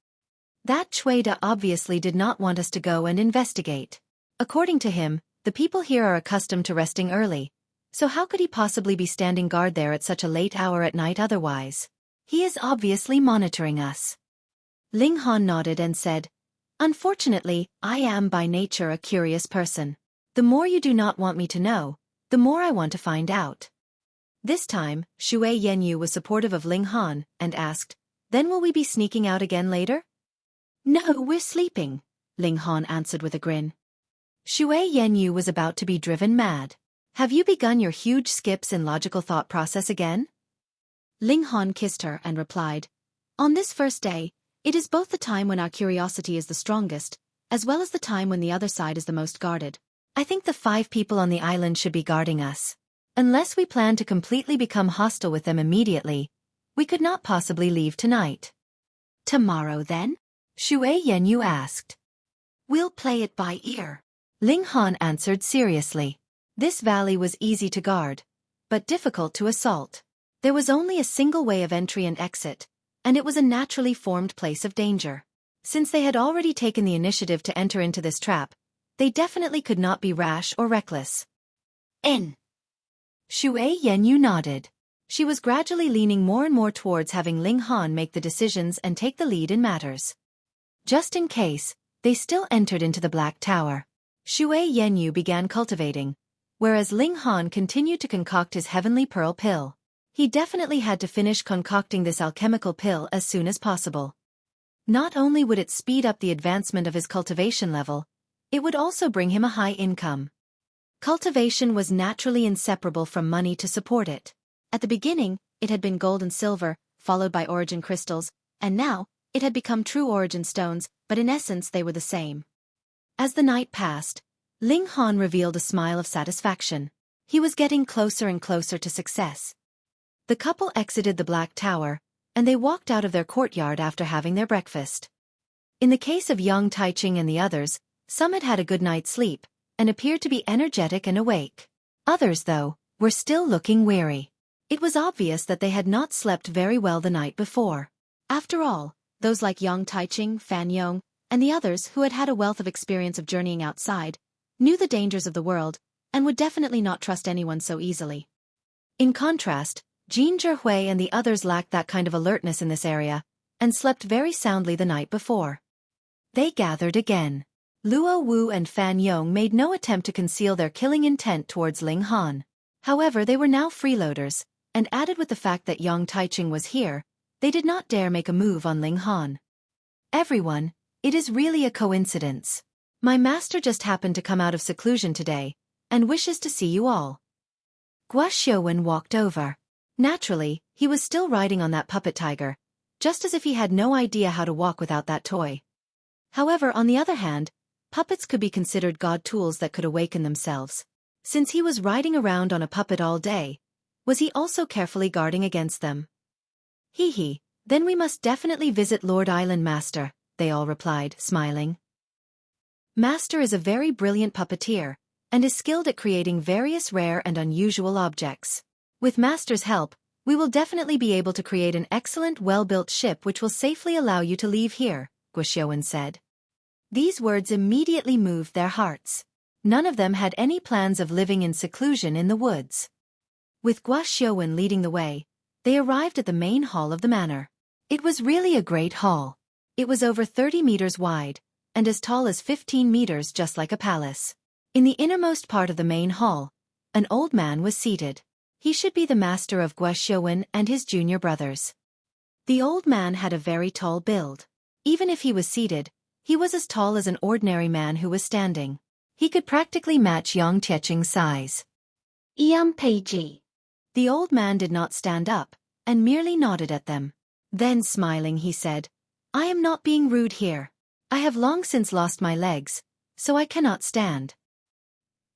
That Xueqi obviously did not want us to go and investigate. According to him, the people here are accustomed to resting early, so how could he possibly be standing guard there at such a late hour at night otherwise? He is obviously monitoring us. Ling Han nodded and said, Unfortunately, I am by nature a curious person. The more you do not want me to know, the more I want to find out. This time, Xue Yanyu was supportive of Ling Han, and asked, Then will we be sneaking out again later? No, we're sleeping, Ling Han answered with a grin. Xue Yanyu was about to be driven mad. Have you begun your huge skips in logical thought process again? Ling Han kissed her and replied, On this first day, it is both the time when our curiosity is the strongest, as well as the time when the other side is the most guarded. I think the 5 people on the island should be guarding us. Unless we plan to completely become hostile with them immediately, we could not possibly leave tonight. Tomorrow then? Xue Yanyu asked. We'll play it by ear. Ling Han answered seriously. This valley was easy to guard, but difficult to assault. There was only a single way of entry and exit, and it was a naturally formed place of danger. Since they had already taken the initiative to enter into this trap, they definitely could not be rash or reckless. Xue Yanyu nodded. She was gradually leaning more and more towards having Ling Han make the decisions and take the lead in matters. Just in case, they still entered into the Black Tower. Xue Yanyu began cultivating, whereas Ling Han continued to concoct his heavenly pearl pill. He definitely had to finish concocting this alchemical pill as soon as possible. Not only would it speed up the advancement of his cultivation level, it would also bring him a high income. Cultivation was naturally inseparable from money to support it. At the beginning, it had been gold and silver, followed by origin crystals, and now, it had become true origin stones, but in essence they were the same. As the night passed, Ling Han revealed a smile of satisfaction. He was getting closer and closer to success. The couple exited the Black Tower, and they walked out of their courtyard after having their breakfast. In the case of Yuanxiang and the others, some had had a good night's sleep, and appeared to be energetic and awake. Others, though, were still looking weary. It was obvious that they had not slept very well the night before. After all, Those like Yang Taiching, Fan Yong, and the others who had had a wealth of experience of journeying outside, knew the dangers of the world, and would definitely not trust anyone so easily. In contrast, Jin Zhihui and the others lacked that kind of alertness in this area, and slept very soundly the night before. They gathered again. Luo Wu and Fan Yong made no attempt to conceal their killing intent towards Ling Han. However, they were now freeloaders, and added with the fact that Yang Taiching was here, they did not dare make a move on Ling Han. Everyone, it is really a coincidence. My master just happened to come out of seclusion today, and wishes to see you all. Gua Xiuwen walked over. Naturally, he was still riding on that puppet tiger, just as if he had no idea how to walk without that toy. However, on the other hand, puppets could be considered god tools that could awaken themselves. Since he was riding around on a puppet all day, was he also carefully guarding against them? Hee, then we must definitely visit Lord Island Master, they all replied, smiling. Master is a very brilliant puppeteer, and is skilled at creating various rare and unusual objects. With Master's help, we will definitely be able to create an excellent well-built ship which will safely allow you to leave here, Gua Xiuwen said. These words immediately moved their hearts. None of them had any plans of living in seclusion in the woods. With Gua Xiuwen leading the way, they arrived at the main hall of the manor. It was really a great hall. It was over 30 meters wide, and as tall as 15 meters, just like a palace. In the innermost part of the main hall, an old man was seated. He should be the master of Gua Xiuwen and his junior brothers. The old man had a very tall build. Even if he was seated, he was as tall as an ordinary man who was standing. He could practically match Yang Taiching's size. Pei. The old man did not stand up, and merely nodded at them. Then smiling he said, I am not being rude here. I have long since lost my legs, so I cannot stand.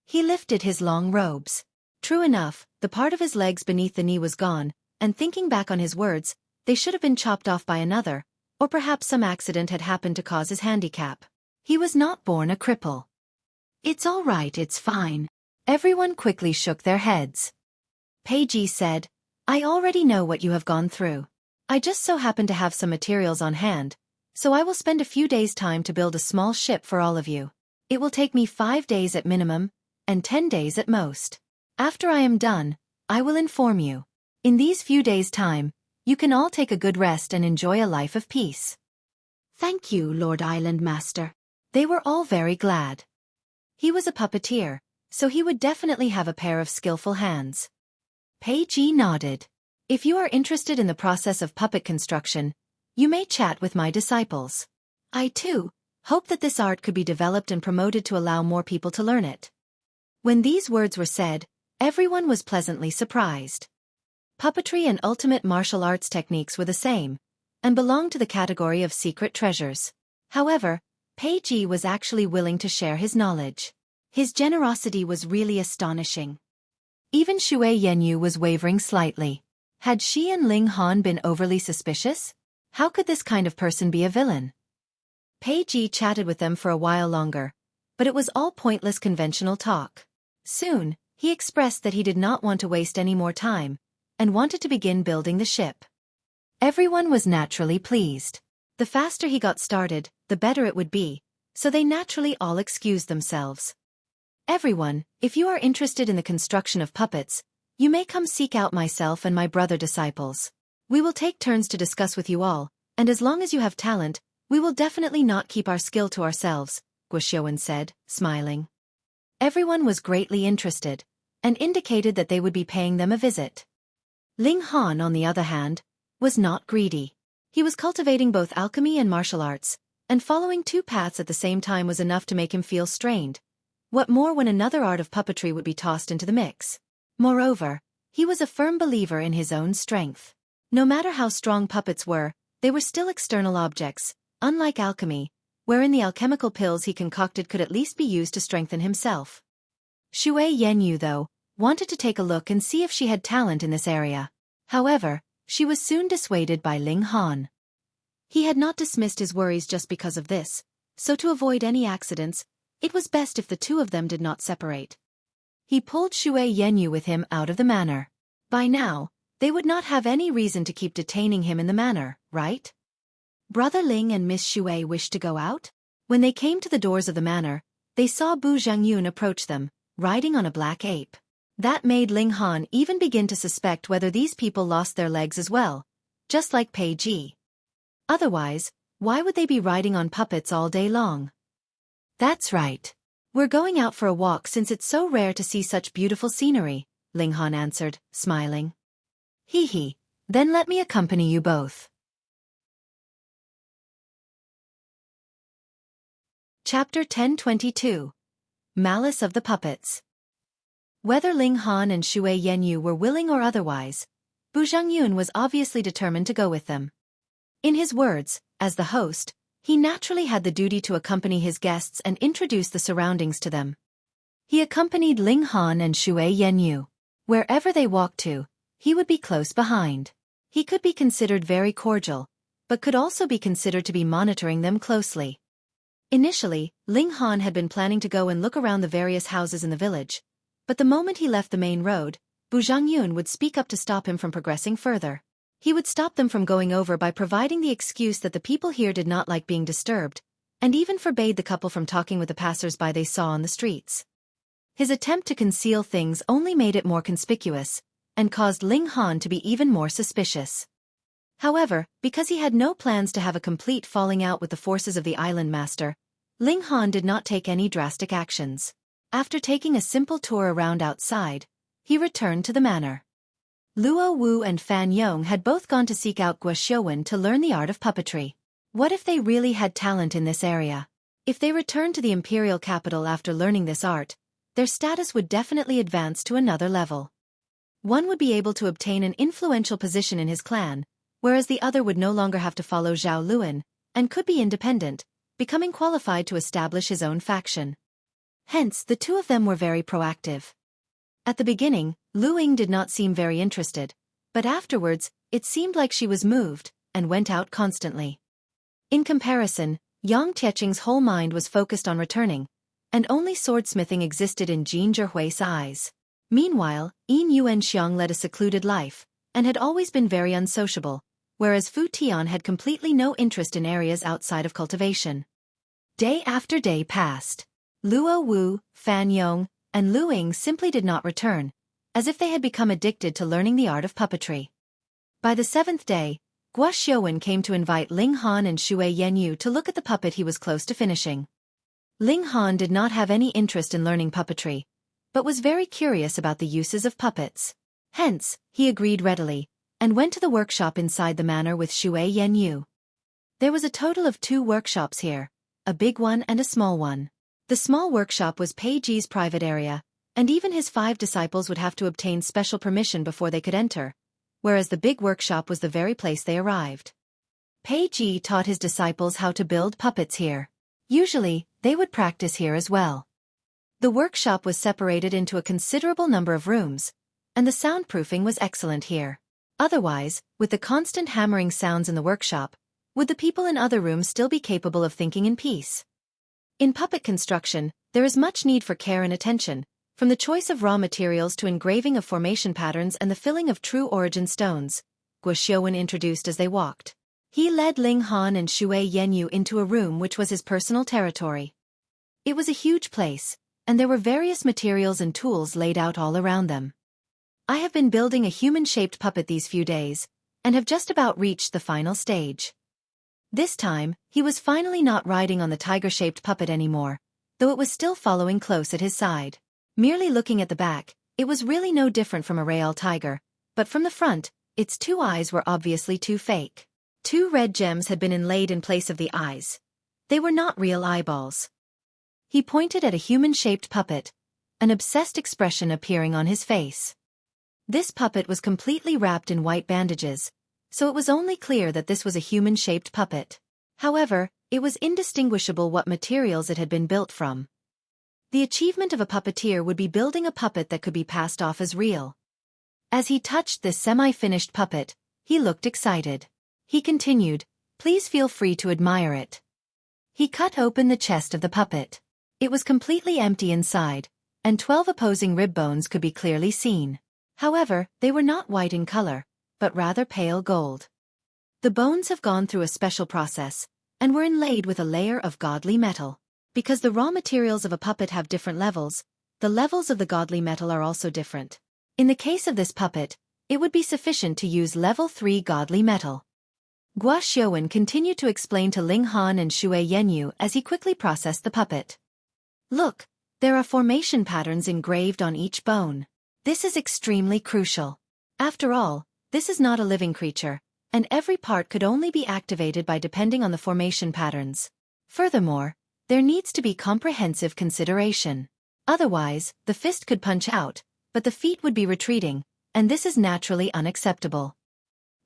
He lifted his long robes. True enough, the part of his legs beneath the knee was gone, and thinking back on his words, they should have been chopped off by another, or perhaps some accident had happened to cause his handicap. He was not born a cripple. It's all right, it's fine. Everyone quickly shook their heads. Pei Ji said, I already know what you have gone through. I just so happen to have some materials on hand, so I will spend a few days' time to build a small ship for all of you. It will take me 5 days at minimum, and 10 days at most. After I am done, I will inform you. In these few days' time, you can all take a good rest and enjoy a life of peace. Thank you, Lord Island Master. They were all very glad. He was a puppeteer, so he would definitely have a pair of skillful hands. Pei Ji nodded. If you are interested in the process of puppet construction, you may chat with my disciples. I too hope that this art could be developed and promoted to allow more people to learn it. When these words were said, everyone was pleasantly surprised. Puppetry and ultimate martial arts techniques were the same, and belonged to the category of secret treasures. However, Pei Ji was actually willing to share his knowledge. His generosity was really astonishing. Even Xue Yanyu was wavering slightly. Had she and Ling Han been overly suspicious? How could this kind of person be a villain? Pei Ji chatted with them for a while longer, but it was all pointless conventional talk. Soon, he expressed that he did not want to waste any more time, and wanted to begin building the ship. Everyone was naturally pleased. The faster he got started, the better it would be, so they naturally all excused themselves. Everyone, if you are interested in the construction of puppets, you may come seek out myself and my brother disciples. We will take turns to discuss with you all, and as long as you have talent, we will definitely not keep our skill to ourselves, Gua Xiuwen said, smiling. Everyone was greatly interested, and indicated that they would be paying them a visit. Ling Han, on the other hand, was not greedy. He was cultivating both alchemy and martial arts, and following 2 paths at the same time was enough to make him feel strained. What more when another art of puppetry would be tossed into the mix? Moreover, he was a firm believer in his own strength. No matter how strong puppets were, they were still external objects, unlike alchemy, wherein the alchemical pills he concocted could at least be used to strengthen himself. Xue Yanyu, though, wanted to take a look and see if she had talent in this area. However, she was soon dissuaded by Ling Han. He had not dismissed his worries just because of this, so to avoid any accidents, it was best if the two of them did not separate. He pulled Xue Yanyu with him out of the manor. By now, they would not have any reason to keep detaining him in the manor, right? Brother Ling and Miss Xue wished to go out? When they came to the doors of the manor, they saw Bu Zhangyun approach them, riding on a black ape. That made Ling Han even begin to suspect whether these people lost their legs as well, just like Pei Ji. Otherwise, why would they be riding on puppets all day long? That's right. We're going out for a walk since it's so rare to see such beautiful scenery, Ling Han answered, smiling. Hee hee, then let me accompany you both. Chapter 1022. Malice of the Puppets. Whether Ling Han and Xue Yanyu were willing or otherwise, Bu Zhangyun was obviously determined to go with them. In his words, as the host, he naturally had the duty to accompany his guests and introduce the surroundings to them. He accompanied Ling Han and Xue Yanyu. Wherever they walked to, he would be close behind. He could be considered very cordial, but could also be considered to be monitoring them closely. Initially, Ling Han had been planning to go and look around the various houses in the village, but the moment he left the main road, Bu Zhangyun would speak up to stop him from progressing further. He would stop them from going over by providing the excuse that the people here did not like being disturbed, and even forbade the couple from talking with the passers-by they saw on the streets. His attempt to conceal things only made it more conspicuous, and caused Ling Han to be even more suspicious. However, because he had no plans to have a complete falling out with the forces of the island master, Ling Han did not take any drastic actions. After taking a simple tour around outside, he returned to the manor. Luo Wu and Fan Yong had both gone to seek out Guoxiuwen to learn the art of puppetry. What if they really had talent in this area? If they returned to the imperial capital after learning this art, their status would definitely advance to another level. One would be able to obtain an influential position in his clan, whereas the other would no longer have to follow Zhao Luan, and could be independent, becoming qualified to establish his own faction. Hence, the two of them were very proactive. At the beginning, Lu Ying did not seem very interested, but afterwards, it seemed like she was moved, and went out constantly. In comparison, Yang Tietching's whole mind was focused on returning, and only swordsmithing existed in Jin Zhihui's eyes. Meanwhile, Yuanxiang led a secluded life, and had always been very unsociable, whereas Fu Tian had completely no interest in areas outside of cultivation. Day after day passed. Luo Wu, Fan Yong, and Lu Ying simply did not return, as if they had become addicted to learning the art of puppetry. By the seventh day, Guoxiuwen came to invite Ling Han and Xue Yanyu to look at the puppet he was close to finishing. Ling Han did not have any interest in learning puppetry, but was very curious about the uses of puppets. Hence, he agreed readily, and went to the workshop inside the manor with Xue Yanyu. There was a total of 2 workshops here, a big one and a small one. The small workshop was Pei Ji's private area, and even his 5 disciples would have to obtain special permission before they could enter, whereas the big workshop was the very place they arrived. Pei Ji taught his disciples how to build puppets here. Usually, they would practice here as well. The workshop was separated into a considerable number of rooms, and the soundproofing was excellent here. Otherwise, with the constant hammering sounds in the workshop, would the people in other rooms still be capable of thinking in peace? In puppet construction, there is much need for care and attention, from the choice of raw materials to engraving of formation patterns and the filling of true origin stones, Guoxiuwen introduced as they walked. He led Ling Han and Xue Yanyu into a room which was his personal territory. It was a huge place, and there were various materials and tools laid out all around them. I have been building a human-shaped puppet these few days, and have just about reached the final stage. This time, he was finally not riding on the tiger-shaped puppet anymore, though it was still following close at his side. Merely looking at the back, it was really no different from a real tiger, but from the front, its 2 eyes were obviously too fake. 2 red gems had been inlaid in place of the eyes. They were not real eyeballs. He pointed at a human-shaped puppet, an obsessed expression appearing on his face. This puppet was completely wrapped in white bandages, so it was only clear that this was a human-shaped puppet. However, it was indistinguishable what materials it had been built from. The achievement of a puppeteer would be building a puppet that could be passed off as real. As he touched this semi-finished puppet, he looked excited. He continued, "Please feel free to admire it." He cut open the chest of the puppet. It was completely empty inside, and 12 opposing rib bones could be clearly seen. However, they were not white in color, but rather pale gold. The bones have gone through a special process, and were inlaid with a layer of godly metal. Because the raw materials of a puppet have different levels, the levels of the godly metal are also different. In the case of this puppet, it would be sufficient to use level 3 godly metal. Gua Xiaowen continued to explain to Ling Han and Xue Yanyu as he quickly processed the puppet. Look, there are formation patterns engraved on each bone. This is extremely crucial. After all, this is not a living creature, and every part could only be activated by depending on the formation patterns. Furthermore, there needs to be comprehensive consideration. Otherwise, the fist could punch out, but the feet would be retreating, and this is naturally unacceptable.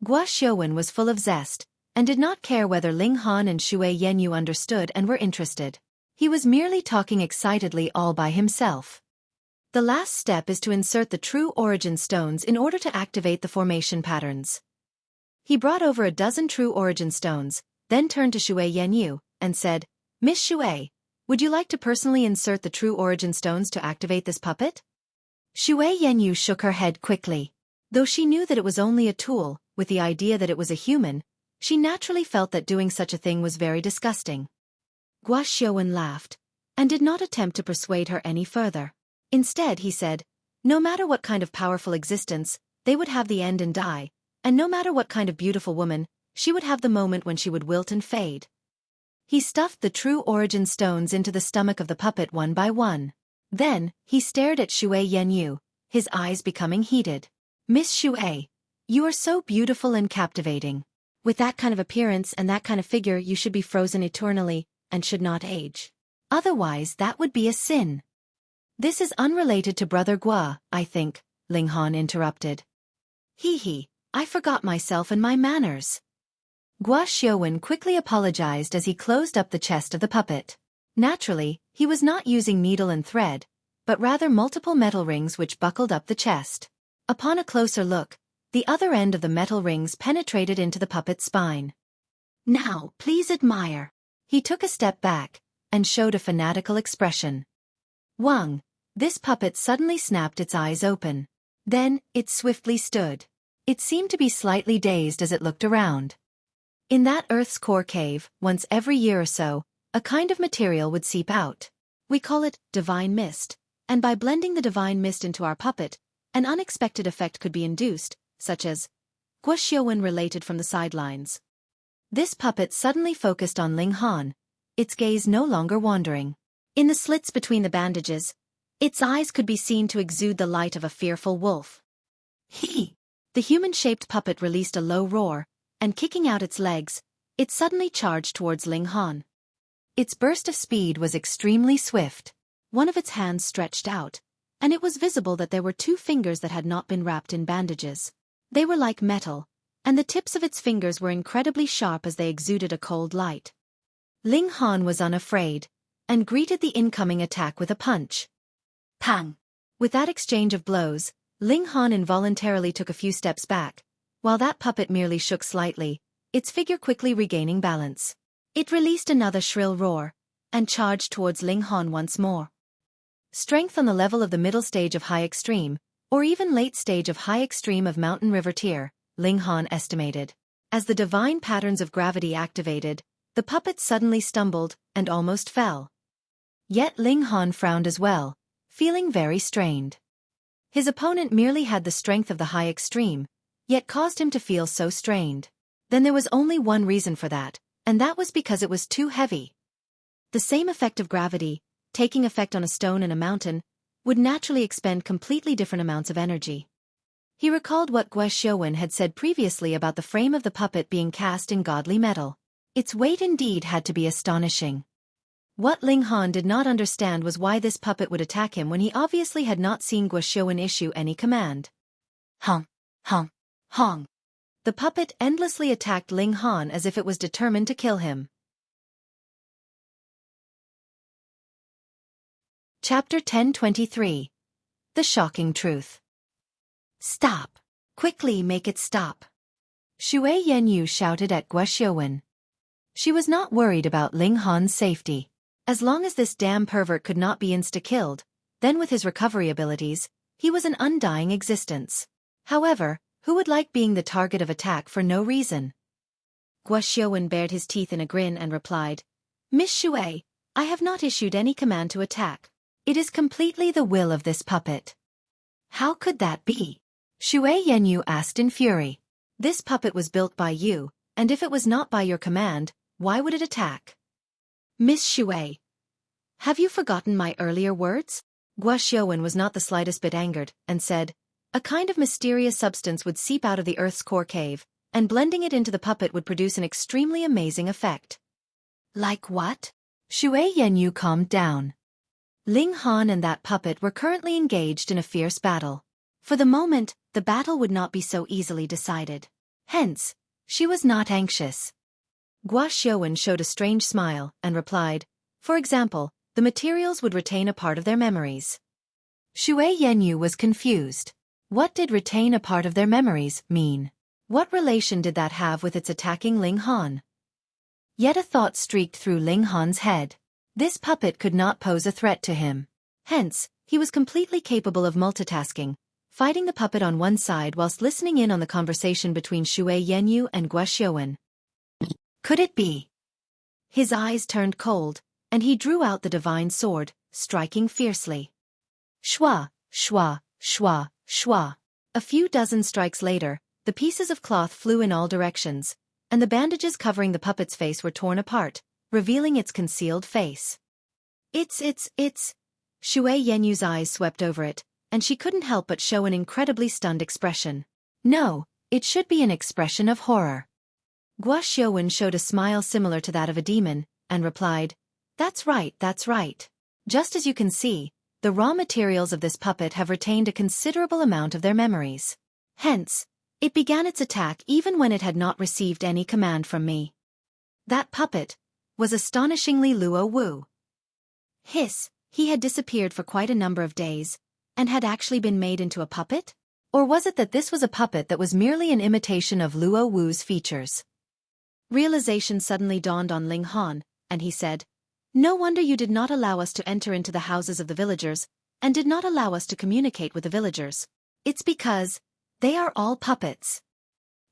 Gua Xiaowen was full of zest, and did not care whether Ling Han and Xue Yanyu understood and were interested. He was merely talking excitedly all by himself. The last step is to insert the true origin stones in order to activate the formation patterns. He brought over a dozen true origin stones, then turned to Xue Yanyu, and said, Miss Xue, would you like to personally insert the true origin stones to activate this puppet? Xue Yanyu shook her head quickly. Though she knew that it was only a tool, with the idea that it was a human, she naturally felt that doing such a thing was very disgusting. Gua Xiaowen laughed, and did not attempt to persuade her any further. Instead, he said, no matter what kind of powerful existence, they would have the end and die, and no matter what kind of beautiful woman, she would have the moment when she would wilt and fade. He stuffed the true origin stones into the stomach of the puppet one by one. Then, he stared at Xue Yanyu, his eyes becoming heated. Miss Xue, you are so beautiful and captivating. With that kind of appearance and that kind of figure, you should be frozen eternally, and should not age. Otherwise, that would be a sin. This is unrelated to Brother Gua, I think, Ling Han interrupted. He, I forgot myself and my manners. Gua Xiaowen quickly apologized as he closed up the chest of the puppet. Naturally, he was not using needle and thread, but rather multiple metal rings which buckled up the chest. Upon a closer look, the other end of the metal rings penetrated into the puppet's spine. Now, please admire. He took a step back, and showed a fanatical expression. Wang, this puppet suddenly snapped its eyes open. Then, it swiftly stood. It seemed to be slightly dazed as it looked around. In that Earth's core cave, once every year or so, a kind of material would seep out. We call it divine mist, and by blending the divine mist into our puppet, an unexpected effect could be induced, such as Gua Xiaowen related from the sidelines. This puppet suddenly focused on Ling Han, its gaze no longer wandering. In the slits between the bandages, its eyes could be seen to exude the light of a fearful wolf. The human-shaped puppet released a low roar, and kicking out its legs, it suddenly charged towards Ling Han. Its burst of speed was extremely swift. One of its hands stretched out, and it was visible that there were 2 fingers that had not been wrapped in bandages. They were like metal, and the tips of its fingers were incredibly sharp as they exuded a cold light. Ling Han was unafraid, and greeted the incoming attack with a punch. Pang! With that exchange of blows, Ling Han involuntarily took a few steps back, while that puppet merely shook slightly, its figure quickly regaining balance. It released another shrill roar, and charged towards Ling Han once more. Strength on the level of the middle stage of high extreme, or even late stage of high extreme of mountain river tier, Ling Han estimated. As the divine patterns of gravity activated, the puppet suddenly stumbled and almost fell. Yet Ling Han frowned as well, feeling very strained. His opponent merely had the strength of the high extreme, yet caused him to feel so strained. Then there was only one reason for that, and that was because it was too heavy. The same effect of gravity, taking effect on a stone and a mountain, would naturally expend completely different amounts of energy. He recalled what Gua Xiaowen had said previously about the frame of the puppet being cast in godly metal. Its weight indeed had to be astonishing. What Ling Han did not understand was why this puppet would attack him when he obviously had not seen Gua Xiaowen issue any command. Hong, hong, hong. The puppet endlessly attacked Ling Han as if it was determined to kill him. Chapter 1023. The Shocking Truth. Stop! Quickly make it stop! Xue Yanyu shouted at Gua Xiaowen. She was not worried about Ling Han's safety. As long as this damn pervert could not be insta-killed, then with his recovery abilities, he was an undying existence. However, who would like being the target of attack for no reason? Xueqi bared his teeth in a grin and replied, Miss Xue, I have not issued any command to attack. It is completely the will of this puppet. How could that be? Xue Yanyu asked in fury. This puppet was built by you, and if it was not by your command, why would it attack? Miss Xue, have you forgotten my earlier words? Xueqi was not the slightest bit angered, and said, a kind of mysterious substance would seep out of the earth's core cave, and blending it into the puppet would produce an extremely amazing effect. Like what? Xue Yanyu calmed down. Ling Han and that puppet were currently engaged in a fierce battle. For the moment, the battle would not be so easily decided. Hence, she was not anxious. Xueqi showed a strange smile and replied, for example, the materials would retain a part of their memories. Xue Yanyu was confused. What did retain a part of their memories mean? What relation did that have with its attacking Ling Han? Yet a thought streaked through Ling Han's head. This puppet could not pose a threat to him. Hence, he was completely capable of multitasking, fighting the puppet on one side whilst listening in on the conversation between Xue Yanyu and Xueqi. Could it be? His eyes turned cold, and he drew out the divine sword, striking fiercely. Shwa, shwa, shwa, shwa. A few dozen strikes later, the pieces of cloth flew in all directions, and the bandages covering the puppet's face were torn apart, revealing its concealed face. It's... Xue Yanyu's eyes swept over it, and she couldn't help but show an incredibly stunned expression. No, it should be an expression of horror. Xueqi showed a smile similar to that of a demon, and replied, that's right. Just as you can see, the raw materials of this puppet have retained a considerable amount of their memories. Hence, it began its attack even when it had not received any command from me. That puppet was astonishingly Luo Wu. Hiss, he had disappeared for quite a number of days, and had actually been made into a puppet? Or was it that this was a puppet that was merely an imitation of Luo Wu's features? Realization suddenly dawned on Ling Han, and he said, no wonder you did not allow us to enter into the houses of the villagers, and did not allow us to communicate with the villagers. It's because they are all puppets.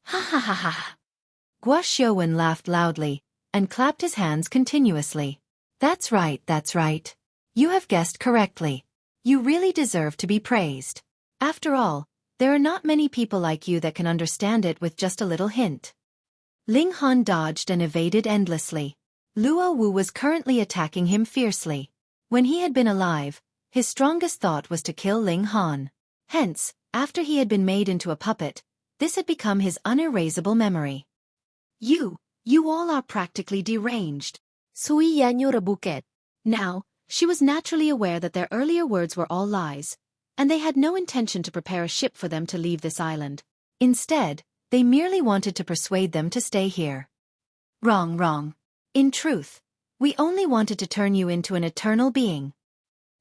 Ha ha ha ha. Xueqi laughed loudly, and clapped his hands continuously. That's right. You have guessed correctly. You really deserve to be praised. After all, there are not many people like you that can understand it with just a little hint. Ling Han dodged and evaded endlessly. Luo Wu was currently attacking him fiercely. When he had been alive, his strongest thought was to kill Ling Han. Hence, after he had been made into a puppet, this had become his unerasable memory. You all are practically deranged. Xue Yanyu rebuket. Now, she was naturally aware that their earlier words were all lies, and they had no intention to prepare a ship for them to leave this island. Instead, they merely wanted to persuade them to stay here. Wrong. In truth, we only wanted to turn you into an eternal being.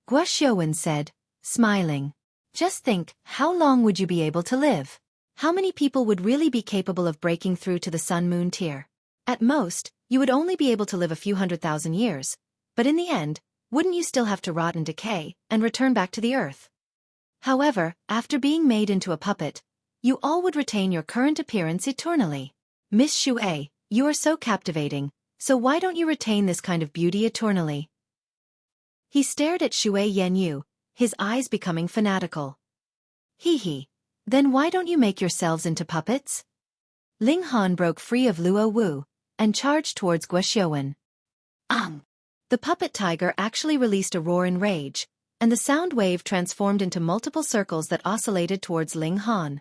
Xueqi said, smiling. Just think, how long would you be able to live? How many people would really be capable of breaking through to the Sun-Moon tier? At most, you would only be able to live a few 100,000 years, but in the end, wouldn't you still have to rot and decay, and return back to the earth? However, after being made into a puppet, you all would retain your current appearance eternally. Miss Xue, you are so captivating, so why don't you retain this kind of beauty eternally? He stared at Xue Yanyu, his eyes becoming fanatical. Hee. Then why don't you make yourselves into puppets? Ling Han broke free of Luo Wu, and charged towards Xueqi. The puppet tiger actually released a roar in rage, and the sound wave transformed into multiple circles that oscillated towards Ling Han.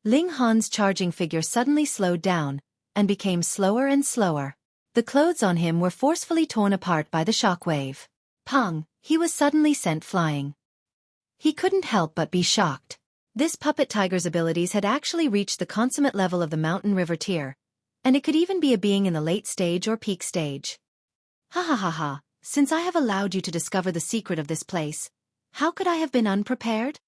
Ling Han's charging figure suddenly slowed down, and became slower and slower. The clothes on him were forcefully torn apart by the shockwave. Pong, he was suddenly sent flying. He couldn't help but be shocked. This puppet tiger's abilities had actually reached the consummate level of the mountain river tier, and it could even be a being in the late stage or peak stage. Ha, since I have allowed you to discover the secret of this place, how could I have been unprepared?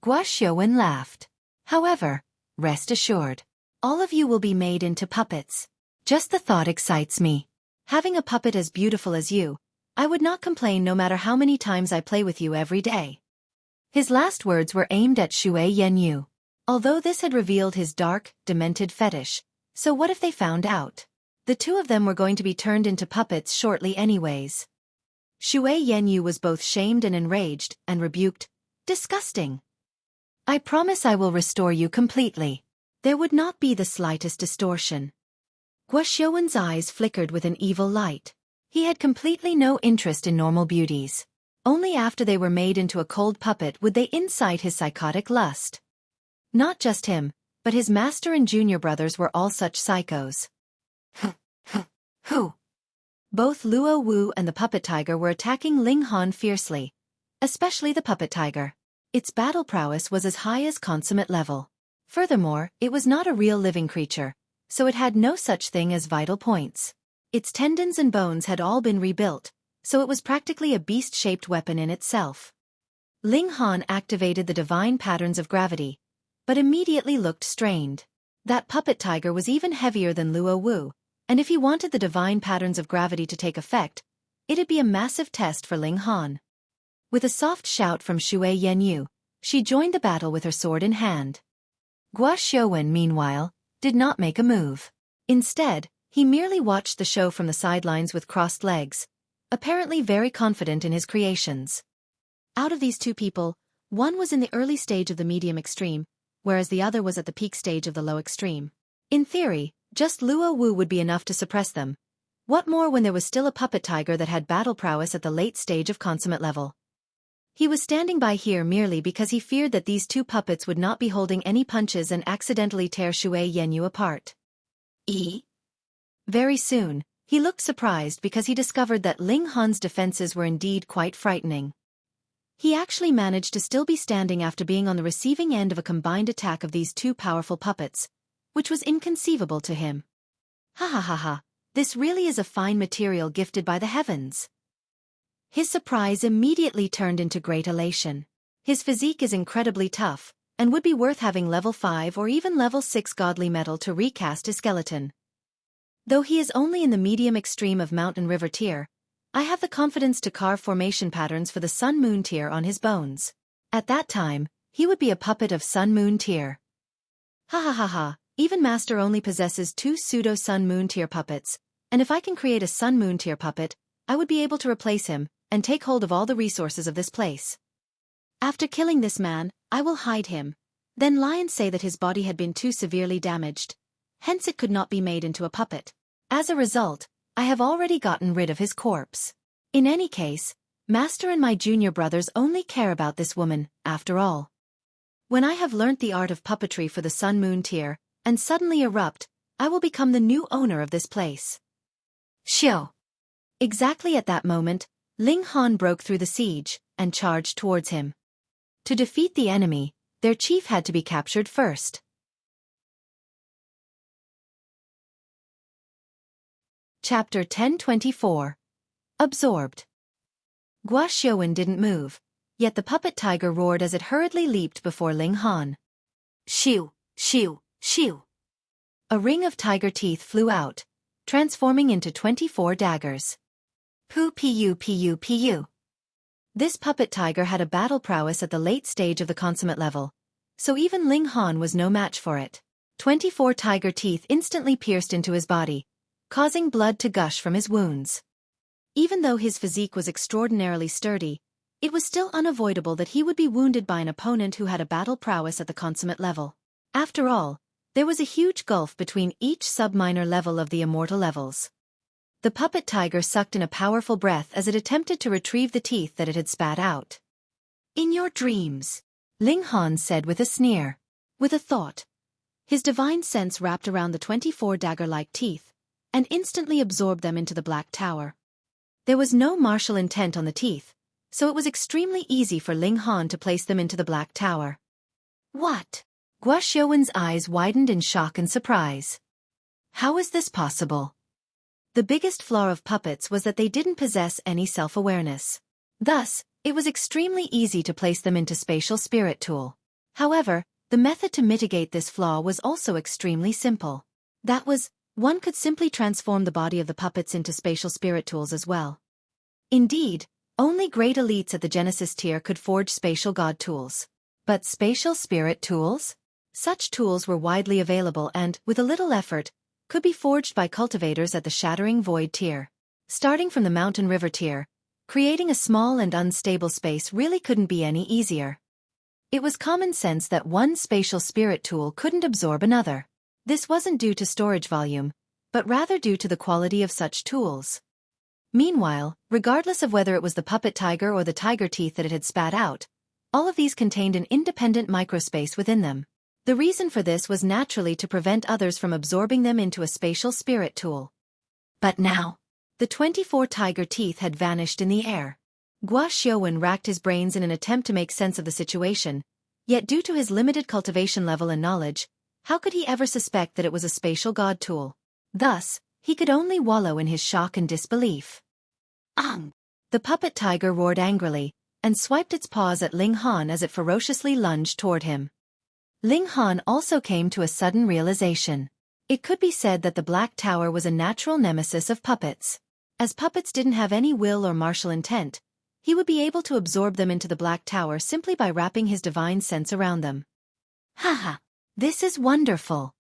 Xueqi laughed. However, rest assured, all of you will be made into puppets. Just the thought excites me. Having a puppet as beautiful as you, I would not complain no matter how many times I play with you every day. His last words were aimed at Xue Yanyu. Although this had revealed his dark, demented fetish, so what if they found out? The two of them were going to be turned into puppets shortly anyways. Xue Yanyu was both shamed and enraged, and rebuked, "Disgusting! I promise I will restore you completely. There would not be the slightest distortion." Guoxiuwen's eyes flickered with an evil light. He had completely no interest in normal beauties. Only after they were made into a cold puppet would they incite his psychotic lust. Not just him, but his master and junior brothers were all such psychos. Who? Both Luo Wu and the puppet tiger were attacking Ling Han fiercely, especially the puppet tiger. Its battle prowess was as high as consummate level. Furthermore, it was not a real living creature, so it had no such thing as vital points. Its tendons and bones had all been rebuilt, so it was practically a beast-shaped weapon in itself. Ling Han activated the divine patterns of gravity, but immediately looked strained. That puppet tiger was even heavier than Luo Wu, and if he wanted the divine patterns of gravity to take effect, it'd be a massive test for Ling Han. With a soft shout from Xue Yanyu, she joined the battle with her sword in hand. Guoxiuwen, meanwhile, did not make a move. Instead, he merely watched the show from the sidelines with crossed legs, apparently very confident in his creations. Out of these two people, one was in the early stage of the medium extreme, whereas the other was at the peak stage of the low extreme. In theory, just Luo Wu would be enough to suppress them. What more when there was still a puppet tiger that had battle prowess at the late stage of consummate level? He was standing by here merely because he feared that these two puppets would not be holding any punches and accidentally tear Xue Yanyu apart. Very soon, he looked surprised because he discovered that Ling Han's defenses were indeed quite frightening. He actually managed to still be standing after being on the receiving end of a combined attack of these two powerful puppets, which was inconceivable to him. Ha ha ha ha, this really is a fine material gifted by the heavens. His surprise immediately turned into great elation. His physique is incredibly tough, and would be worth having level 5 or even level 6 godly metal to recast his skeleton. Though he is only in the medium extreme of Mountain River tier, I have the confidence to carve formation patterns for the Sun Moon tier on his bones. At that time, he would be a puppet of Sun Moon tier. Ha ha ha ha, even Master only possesses 2 pseudo Sun Moon tier puppets, and if I can create a Sun Moon tier puppet, I would be able to replace him, and take hold of all the resources of this place. After killing this man, I will hide him. Then lie and say that his body had been too severely damaged. Hence it could not be made into a puppet. As a result, I have already gotten rid of his corpse. In any case, Master and my junior brothers only care about this woman, after all. When I have learnt the art of puppetry for the Sun Moon tier, and suddenly erupt, I will become the new owner of this place. Xiu. Exactly at that moment, Ling Han broke through the siege, and charged towards him. To defeat the enemy, their chief had to be captured first. Chapter 1024. Absorbed. Guoxiuwen didn't move, yet the puppet tiger roared as it hurriedly leaped before Ling Han. Xiu, xiu, xiu. A ring of tiger teeth flew out, transforming into 24 daggers. Pu pu pu pu. This puppet tiger had a battle prowess at the late stage of the consummate level, so even Ling Han was no match for it. 24 tiger teeth instantly pierced into his body, causing blood to gush from his wounds. Even though his physique was extraordinarily sturdy, it was still unavoidable that he would be wounded by an opponent who had a battle prowess at the consummate level. After all, there was a huge gulf between each sub-minor level of the immortal levels. The puppet tiger sucked in a powerful breath as it attempted to retrieve the teeth that it had spat out. In your dreams, Ling Han said with a sneer. With a thought, his divine sense wrapped around the 24 dagger-like teeth, and instantly absorbed them into the Black Tower. There was no martial intent on the teeth, so it was extremely easy for Ling Han to place them into the Black Tower. What? Guoxiuwen's eyes widened in shock and surprise. How is this possible? The biggest flaw of puppets was that they didn't possess any self-awareness. Thus, it was extremely easy to place them into Spatial Spirit Tool. However, the method to mitigate this flaw was also extremely simple. That was, one could simply transform the body of the puppets into Spatial Spirit Tools as well. Indeed, only great elites at the Genesis tier could forge Spatial God Tools. But Spatial Spirit Tools? Such tools were widely available and, with a little effort, could be forged by cultivators at the Shattering Void tier. Starting from the Mountain River tier, creating a small and unstable space really couldn't be any easier. It was common sense that one spatial spirit tool couldn't absorb another. This wasn't due to storage volume, but rather due to the quality of such tools. Meanwhile, regardless of whether it was the puppet tiger or the tiger teeth that it had spat out, all of these contained an independent microspace within them. The reason for this was naturally to prevent others from absorbing them into a spatial spirit tool. But now, the 24 tiger teeth had vanished in the air. Xueqi racked his brains in an attempt to make sense of the situation, yet due to his limited cultivation level and knowledge, how could he ever suspect that it was a spatial god tool? Thus, he could only wallow in his shock and disbelief. Ang! The puppet tiger roared angrily, and swiped its paws at Ling Han as it ferociously lunged toward him. Ling Han also came to a sudden realization. It could be said that the Black Tower was a natural nemesis of puppets. As puppets didn't have any will or martial intent, he would be able to absorb them into the Black Tower simply by wrapping his divine sense around them. Haha! This is wonderful.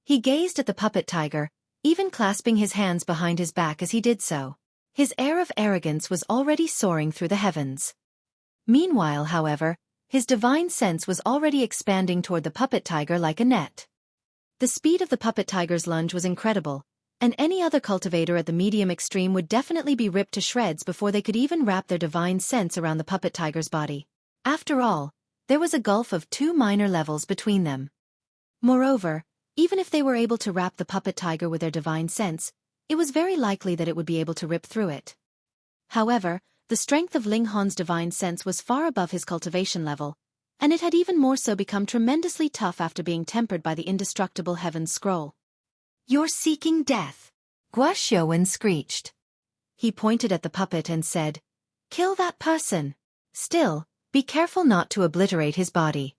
He gazed at the puppet tiger, even clasping his hands behind his back as he did so. His air of arrogance was already soaring through the heavens. Meanwhile, however, his divine sense was already expanding toward the puppet tiger like a net. The speed of the puppet tiger's lunge was incredible, and any other cultivator at the medium extreme would definitely be ripped to shreds before they could even wrap their divine sense around the puppet tiger's body. After all, there was a gulf of 2 minor levels between them. Moreover, even if they were able to wrap the puppet tiger with their divine sense, it was very likely that it would be able to rip through it. However, the strength of Ling Han's divine sense was far above his cultivation level, and it had even more so become tremendously tough after being tempered by the indestructible Heaven's Scroll. You're seeking death! Xueqi screeched. He pointed at the puppet and said, "Kill that person. Still, be careful not to obliterate his body.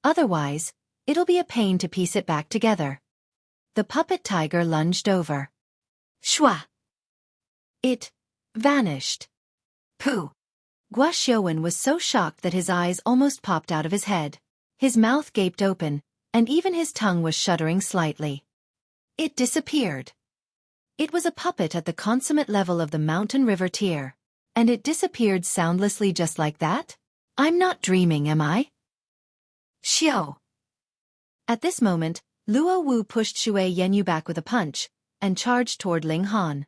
Otherwise, it'll be a pain to piece it back together." The puppet tiger lunged over. Shwa! It vanished. Pooh! Xueqi was so shocked that his eyes almost popped out of his head. His mouth gaped open, and even his tongue was shuddering slightly. It disappeared. It was a puppet at the consummate level of the Mountain River tier. And it disappeared soundlessly just like that? I'm not dreaming, am I? Xiao! At this moment, Luo Wu pushed Xueqi back with a punch, and charged toward Ling Han.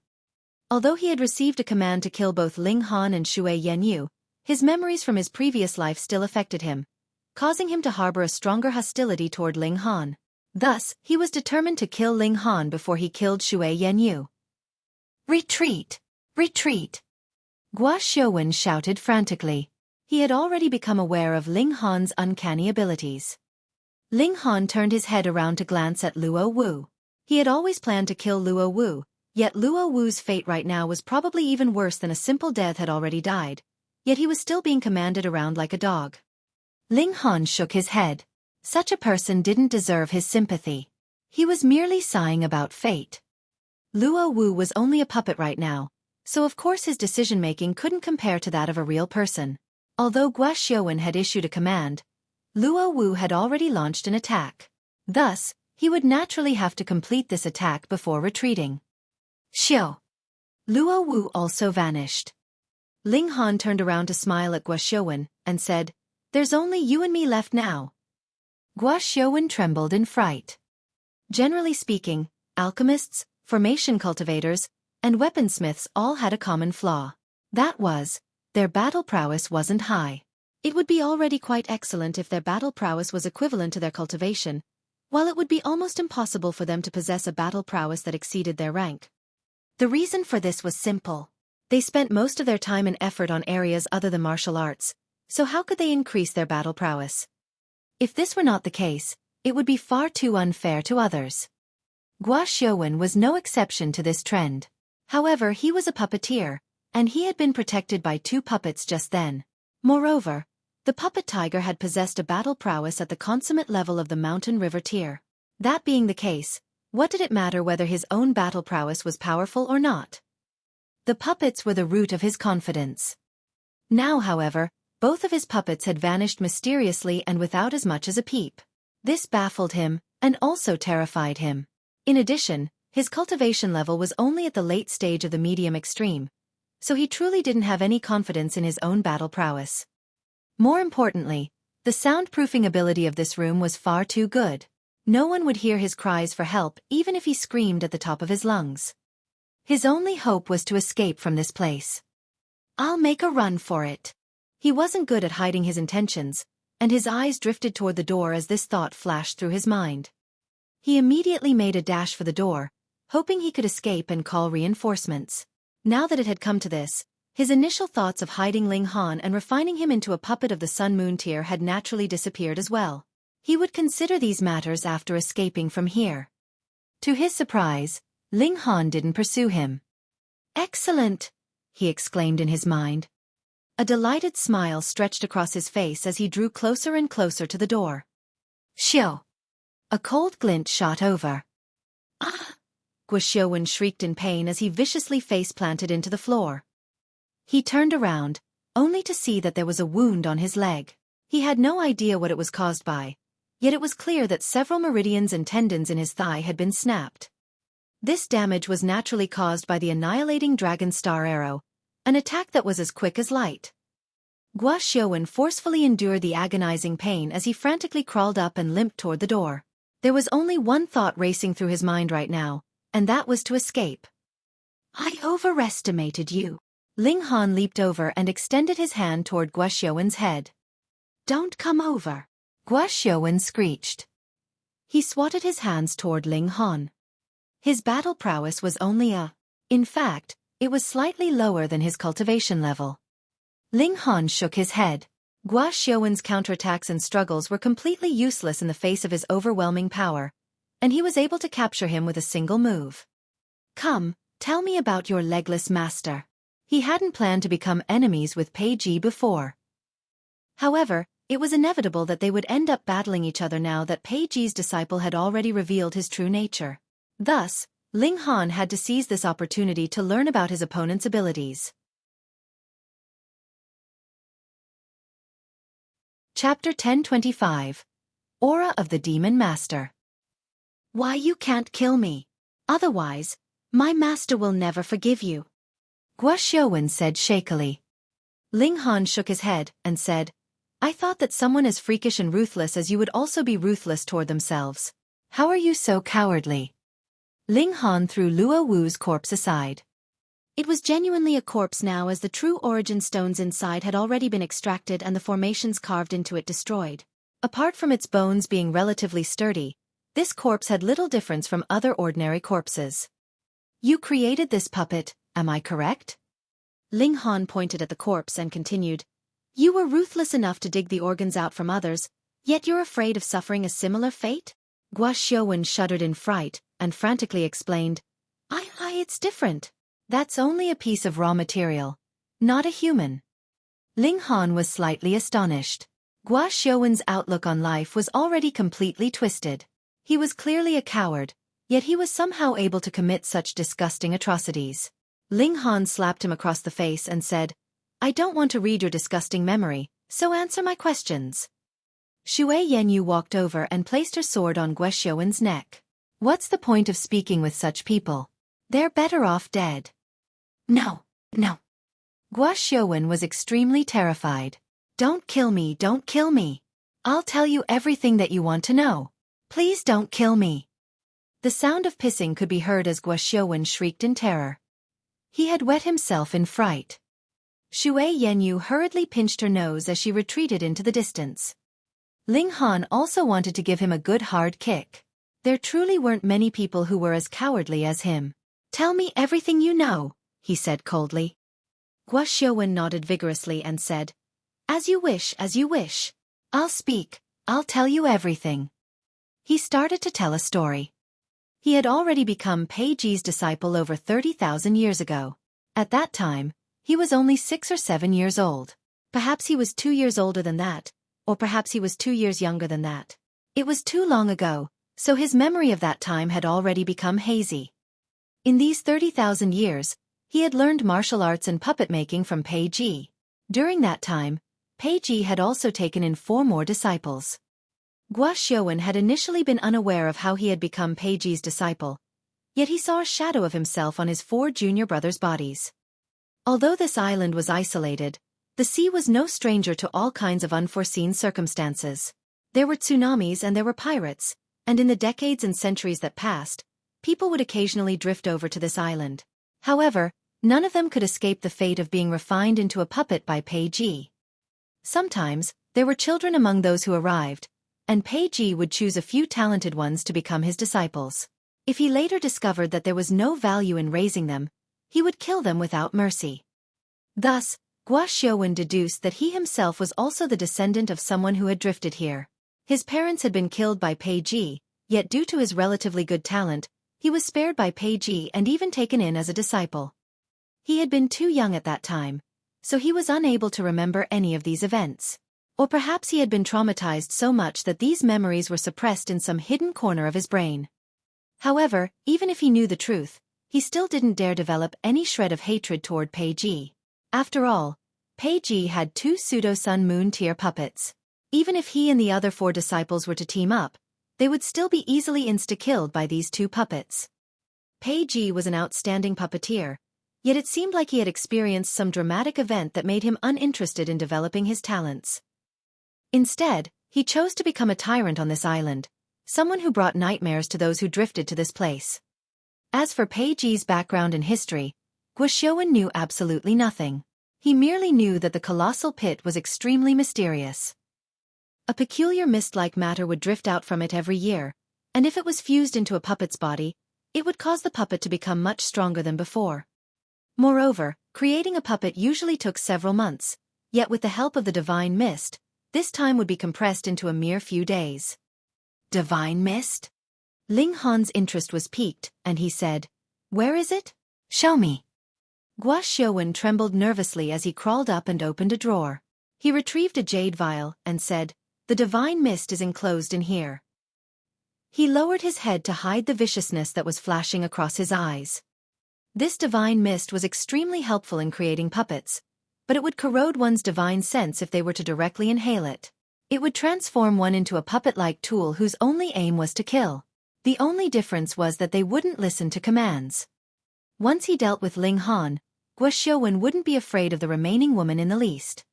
Although he had received a command to kill both Ling Han and Xueqi, his memories from his previous life still affected him, causing him to harbor a stronger hostility toward Ling Han. Thus, he was determined to kill Ling Han before he killed Xueqi. Retreat! Retreat! Xueqi shouted frantically. He had already become aware of Ling Han's uncanny abilities. Ling Han turned his head around to glance at Luo Wu. He had always planned to kill Luo Wu, yet Luo Wu's fate right now was probably even worse than a simple death had already died, yet he was still being commanded around like a dog. Ling Han shook his head. Such a person didn't deserve his sympathy. He was merely sighing about fate. Luo Wu was only a puppet right now, so of course his decision-making couldn't compare to that of a real person. Although Xueqi had issued a command, Luo Wu had already launched an attack. Thus, he would naturally have to complete this attack before retreating. Xiao! Luo Wu also vanished. Ling Han turned around to smile at Xueqi and said, "There's only you and me left now." Xueqi trembled in fright. Generally speaking, alchemists, formation cultivators, and weaponsmiths all had a common flaw. That was, their battle prowess wasn't high. It would be already quite excellent if their battle prowess was equivalent to their cultivation, while it would be almost impossible for them to possess a battle prowess that exceeded their rank. The reason for this was simple. They spent most of their time and effort on areas other than martial arts, so how could they increase their battle prowess? If this were not the case, it would be far too unfair to others. Xueqi was no exception to this trend. However, he was a puppeteer, and he had been protected by 2 puppets just then. Moreover, the puppet tiger had possessed a battle prowess at the consummate level of the Mountain River tier. That being the case, what did it matter whether his own battle prowess was powerful or not? The puppets were the root of his confidence. Now, however, both of his puppets had vanished mysteriously and without as much as a peep. This baffled him, and also terrified him. In addition, his cultivation level was only at the late stage of the medium extreme, so he truly didn't have any confidence in his own battle prowess. More importantly, the soundproofing ability of this room was far too good. No one would hear his cries for help even if he screamed at the top of his lungs. His only hope was to escape from this place. I'll make a run for it. He wasn't good at hiding his intentions, and his eyes drifted toward the door as this thought flashed through his mind. He immediately made a dash for the door, hoping he could escape and call reinforcements. Now that it had come to this, his initial thoughts of hiding Ling Han and refining him into a puppet of the Sun Moon tier had naturally disappeared as well. He would consider these matters after escaping from here. To his surprise, Ling Han didn't pursue him. Excellent! He exclaimed in his mind. A delighted smile stretched across his face as he drew closer and closer to the door. Xiu! A cold glint shot over. Ah! Xueqi shrieked in pain as he viciously face-planted into the floor. He turned around, only to see that there was a wound on his leg. He had no idea what it was caused by, yet it was clear that several meridians and tendons in his thigh had been snapped. This damage was naturally caused by the annihilating Dragon Star Arrow, an attack that was as quick as light. Xueqi forcefully endured the agonizing pain as he frantically crawled up and limped toward the door. There was only one thought racing through his mind right now, and that was to escape. I overestimated you. Ling Han leaped over and extended his hand toward Xueqi's head. Don't come over. Xueqi screeched. He swatted his hands toward Ling Han. His battle prowess was only in fact, it was slightly lower than his cultivation level. Ling Han shook his head. Xueqi's counterattacks and struggles were completely useless in the face of his overwhelming power, and he was able to capture him with a single move. Come, tell me about your legless master. He hadn't planned to become enemies with Pei Ji before. However, it was inevitable that they would end up battling each other now that Pei Ji's disciple had already revealed his true nature. Thus, Ling Han had to seize this opportunity to learn about his opponent's abilities. Chapter 1025. Aura of the Demon Master. Why you can't kill me? Otherwise, my master will never forgive you. Xueqi said shakily. Ling Han shook his head and said, I thought that someone as freakish and ruthless as you would also be ruthless toward themselves. How are you so cowardly? Ling Han threw Luo Wu's corpse aside. It was genuinely a corpse now as the true origin stones inside had already been extracted and the formations carved into it destroyed. Apart from its bones being relatively sturdy, this corpse had little difference from other ordinary corpses. You created this puppet, am I correct? Ling Han pointed at the corpse and continued, You were ruthless enough to dig the organs out from others, yet you're afraid of suffering a similar fate? Xueqi shuddered in fright and frantically explained, It's different. That's only a piece of raw material, not a human. Ling Han was slightly astonished. Xueqi's outlook on life was already completely twisted. He was clearly a coward, yet he was somehow able to commit such disgusting atrocities. Ling Han slapped him across the face and said, I don't want to read your disgusting memory, so answer my questions. Xueqi walked over and placed her sword on Xueqi's neck. What's the point of speaking with such people? They're better off dead. No. Xueqi was extremely terrified. Don't kill me, don't kill me. I'll tell you everything that you want to know. Please don't kill me. The sound of pissing could be heard as Xueqi shrieked in terror. He had wet himself in fright. Xueqi hurriedly pinched her nose as she retreated into the distance. Ling Han also wanted to give him a good hard kick. There truly weren't many people who were as cowardly as him. Tell me everything you know, he said coldly. Xueqi nodded vigorously and said, As you wish, as you wish. I'll speak, I'll tell you everything. He started to tell a story. He had already become Pei Ji's disciple over 30,000 years ago. At that time, he was only 6 or 7 years old. Perhaps he was 2 years older than that, or perhaps he was 2 years younger than that. It was too long ago, so his memory of that time had already become hazy. In these 30,000 years, he had learned martial arts and puppet making from Pei Ji. During that time, Pei Ji had also taken in 4 more disciples. Xueqi had initially been unaware of how he had become Peiji's disciple, yet he saw a shadow of himself on his 4 junior brothers' bodies. Although this island was isolated, the sea was no stranger to all kinds of unforeseen circumstances. There were tsunamis and there were pirates, and in the decades and centuries that passed, people would occasionally drift over to this island. However, none of them could escape the fate of being refined into a puppet by Peiji. Sometimes, there were children among those who arrived, and Peiji would choose a few talented ones to become his disciples. If he later discovered that there was no value in raising them, he would kill them without mercy. Thus, Xueqi deduced that he himself was also the descendant of someone who had drifted here. His parents had been killed by Peiji, yet due to his relatively good talent, he was spared by Peiji and even taken in as a disciple. He had been too young at that time, so he was unable to remember any of these events. Or perhaps he had been traumatized so much that these memories were suppressed in some hidden corner of his brain. However, even if he knew the truth, he still didn't dare develop any shred of hatred toward Peiji. After all, Peiji had 2 pseudo-Sun Moon tier puppets. Even if he and the other 4 disciples were to team up, they would still be easily insta-killed by these 2 puppets. Peiji was an outstanding puppeteer, yet it seemed like he had experienced some dramatic event that made him uninterested in developing his talents. Instead, he chose to become a tyrant on this island, someone who brought nightmares to those who drifted to this place. As for Peiji's background and history, Xueqi knew absolutely nothing. He merely knew that the colossal pit was extremely mysterious. A peculiar mist-like matter would drift out from it every year, and if it was fused into a puppet's body, it would cause the puppet to become much stronger than before. Moreover, creating a puppet usually took several months, yet with the help of the divine mist, this time would be compressed into a mere few days. Divine mist? Ling Han's interest was piqued, and he said, "Where is it? Show me." Xueqi trembled nervously as he crawled up and opened a drawer. He retrieved a jade vial and said, "The divine mist is enclosed in here." He lowered his head to hide the viciousness that was flashing across his eyes. This divine mist was extremely helpful in creating puppets, but it would corrode one's divine sense if they were to directly inhale it. It would transform one into a puppet-like tool whose only aim was to kill. The only difference was that they wouldn't listen to commands. Once he dealt with Ling Han, Xueqi wouldn't be afraid of the remaining woman in the least.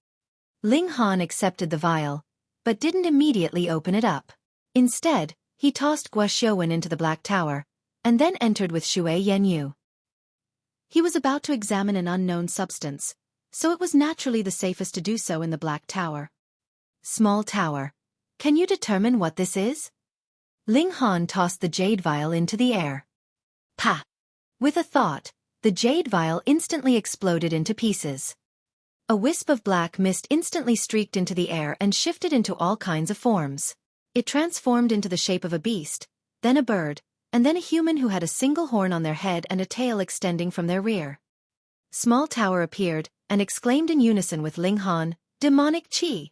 Ling Han accepted the vial, but didn't immediately open it up. Instead, he tossed Xueqi into the Black Tower, and then entered with Xueqi. He was about to examine an unknown substance, so it was naturally the safest to do so in the Black Tower. Small tower. Can you determine what this is? Ling Han tossed the jade vial into the air. Pa! With a thought, the jade vial instantly exploded into pieces. A wisp of black mist instantly streaked into the air and shifted into all kinds of forms. It transformed into the shape of a beast, then a bird, and then a human who had a single horn on their head and a tail extending from their rear. Small Tower appeared, and exclaimed in unison with Ling Han, "Demonic Qi!"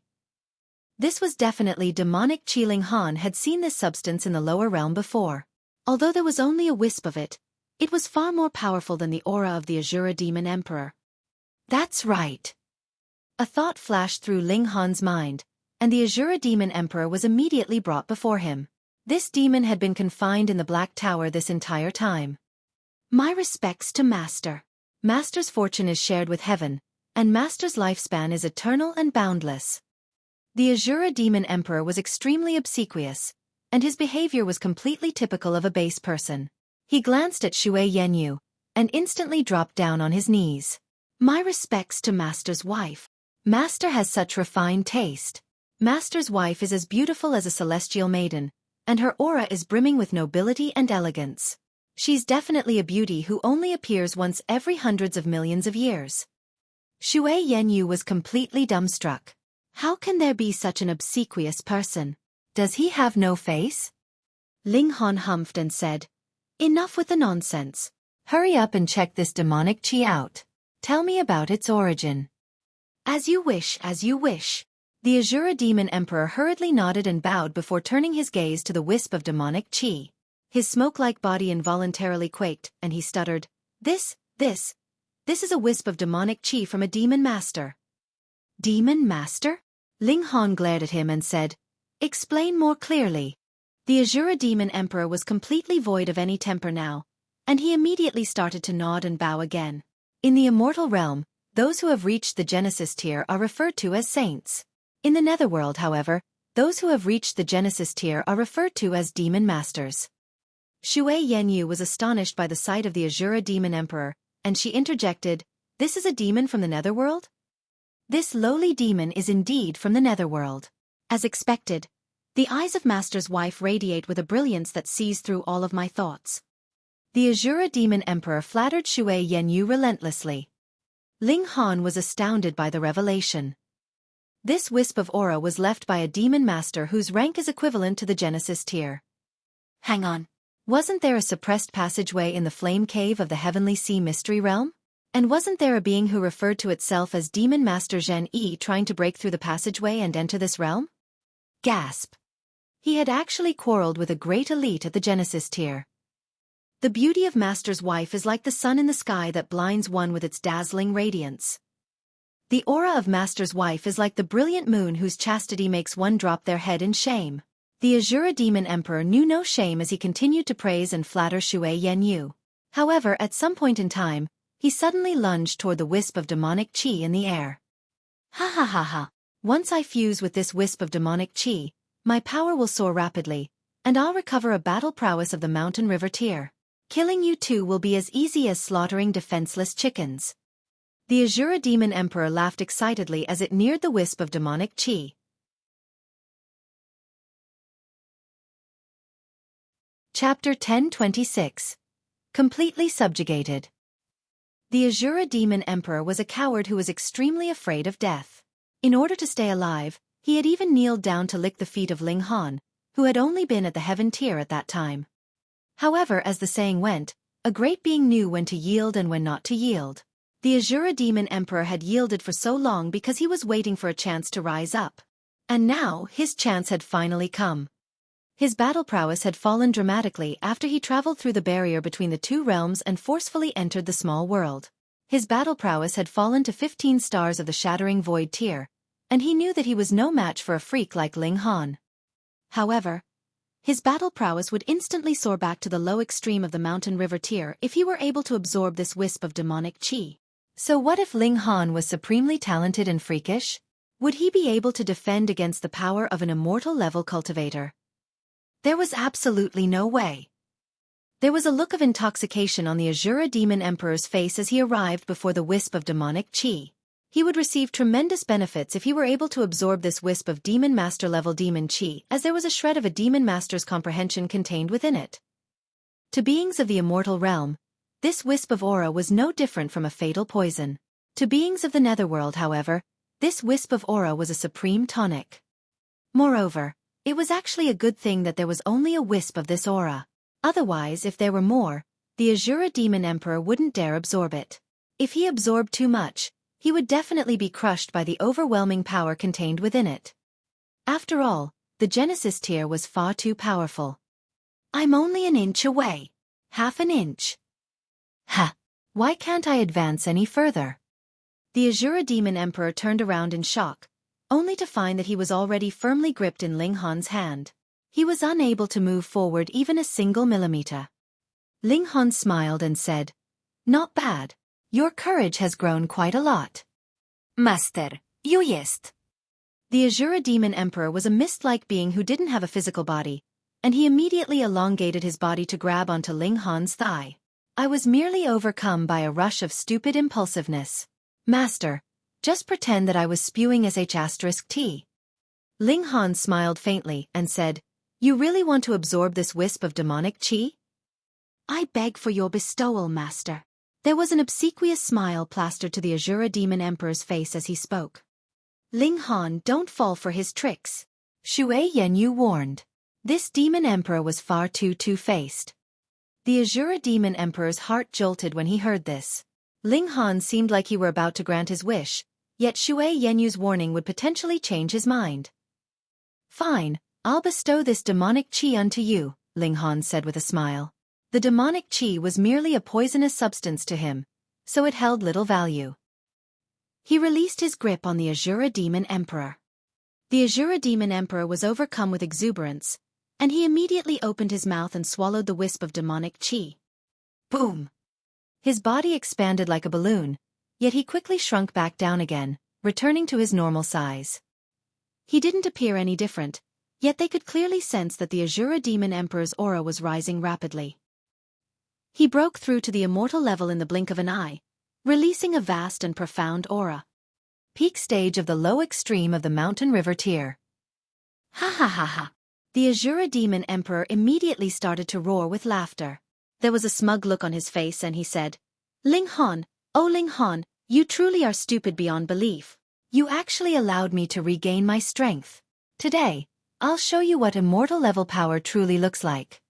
This was definitely demonic Qi. Ling Han had seen this substance in the lower realm before. Although there was only a wisp of it, it was far more powerful than the aura of the Azura Demon Emperor. That's right. A thought flashed through Ling Han's mind, and the Azura Demon Emperor was immediately brought before him. This demon had been confined in the Black Tower this entire time. My respects to Master. Master's fortune is shared with heaven, and Master's lifespan is eternal and boundless. The Azura Demon Emperor was extremely obsequious, and his behavior was completely typical of a base person. He glanced at Xueqi, and instantly dropped down on his knees. My respects to Master's wife. Master has such refined taste. Master's wife is as beautiful as a celestial maiden, and her aura is brimming with nobility and elegance. She's definitely a beauty who only appears once every hundreds of millions of years. Xueqi was completely dumbstruck. How can there be such an obsequious person? Does he have no face? Ling Han humphed and said, Enough with the nonsense. Hurry up and check this demonic Qi out. Tell me about its origin. As you wish, as you wish. The Azura Demon Emperor hurriedly nodded and bowed before turning his gaze to the wisp of demonic Qi. His smoke-like body involuntarily quaked, and he stuttered, This is a wisp of demonic Qi from a demon master. Demon master? Ling Han glared at him and said, Explain more clearly. The Azura Demon Emperor was completely void of any temper now, and he immediately started to nod and bow again. In the immortal realm, those who have reached the Genesis tier are referred to as saints. In the Netherworld, however, those who have reached the Genesis tier are referred to as demon masters. Xue Yanyu was astonished by the sight of the Azura Demon Emperor, and she interjected, "This is a demon from the Netherworld?" "This lowly demon is indeed from the Netherworld." As expected, the eyes of Master's wife radiate with a brilliance that sees through all of my thoughts. The Azura Demon Emperor flattered Xue Yanyu relentlessly. Ling Han was astounded by the revelation. This wisp of aura was left by a demon master whose rank is equivalent to the Genesis tier. Hang on. Wasn't there a suppressed passageway in the flame cave of the Heavenly Sea Mystery Realm? And wasn't there a being who referred to itself as Demon Master Zhen Yi trying to break through the passageway and enter this realm? Gasp. He had actually quarreled with a great elite at the Genesis tier. The beauty of Master's wife is like the sun in the sky that blinds one with its dazzling radiance. The aura of Master's wife is like the brilliant moon whose chastity makes one drop their head in shame. The Azura Demon Emperor knew no shame as he continued to praise and flatter Xue Yanyu. However, at some point in time, he suddenly lunged toward the wisp of demonic qi in the air. Ha ha ha ha. Once I fuse with this wisp of demonic qi, my power will soar rapidly, and I'll recover a battle prowess of the Mountain River tier. Killing you two will be as easy as slaughtering defenseless chickens. The Azura Demon Emperor laughed excitedly as it neared the wisp of demonic qi. Chapter 1026. Completely Subjugated. The Azura Demon Emperor was a coward who was extremely afraid of death. In order to stay alive, he had even kneeled down to lick the feet of Ling Han, who had only been at the heaven tier at that time. However, as the saying went, a great being knew when to yield and when not to yield. The Azura Demon Emperor had yielded for so long because he was waiting for a chance to rise up. And now, his chance had finally come. His battle prowess had fallen dramatically after he traveled through the barrier between the two realms and forcefully entered the small world. His battle prowess had fallen to 15 stars of the Shattering Void tier, and he knew that he was no match for a freak like Ling Han. However, his battle prowess would instantly soar back to the low extreme of the Mountain River tier if he were able to absorb this wisp of demonic qi. So what if Ling Han was supremely talented and freakish? Would he be able to defend against the power of an immortal-level cultivator? There was absolutely no way. There was a look of intoxication on the Azura Demon Emperor's face as he arrived before the wisp of demonic qi. He would receive tremendous benefits if he were able to absorb this wisp of Demon Master-level demon qi, as there was a shred of a Demon Master's comprehension contained within it. To beings of the immortal realm, this wisp of aura was no different from a fatal poison. To beings of the Netherworld, however, this wisp of aura was a supreme tonic. Moreover, it was actually a good thing that there was only a wisp of this aura. Otherwise, if there were more, the Azura Demon Emperor wouldn't dare absorb it. If he absorbed too much, he would definitely be crushed by the overwhelming power contained within it. After all, the Genesis tier was far too powerful. I'm only an inch away. Half an inch. Ha! Why can't I advance any further? The Azura Demon Emperor turned around in shock, only to find that he was already firmly gripped in Ling Han's hand. He was unable to move forward even a single millimeter. Ling Han smiled and said, "Not bad. Your courage has grown quite a lot." "Master, you jest." The Azura Demon Emperor was a mist-like being who didn't have a physical body, and he immediately elongated his body to grab onto Ling Han's thigh. I was merely overcome by a rush of stupid impulsiveness. "Master, just pretend that I was spewing sh*t. Ling Han smiled faintly and said, "You really want to absorb this wisp of demonic qi?" "I beg for your bestowal, Master." There was an obsequious smile plastered to the Azura Demon Emperor's face as he spoke. "Ling Han, don't fall for his tricks," Xue Yanyu warned. This Demon Emperor was far too two-faced. The Azura Demon Emperor's heart jolted when he heard this. Ling Han seemed like he were about to grant his wish, yet Xue Yanyu's warning would potentially change his mind. "Fine, I'll bestow this demonic qi unto you," Ling Han said with a smile. The demonic qi was merely a poisonous substance to him, so it held little value. He released his grip on the Azura Demon Emperor. The Azura Demon Emperor was overcome with exuberance, and he immediately opened his mouth and swallowed the wisp of demonic chi. Boom! His body expanded like a balloon, yet he quickly shrunk back down again, returning to his normal size. He didn't appear any different, yet they could clearly sense that the Azura Demon Emperor's aura was rising rapidly. He broke through to the immortal level in the blink of an eye, releasing a vast and profound aura. Peak stage of the low extreme of the mountain river tier. Ha ha ha ha! The Azura Demon Emperor immediately started to roar with laughter. There was a smug look on his face and he said, Ling Han, oh Ling Han, you truly are stupid beyond belief. You actually allowed me to regain my strength. Today, I'll show you what immortal level power truly looks like.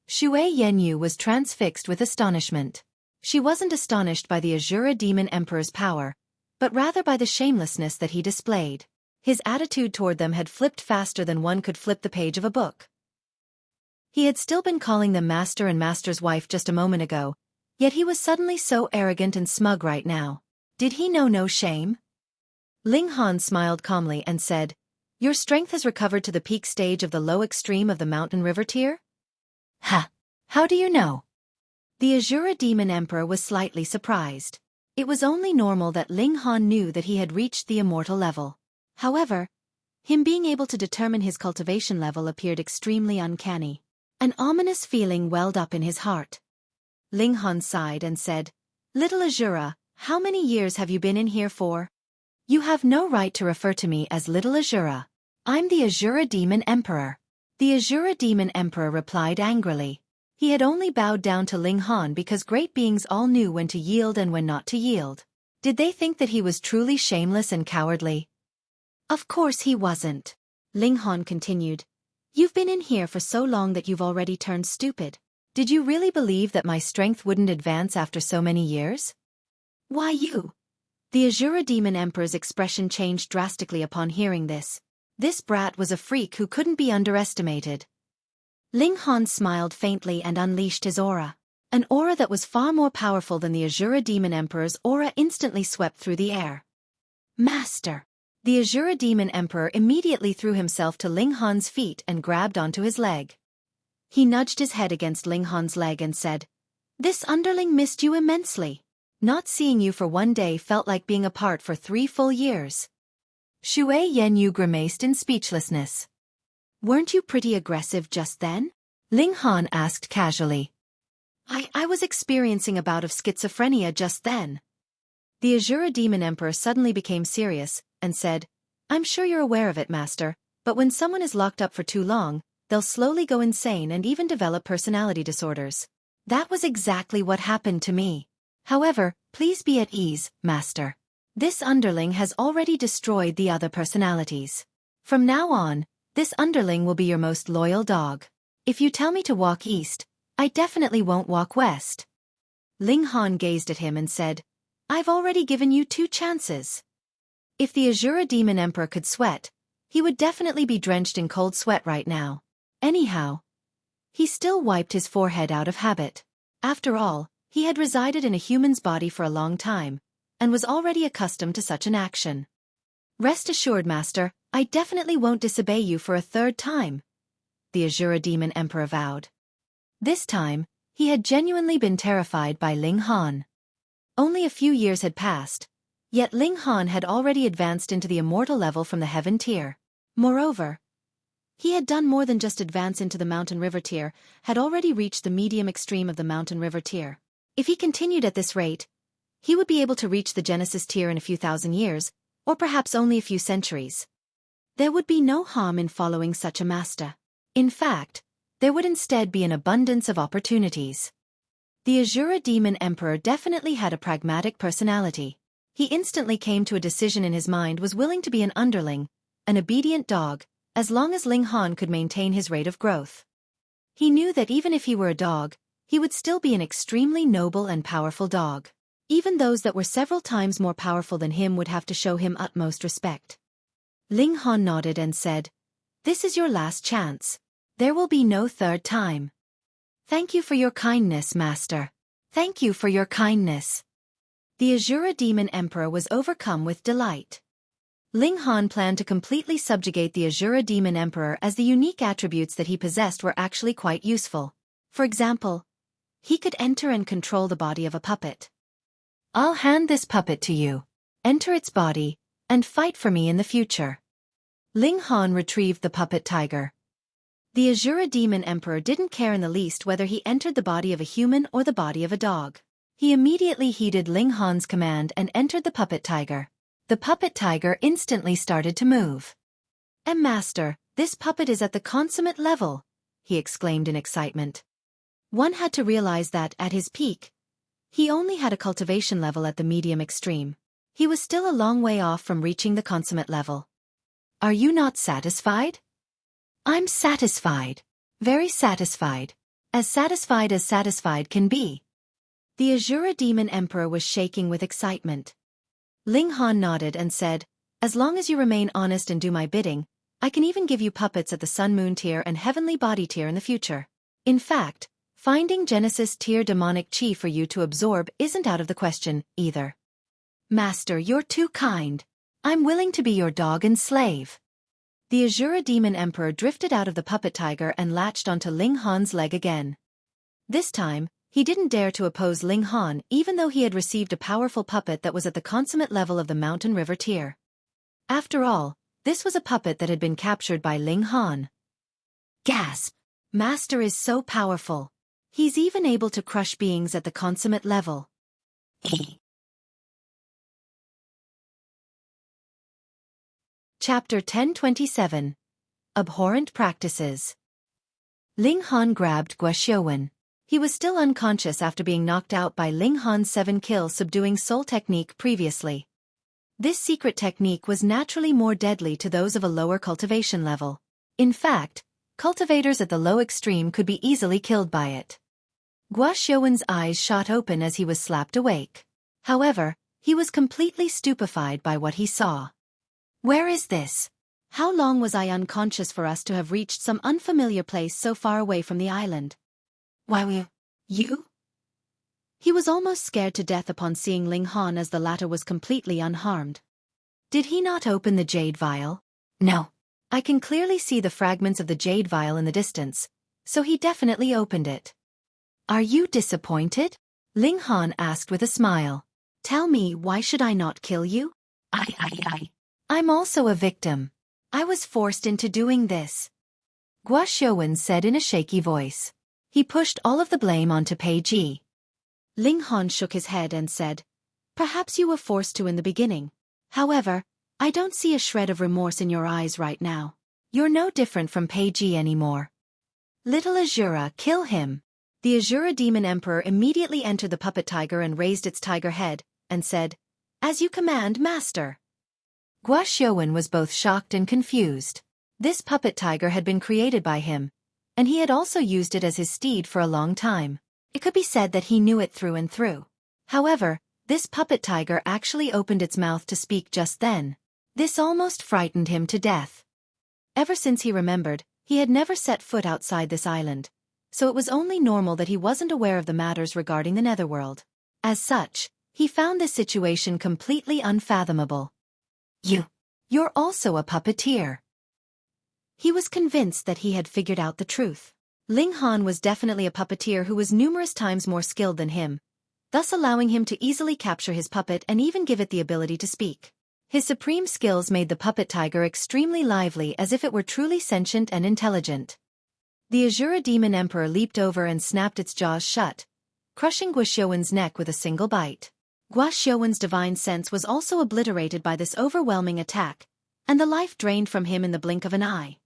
Xue Yanyu was transfixed with astonishment. She wasn't astonished by the Azura Demon Emperor's power, but rather by the shamelessness that he displayed. His attitude toward them had flipped faster than one could flip the page of a book. He had still been calling them master and master's wife just a moment ago, yet he was suddenly so arrogant and smug right now. Did he know no shame? Ling Han smiled calmly and said, Your strength has recovered to the peak stage of the low extreme of the mountain river tier? Ha! How do you know? The Azura Demon Emperor was slightly surprised. It was only normal that Ling Han knew that he had reached the immortal level. However, him being able to determine his cultivation level appeared extremely uncanny. An ominous feeling welled up in his heart. Ling Han sighed and said, Little Azura, how many years have you been in here for? You have no right to refer to me as Little Azura. I'm the Azura Demon Emperor. The Azura Demon Emperor replied angrily. He had only bowed down to Ling Han because great beings all knew when to yield and when not to yield. Did they think that he was truly shameless and cowardly? Of course he wasn't. Ling Han continued. You've been in here for so long that you've already turned stupid. Did you really believe that my strength wouldn't advance after so many years? Why you? The Azura Demon Emperor's expression changed drastically upon hearing this. This brat was a freak who couldn't be underestimated. Ling Han smiled faintly and unleashed his aura. An aura that was far more powerful than the Azura Demon Emperor's aura instantly swept through the air. Master! The Azura Demon Emperor immediately threw himself to Ling Han's feet and grabbed onto his leg. He nudged his head against Ling Han's leg and said, This underling missed you immensely. Not seeing you for one day felt like being apart for 3 full years. Xue Yanyu grimaced in speechlessness. Weren't you pretty aggressive just then? Ling Han asked casually. I was experiencing a bout of schizophrenia just then. The Azura Demon Emperor suddenly became serious and said, I'm sure you're aware of it, Master, but when someone is locked up for too long, they'll slowly go insane and even develop personality disorders. That was exactly what happened to me. However, please be at ease, Master. This underling has already destroyed the other personalities. From now on, this underling will be your most loyal dog. If you tell me to walk east, I definitely won't walk west. Ling Han gazed at him and said, I've already given you 2 chances. If the Azura Demon Emperor could sweat, he would definitely be drenched in cold sweat right now. Anyhow, he still wiped his forehead out of habit. After all, he had resided in a human's body for a long time, and was already accustomed to such an action. Rest assured, Master, I definitely won't disobey you for a 3rd time, the Azura Demon Emperor vowed. This time, he had genuinely been terrified by Ling Han. Only a few years had passed, yet Ling Han had already advanced into the immortal level from the heaven tier. Moreover, he had done more than just advance into the mountain river tier, had already reached the medium extreme of the mountain river tier. If he continued at this rate, he would be able to reach the Genesis tier in a few thousand years, or perhaps only a few centuries. There would be no harm in following such a master. In fact, there would instead be an abundance of opportunities. The Azura Demon Emperor definitely had a pragmatic personality. He instantly came to a decision in his mind, was willing to be an underling, an obedient dog, as long as Ling Han could maintain his rate of growth. He knew that even if he were a dog, he would still be an extremely noble and powerful dog. Even those that were several times more powerful than him would have to show him utmost respect. Ling Han nodded and said, This is your last chance. There will be no 3rd time. Thank you for your kindness, Master. Thank you for your kindness. The Azura Demon Emperor was overcome with delight. Ling Han planned to completely subjugate the Azura Demon Emperor, as the unique attributes that he possessed were actually quite useful. For example, he could enter and control the body of a puppet. I'll hand this puppet to you. Enter its body, and fight for me in the future. Ling Han retrieved the puppet tiger. The Azura Demon Emperor didn't care in the least whether he entered the body of a human or the body of a dog. He immediately heeded Ling Han's command and entered the puppet tiger. The puppet tiger instantly started to move. Master, this puppet is at the consummate level," he exclaimed in excitement. One had to realize that, at his peak, he only had a cultivation level at the medium extreme. He was still a long way off from reaching the consummate level. Are you not satisfied? I'm satisfied. Very satisfied. As satisfied can be. The Azura Demon Emperor was shaking with excitement. Ling Han nodded and said, "As long as you remain honest and do my bidding, I can even give you puppets at the Sun Moon tier and Heavenly Body tier in the future. In fact, finding Genesis tier demonic chi for you to absorb isn't out of the question, either." Master, you're too kind. I'm willing to be your dog and slave. The Azura Demon Emperor drifted out of the puppet tiger and latched onto Ling Han's leg again. This time, he didn't dare to oppose Ling Han even though he had received a powerful puppet that was at the consummate level of the Mountain River tier. After all, this was a puppet that had been captured by Ling Han. Gasp! Master is so powerful. He's even able to crush beings at the consummate level. Chapter 1027. Abhorrent Practices. Ling Han grabbed Xueqi. He was still unconscious after being knocked out by Ling Han's 7-kill subduing soul technique previously. This secret technique was naturally more deadly to those of a lower cultivation level. In fact, cultivators at the low extreme could be easily killed by it. Xueqi's eyes shot open as he was slapped awake. However, he was completely stupefied by what he saw. Where is this? How long was I unconscious for us to have reached some unfamiliar place so far away from the island? Why were you? He was almost scared to death upon seeing Ling Han as the latter was completely unharmed. Did he not open the jade vial? No. I can clearly see the fragments of the jade vial in the distance, so he definitely opened it. Are you disappointed? Ling Han asked with a smile. Tell me, why should I not kill you? I'm also a victim. I was forced into doing this. Xueqi said in a shaky voice. He pushed all of the blame onto Pei Ji. Ling Han shook his head and said, "Perhaps you were forced to in the beginning. However, I don't see a shred of remorse in your eyes right now. You're no different from Pei Ji anymore. Little Azura, kill him." The Azura Demon Emperor immediately entered the puppet tiger and raised its tiger head, and said, "As you command, Master." Xueqi was both shocked and confused. This puppet tiger had been created by him, and he had also used it as his steed for a long time. It could be said that he knew it through and through. However, this puppet tiger actually opened its mouth to speak just then. This almost frightened him to death. Ever since he remembered, he had never set foot outside this island, so it was only normal that he wasn't aware of the matters regarding the netherworld. As such, he found this situation completely unfathomable. You're also a puppeteer. He was convinced that he had figured out the truth. Ling Han was definitely a puppeteer who was numerous times more skilled than him, thus allowing him to easily capture his puppet and even give it the ability to speak. His supreme skills made the puppet tiger extremely lively, as if it were truly sentient and intelligent. The Azura Demon Emperor leaped over and snapped its jaws shut, crushing Xueqi's neck with a single bite. Xueqi's divine sense was also obliterated by this overwhelming attack, and the life drained from him in the blink of an eye.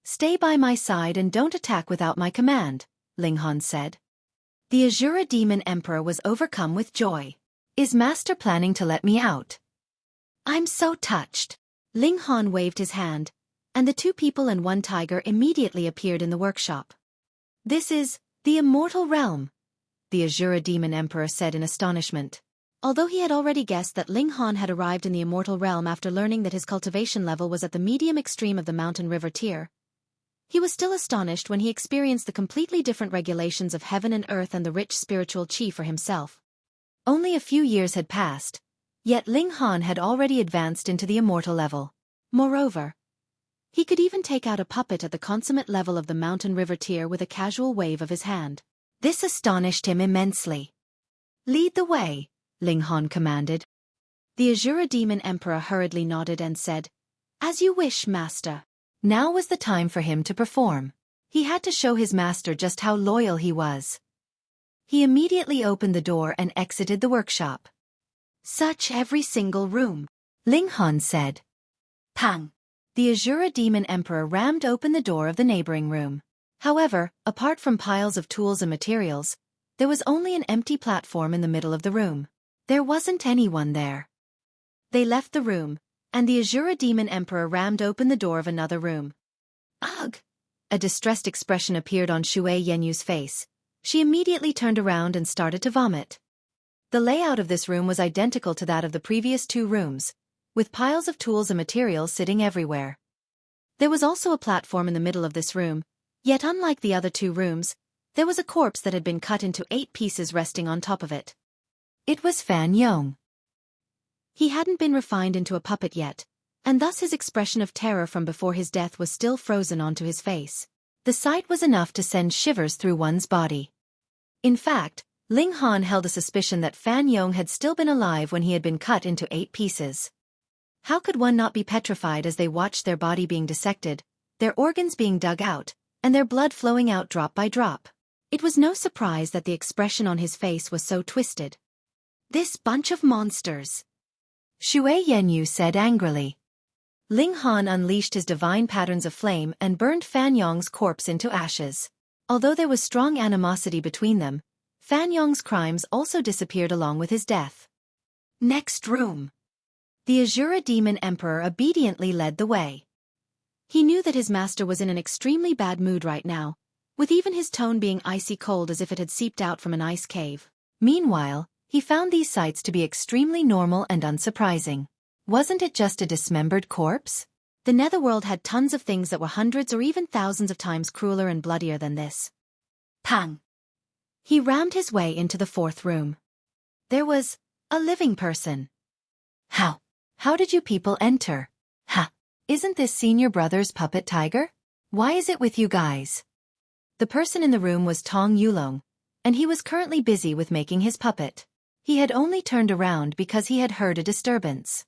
"Stay by my side and don't attack without my command," Ling Han said. The Azura Demon Emperor was overcome with joy. "Is Master planning to let me out? I'm so touched." Ling Han waved his hand, and the 2 people and 1 tiger immediately appeared in the workshop. "This is the immortal realm," the Azura Demon Emperor said in astonishment. Although he had already guessed that Ling Han had arrived in the immortal realm after learning that his cultivation level was at the medium extreme of the Mountain River tier, he was still astonished when he experienced the completely different regulations of heaven and earth and the rich spiritual chi for himself. Only a few years had passed, Yet Ling Han had already advanced into the immortal level. Moreover, he could even take out a puppet at the consummate level of the mountain river tier with a casual wave of his hand. This astonished him immensely. "Lead the way," Ling Han commanded. The Azura Demon Emperor hurriedly nodded and said, "As you wish, master." Now was the time for him to perform. He had to show his master just how loyal he was. He immediately opened the door and exited the workshop. "Search every single room," Ling Han said. Pang. The Azura Demon Emperor rammed open the door of the neighboring room. However, apart from piles of tools and materials, there was only an empty platform in the middle of the room. There wasn't anyone there. They left the room, and the Azura Demon Emperor rammed open the door of another room. Ugh! A distressed expression appeared on Xue Yenyu's face. She immediately turned around and started to vomit. The layout of this room was identical to that of the previous two rooms, with piles of tools and materials sitting everywhere. There was also a platform in the middle of this room, yet unlike the other two rooms, there was a corpse that had been cut into 8 pieces resting on top of it. It was Fan Yong. He hadn't been refined into a puppet yet, and thus his expression of terror from before his death was still frozen onto his face. The sight was enough to send shivers through one's body. In fact, Ling Han held a suspicion that Fan Yong had still been alive when he had been cut into 8 pieces. How could one not be petrified as they watched their body being dissected, their organs being dug out, and their blood flowing out drop by drop? It was no surprise that the expression on his face was so twisted. "This bunch of monsters," Xue Yenyu said angrily. Ling Han unleashed his divine patterns of flame and burned Fan Yong's corpse into ashes. Although there was strong animosity between them, Fan Yong's crimes also disappeared along with his death. "Next room." The Azura Demon Emperor obediently led the way. He knew that his master was in an extremely bad mood right now, with even his tone being icy cold as if it had seeped out from an ice cave. Meanwhile, he found these sights to be extremely normal and unsurprising. Wasn't it just a dismembered corpse? The netherworld had tons of things that were hundreds or even thousands of times crueler and bloodier than this. Pang. He rammed his way into the 4th room. There was a living person. How did you people enter? Isn't this senior brother's puppet tiger? Why is it with you guys? The person in the room was Tong Yulong, and he was currently busy with making his puppet. He had only turned around because he had heard a disturbance.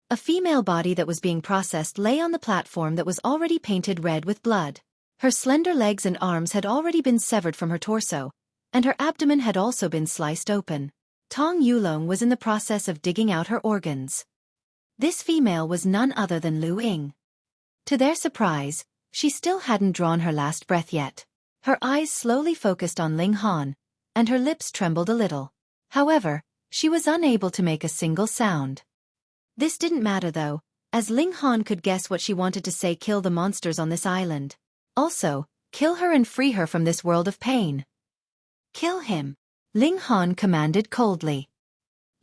A female body that was being processed lay on the platform that was already painted red with blood. Her slender legs and arms had already been severed from her torso, and her abdomen had also been sliced open. Tong Yulong was in the process of digging out her organs. This female was none other than Lu Ying. To their surprise, she still hadn't drawn her last breath yet. Her eyes slowly focused on Ling Han, and her lips trembled a little. However, she was unable to make a single sound. This didn't matter though, as Ling Han could guess what she wanted to say: kill the monsters on this island. Also, kill her and free her from this world of pain. "Kill him," Ling Han commanded coldly.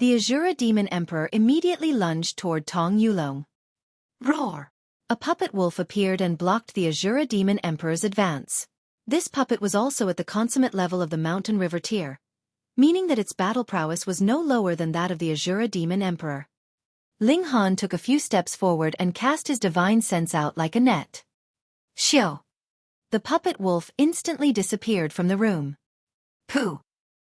The Azura Demon Emperor immediately lunged toward Tong Yulong. "Roar!" A puppet wolf appeared and blocked the Azura Demon Emperor's advance. This puppet was also at the consummate level of the mountain river tier, meaning that its battle prowess was no lower than that of the Azura Demon Emperor. Ling Han took a few steps forward and cast his divine sense out like a net. Xiao. The puppet wolf instantly disappeared from the room. Pooh.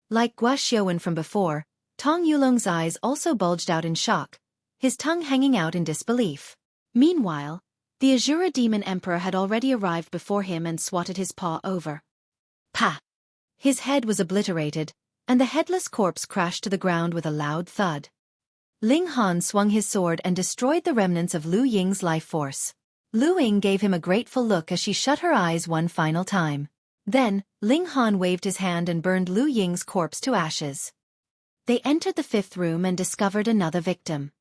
Like Gua Xiaowen from before, Tong Yulong's eyes also bulged out in shock, his tongue hanging out in disbelief. Meanwhile, the Azura Demon Emperor had already arrived before him and swatted his paw over. Pa! His head was obliterated, and the headless corpse crashed to the ground with a loud thud. Ling Han swung his sword and destroyed the remnants of Lu Ying's life force. Lu Ying gave him a grateful look as she shut her eyes one final time. Then, Ling Han waved his hand and burned Lu Ying's corpse to ashes. They entered the 5th room and discovered another victim.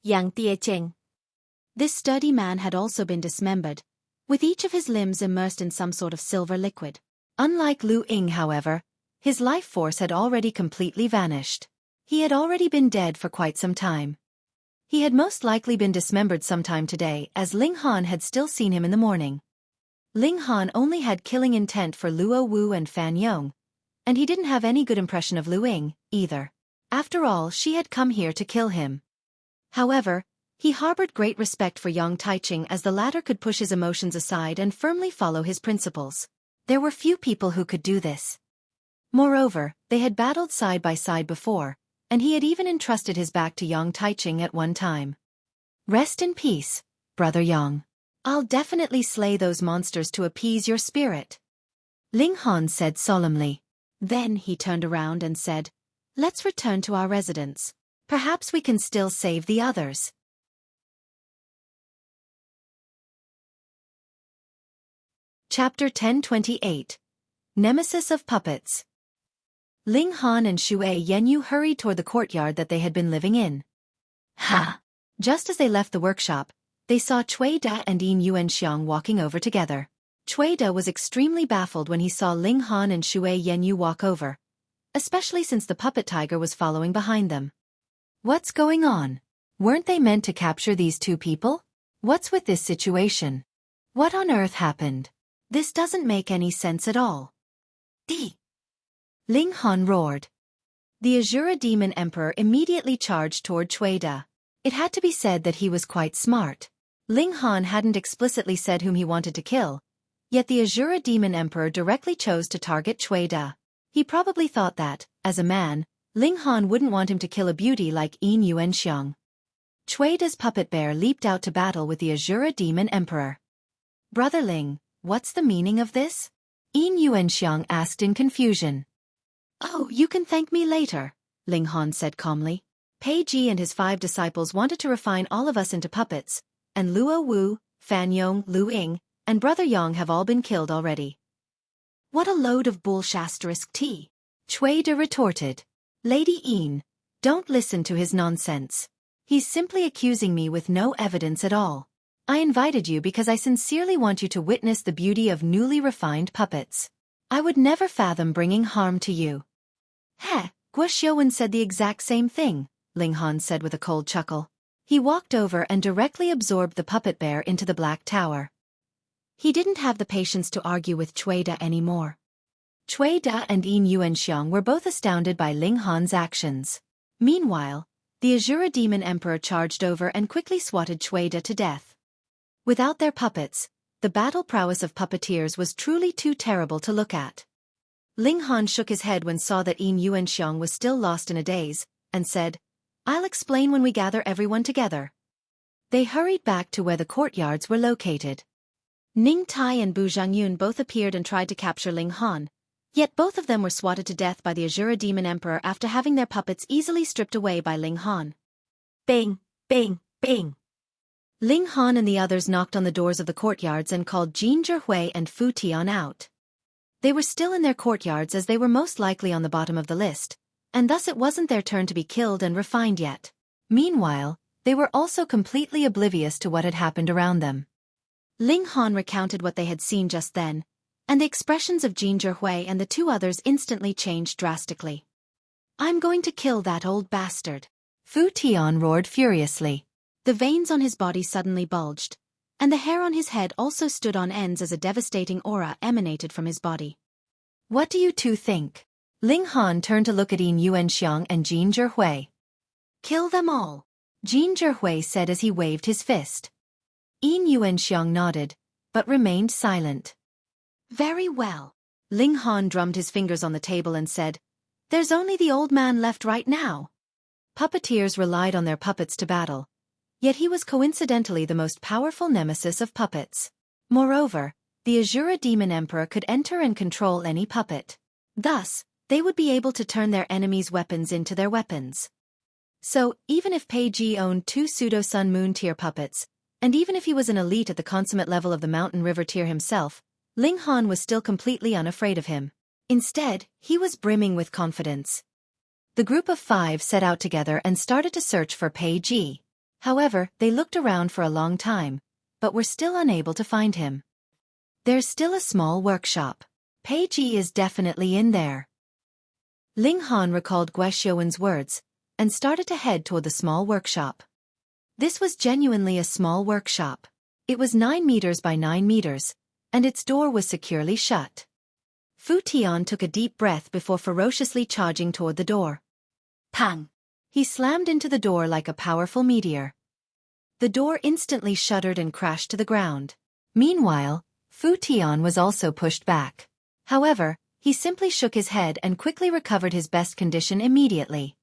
Yang Diecheng. This sturdy man had also been dismembered, with each of his limbs immersed in some sort of silver liquid. Unlike Lu Ying, however, his life force had already completely vanished. He had already been dead for quite some time. He had most likely been dismembered sometime today, as Ling Han had still seen him in the morning. Ling Han only had killing intent for Luo Wu and Fan Yong, and he didn't have any good impression of Lu Ying, either. After all, she had come here to kill him. However, he harbored great respect for Yang Taiching as the latter could push his emotions aside and firmly follow his principles. There were few people who could do this. Moreover, they had battled side by side before, and he had even entrusted his back to Yang Taiching at one time. Rest in peace, Brother Yang. I'll definitely slay those monsters to appease your spirit, Ling Han said solemnly. Then he turned around and said, let's return to our residence. Perhaps we can still save the others. Chapter 1028. Nemesis of Puppets. Ling Han and Xue Yanyu hurried toward the courtyard that they had been living in. Ha! Just as they left the workshop, they saw Cui Da and Yuanxiang walking over together. Cui Da was extremely baffled when he saw Ling Han and Xue Yanyu walk over, especially since the puppet tiger was following behind them. What's going on? Weren't they meant to capture these two people? What's with this situation? What on earth happened? This doesn't make any sense at all. D. Ling Han roared. The Azura Demon Emperor immediately charged toward Cui Da. It had to be said that he was quite smart. Ling Han hadn't explicitly said whom he wanted to kill, yet the Azura Demon Emperor directly chose to target Cui Da. He probably thought that, as a man, Ling Han wouldn't want him to kill a beauty like Yuanxiang. Cui Da's puppet bear leaped out to battle with the Azura Demon Emperor. Brother Ling, what's the meaning of this? Yuanxiang asked in confusion. Oh, you can thank me later, Ling Han said calmly. Pei Ji and his 5 disciples wanted to refine all of us into puppets, and Luo Wu, Fan Yong, Lu Ying, and Brother Yang have all been killed already. What a load of bullshit! Cui Da retorted. Lady Yin, don't listen to his nonsense. He's simply accusing me with no evidence at all. I invited you because I sincerely want you to witness the beauty of newly refined puppets. I would never fathom bringing harm to you. Heh, Guo Xiuwen said the exact same thing, Ling Han said with a cold chuckle. He walked over and directly absorbed the puppet bear into the Black Tower. He didn't have the patience to argue with Cui Da anymore. Cui Da and Yuanxiang were both astounded by Ling Han's actions. Meanwhile, the Azura Demon Emperor charged over and quickly swatted Cui Da to death. Without their puppets, the battle prowess of puppeteers was truly too terrible to look at. Ling Han shook his head when saw that Yuanxiang was still lost in a daze, and said, I'll explain when we gather everyone together. They hurried back to where the courtyards were located. Ning Tai and Bu Zhangyun both appeared and tried to capture Ling Han, yet both of them were swatted to death by the Azura Demon Emperor after having their puppets easily stripped away by Ling Han. Bang, bang, bang. Ling Han and the others knocked on the doors of the courtyards and called Jin Zhihui and Fu Tian out. They were still in their courtyards as they were most likely on the bottom of the list, and thus it wasn't their turn to be killed and refined yet. Meanwhile, they were also completely oblivious to what had happened around them. Ling Han recounted what they had seen just then, and the expressions of Jin Zhihui and the 2 others instantly changed drastically. I'm going to kill that old bastard, Fu Tian roared furiously. The veins on his body suddenly bulged, and the hair on his head also stood on ends as a devastating aura emanated from his body. What do you two think? Ling Han turned to look at Yuanxiang and Jin Zhihui. Kill them all, Jin Zhihui said as he waved his fist. Yuanxiang nodded, but remained silent. Very well. Ling Han drummed his fingers on the table and said, There's only the old man left right now. Puppeteers relied on their puppets to battle, yet he was coincidentally the most powerful nemesis of puppets. Moreover, the Azura Demon Emperor could enter and control any puppet. Thus, they would be able to turn their enemies' weapons into their weapons. So, even if Pei Ji owned 2 pseudo-Sun Moon tier puppets, and even if he was an elite at the consummate level of the Mountain River tier himself, Ling Han was still completely unafraid of him. Instead, he was brimming with confidence. The group of 5 set out together and started to search for Pei Ji. However, they looked around for a long time, but were still unable to find him. There's still a small workshop. Pei Ji is definitely in there. Ling Han recalled Guo Xiuwen's words, and started to head toward the small workshop. This was genuinely a small workshop. It was 9 meters by 9 meters, and its door was securely shut. Fu Tian took a deep breath before ferociously charging toward the door. Pang! He slammed into the door like a powerful meteor. The door instantly shuddered and crashed to the ground. Meanwhile, Fu Tian was also pushed back. However, he simply shook his head and quickly recovered his best condition immediately.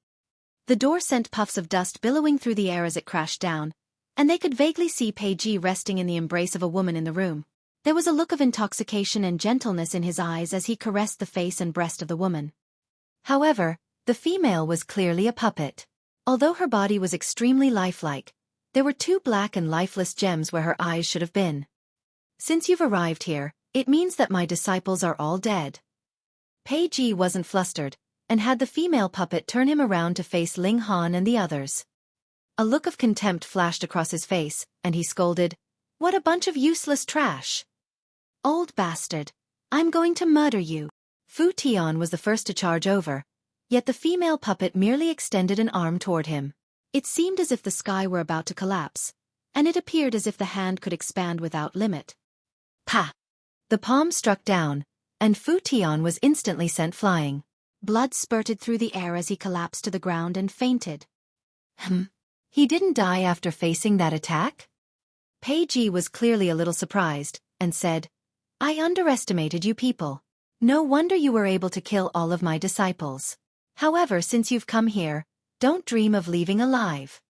The door sent puffs of dust billowing through the air as it crashed down, and they could vaguely see Pei Ji resting in the embrace of a woman in the room. There was a look of intoxication and gentleness in his eyes as he caressed the face and breast of the woman. However, the female was clearly a puppet. Although her body was extremely lifelike, there were two black and lifeless gems where her eyes should have been. Since you've arrived here, it means that my disciples are all dead. Pei Ji wasn't flustered, and had the female puppet turn him around to face Ling Han and the others. A look of contempt flashed across his face, and he scolded, "What a bunch of useless trash! Old bastard, I'm going to murder you." Fu Tian was the first to charge over, yet the female puppet merely extended an arm toward him. It seemed as if the sky were about to collapse, and it appeared as if the hand could expand without limit. Pa! The palm struck down, and Fu Tian was instantly sent flying. Blood spurted through the air as he collapsed to the ground and fainted. He didn't die after facing that attack? Pei Ji was clearly a little surprised, and said, "I underestimated you people. No wonder you were able to kill all of my disciples. However, since you've come here, don't dream of leaving alive."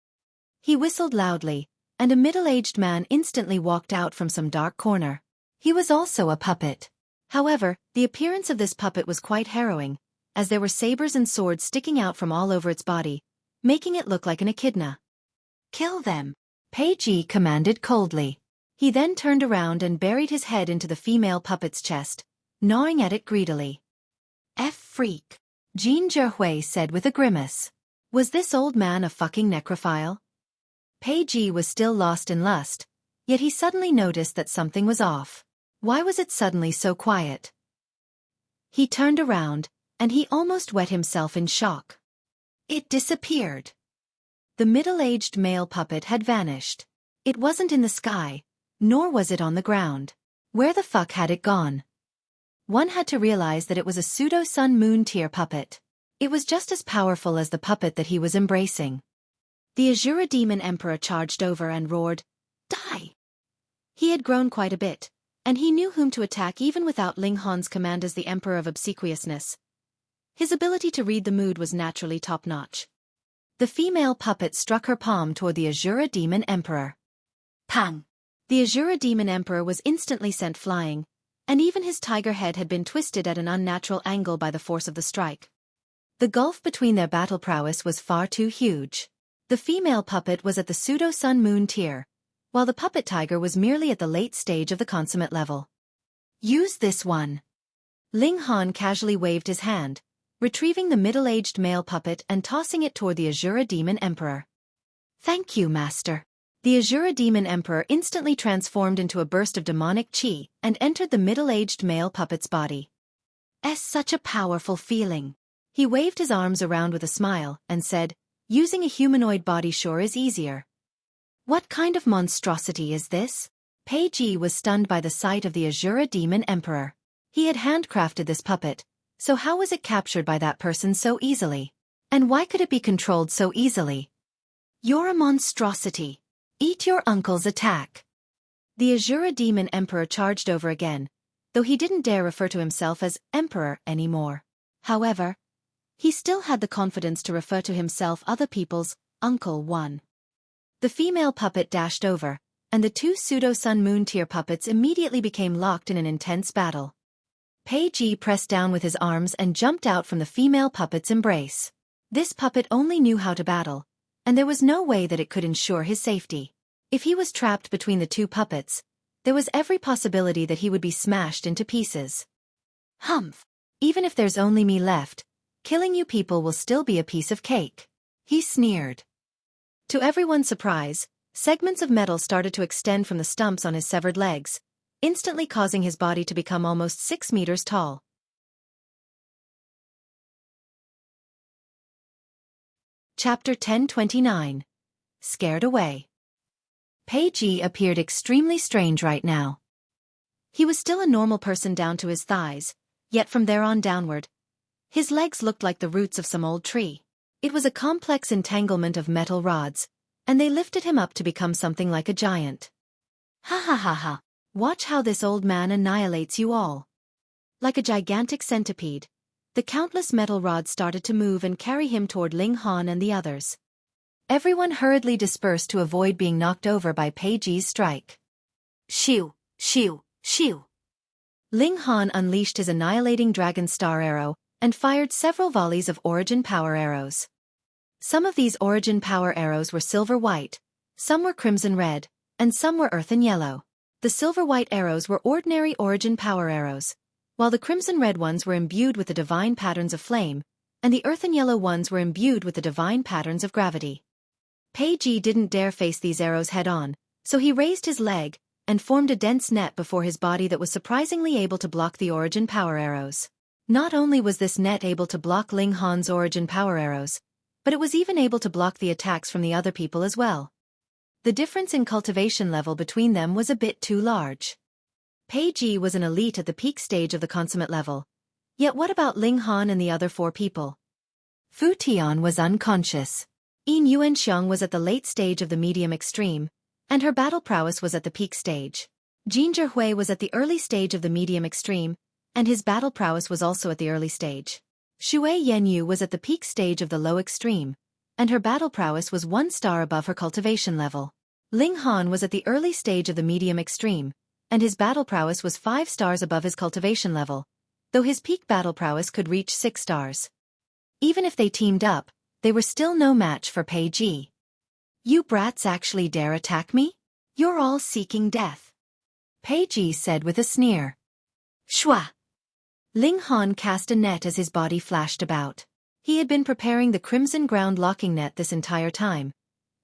He whistled loudly, and a middle-aged man instantly walked out from some dark corner. He was also a puppet. However, the appearance of this puppet was quite harrowing, as there were sabers and swords sticking out from all over its body, making it look like an echidna. "Kill them," Pei Ji commanded coldly. He then turned around and buried his head into the female puppet's chest, gnawing at it greedily. "Freak," Jin Zhehui said with a grimace. Was this old man a fucking necrophile? Pei Ji was still lost in lust, yet he suddenly noticed that something was off. Why was it suddenly so quiet? He turned around, and he almost wet himself in shock. It disappeared. The middle-aged male puppet had vanished. It wasn't in the sky, nor was it on the ground. Where the fuck had it gone? One had to realize that it was a pseudo-sun moon tier puppet. It was just as powerful as the puppet that he was embracing. The Azura Demon Emperor charged over and roared, "Die!" He had grown quite a bit, and he knew whom to attack even without Ling Han's command as the Emperor of Obsequiousness. His ability to read the mood was naturally top-notch. The female puppet struck her palm toward the Azura Demon Emperor. Pang! The Azura Demon Emperor was instantly sent flying, and even his tiger head had been twisted at an unnatural angle by the force of the strike. The gulf between their battle prowess was far too huge. The female puppet was at the pseudo-sun moon tier, while the puppet tiger was merely at the late stage of the consummate level. "Use this one." Ling Han casually waved his hand, retrieving the middle-aged male puppet and tossing it toward the Azura Demon Emperor. "Thank you, Master." The Azura Demon Emperor instantly transformed into a burst of demonic chi and entered the middle-aged male puppet's body. Such a powerful feeling. He waved his arms around with a smile and said, "Using a humanoid body sure is easier." What kind of monstrosity is this? Pei Ji was stunned by the sight of the Azura Demon Emperor. He had handcrafted this puppet, so how was it captured by that person so easily? And why could it be controlled so easily? "You're a monstrosity. Eat your uncle's attack." The Azura Demon Emperor charged over again, though he didn't dare refer to himself as Emperor anymore. However, he still had the confidence to refer to himself other people's Uncle One. The female puppet dashed over, and the two pseudo-sun moon tier puppets immediately became locked in an intense battle. Pei Ji pressed down with his arms and jumped out from the female puppet's embrace. This puppet only knew how to battle, and there was no way that it could ensure his safety. If he was trapped between the two puppets, there was every possibility that he would be smashed into pieces. "Humph! Even if there's only me left, killing you people will still be a piece of cake," he sneered. To everyone's surprise, segments of metal started to extend from the stumps on his severed legs, instantly causing his body to become almost 6 meters tall. Chapter 1029. Scared Away. Pei Ji appeared extremely strange right now. He was still a normal person down to his thighs, yet from there on downward, his legs looked like the roots of some old tree. It was a complex entanglement of metal rods, and they lifted him up to become something like a giant. Ha ha ha ha. Watch how this old man annihilates you all. Like a gigantic centipede, the countless metal rods started to move and carry him toward Ling Han and the others. Everyone hurriedly dispersed to avoid being knocked over by Pei Ji's strike. Shoo, shoo, shoo. Ling Han unleashed his annihilating Dragon Star arrow and fired several volleys of Origin Power arrows. Some of these Origin Power arrows were silver-white, some were crimson-red, and some were earthen-yellow. The silver-white arrows were ordinary Origin Power arrows, while the crimson-red ones were imbued with the divine patterns of flame, and the earthen-yellow ones were imbued with the divine patterns of gravity. Pei Ji didn't dare face these arrows head-on, so he raised his leg and formed a dense net before his body that was surprisingly able to block the Origin Power arrows. Not only was this net able to block Ling Han's Origin Power arrows, but it was even able to block the attacks from the other people as well. The difference in cultivation level between them was a bit too large. Pei Ji was an elite at the peak stage of the consummate level. Yet what about Ling Han and the other 4 people? Fu Tian was unconscious. Yuanxiang was at the late stage of the medium extreme, and her battle prowess was at the peak stage. Jin Zhihui was at the early stage of the medium extreme, and his battle prowess was also at the early stage. Xue Yanyu was at the peak stage of the low extreme, and her battle prowess was 1 star above her cultivation level. Ling Han was at the early stage of the medium extreme, and his battle prowess was 5 stars above his cultivation level, though his peak battle prowess could reach 6 stars. Even if they teamed up, they were still no match for Pei Ji. You brats actually dare attack me? You're all seeking death. Pei Ji said with a sneer. Shwa! Ling Han cast a net as his body flashed about. He had been preparing the Crimson Ground locking net this entire time,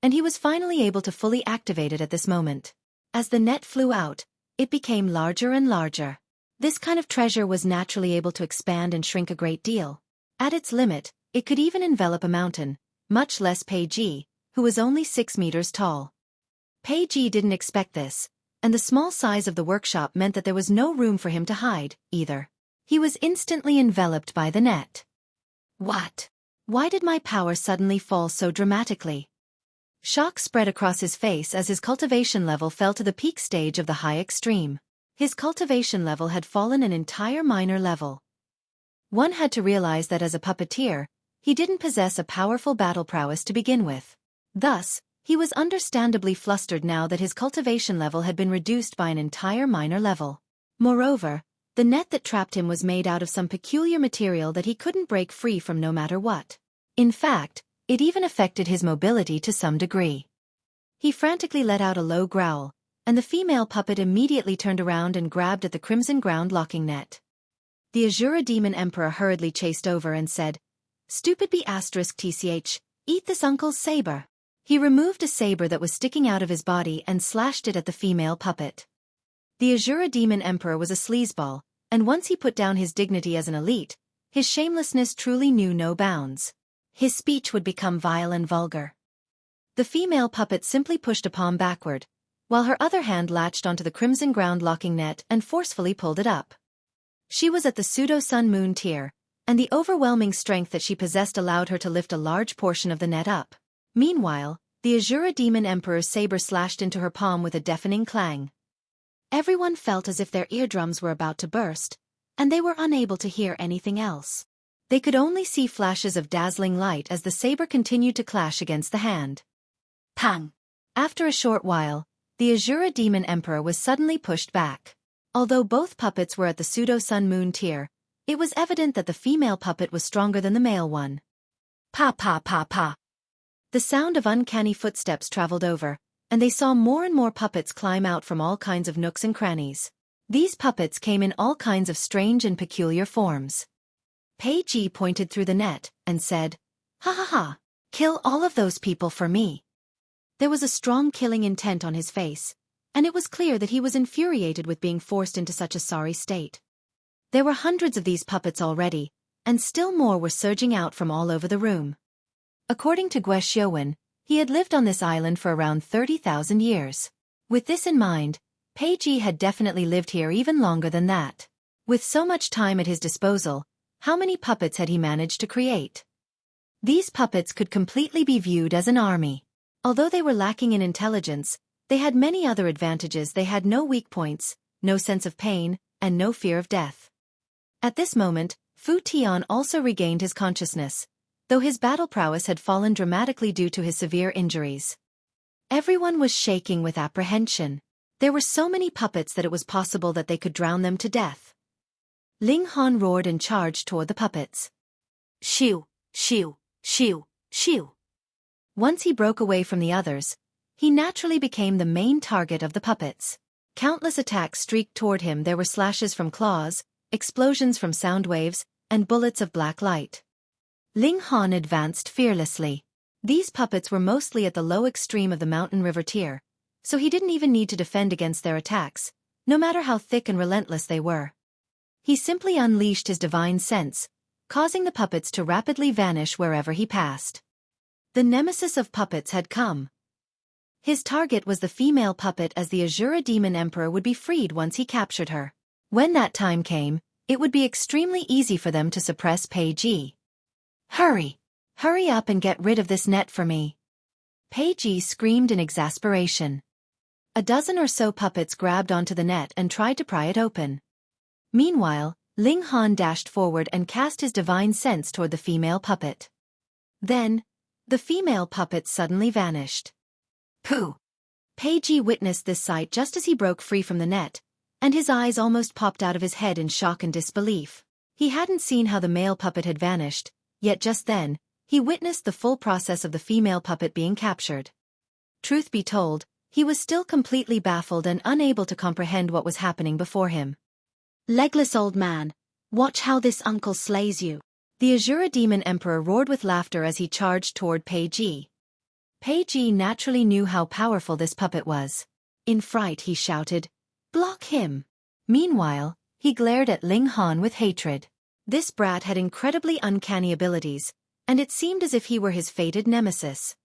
and he was finally able to fully activate it at this moment. As the net flew out, it became larger and larger. This kind of treasure was naturally able to expand and shrink a great deal. At its limit, it could even envelop a mountain, much less Pei Ji, who was only 6 meters tall. Pei Ji didn't expect this, and the small size of the workshop meant that there was no room for him to hide, either. He was instantly enveloped by the net. What? Why did my power suddenly fall so dramatically? Shock spread across his face as his cultivation level fell to the peak stage of the high extreme. His cultivation level had fallen an entire minor level. One had to realize that as a puppeteer, he didn't possess a powerful battle prowess to begin with. Thus, he was understandably flustered now that his cultivation level had been reduced by an entire minor level. Moreover, the net that trapped him was made out of some peculiar material that he couldn't break free from no matter what. In fact, it even affected his mobility to some degree. He frantically let out a low growl, and the female puppet immediately turned around and grabbed at the Crimson Ground locking net. The Azura Demon Emperor hurriedly chased over and said, "Stupid B***tch, eat this uncle's saber." He removed a saber that was sticking out of his body and slashed it at the female puppet. The Azura Demon Emperor was a sleazeball, and once he put down his dignity as an elite, his shamelessness truly knew no bounds. His speech would become vile and vulgar. The female puppet simply pushed a palm backward, while her other hand latched onto the Crimson Ground locking net and forcefully pulled it up. She was at the pseudo-sun moon tier, and the overwhelming strength that she possessed allowed her to lift a large portion of the net up. Meanwhile, the Azura Demon Emperor's saber slashed into her palm with a deafening clang. Everyone felt as if their eardrums were about to burst, and they were unable to hear anything else. They could only see flashes of dazzling light as the saber continued to clash against the hand. Pang! After a short while, the Azura Demon Emperor was suddenly pushed back. Although both puppets were at the pseudo-sun moon tier, it was evident that the female puppet was stronger than the male one. Pa pa pa pa! The sound of uncanny footsteps traveled over, and they saw more and more puppets climb out from all kinds of nooks and crannies. These puppets came in all kinds of strange and peculiar forms. Pei Ji pointed through the net and said, "Ha ha ha, kill all of those people for me." There was a strong killing intent on his face, and it was clear that he was infuriated with being forced into such a sorry state. There were hundreds of these puppets already, and still more were surging out from all over the room. According to Xueqi, he had lived on this island for around 30,000 years. With this in mind, Pei Ji had definitely lived here even longer than that. With so much time at his disposal, how many puppets had he managed to create? These puppets could completely be viewed as an army. Although they were lacking in intelligence, they had many other advantages. They had no weak points, no sense of pain, and no fear of death. At this moment, Fu Tian also regained his consciousness, though his battle prowess had fallen dramatically due to his severe injuries. Everyone was shaking with apprehension. There were so many puppets that it was possible that they could drown them to death. Ling Han roared and charged toward the puppets. Shoo, shoo, shoo, shoo. Once he broke away from the others, he naturally became the main target of the puppets. Countless attacks streaked toward him. There were slashes from claws, explosions from sound waves, and bullets of black light. Ling Han advanced fearlessly. These puppets were mostly at the low extreme of the mountain river tier, so he didn't even need to defend against their attacks, no matter how thick and relentless they were. He simply unleashed his divine sense, causing the puppets to rapidly vanish wherever he passed. The nemesis of puppets had come. His target was the female puppet, as the Azura Demon Emperor would be freed once he captured her. When that time came, it would be extremely easy for them to suppress Pei Ji. Hurry! Hurry up and get rid of this net for me! Pei Ji screamed in exasperation. A dozen or so puppets grabbed onto the net and tried to pry it open. Meanwhile, Ling Han dashed forward and cast his divine sense toward the female puppet. Then, the female puppet suddenly vanished. Pooh! Pei Ji witnessed this sight just as he broke free from the net, and his eyes almost popped out of his head in shock and disbelief. He hadn't seen how the male puppet had vanished, yet just then, he witnessed the full process of the female puppet being captured. Truth be told, he was still completely baffled and unable to comprehend what was happening before him. Legless old man, watch how this uncle slays you. The Azura Demon Emperor roared with laughter as he charged toward Pei Ji. Pei Ji naturally knew how powerful this puppet was. In fright he shouted, "Block him!" Meanwhile, he glared at Ling Han with hatred. This brat had incredibly uncanny abilities, and it seemed as if he were his fated nemesis.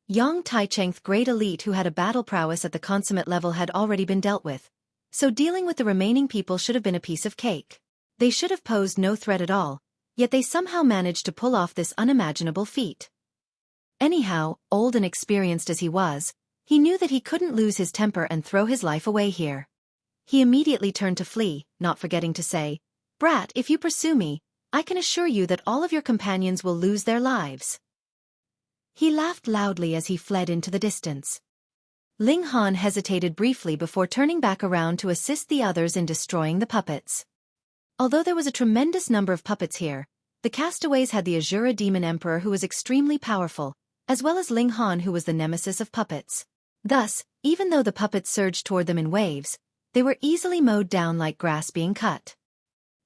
Yuanxiang, great elite who had a battle prowess at the consummate level, had already been dealt with, so dealing with the remaining people should have been a piece of cake. They should have posed no threat at all, yet they somehow managed to pull off this unimaginable feat. Anyhow, old and experienced as he was, he knew that he couldn't lose his temper and throw his life away here. He immediately turned to flee, not forgetting to say, "Brat, if you pursue me, I can assure you that all of your companions will lose their lives." He laughed loudly as he fled into the distance. Ling Han hesitated briefly before turning back around to assist the others in destroying the puppets. Although there was a tremendous number of puppets here, the castaways had the Azura Demon Emperor, who was extremely powerful, as well as Ling Han, who was the nemesis of puppets. Thus, even though the puppets surged toward them in waves, they were easily mowed down like grass being cut.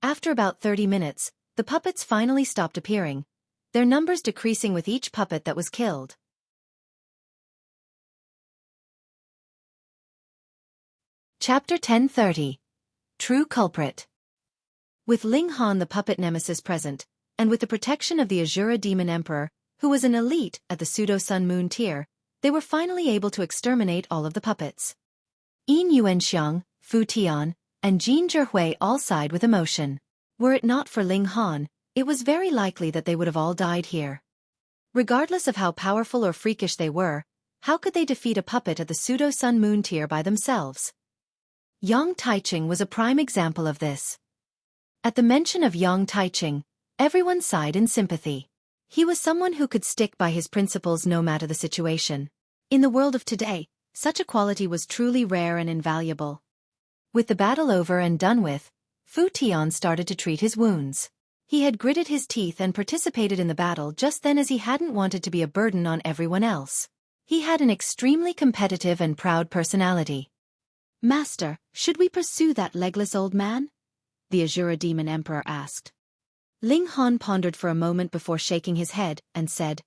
After about 30 minutes, the puppets finally stopped appearing, their numbers decreasing with each puppet that was killed. Chapter 1030. True Culprit. With Ling Han the puppet nemesis present, and with the protection of the Azura Demon Emperor, who was an elite at the pseudo-sun moon tier, they were finally able to exterminate all of the puppets. Yuanxiang, Fu Tian, and Jin Zhihui all sighed with emotion. Were it not for Ling Han, it was very likely that they would have all died here. Regardless of how powerful or freakish they were, how could they defeat a puppet at the pseudo-sun moon tier by themselves? Yuanxiang was a prime example of this. At the mention of Yuanxiang, everyone sighed in sympathy. He was someone who could stick by his principles no matter the situation. In the world of today, such a quality was truly rare and invaluable. With the battle over and done with, Fu Tian started to treat his wounds. He had gritted his teeth and participated in the battle just then, as he hadn't wanted to be a burden on everyone else. He had an extremely competitive and proud personality. "Master, should we pursue that legless old man?" the Azura Demon Emperor asked. Ling Han pondered for a moment before shaking his head, and said,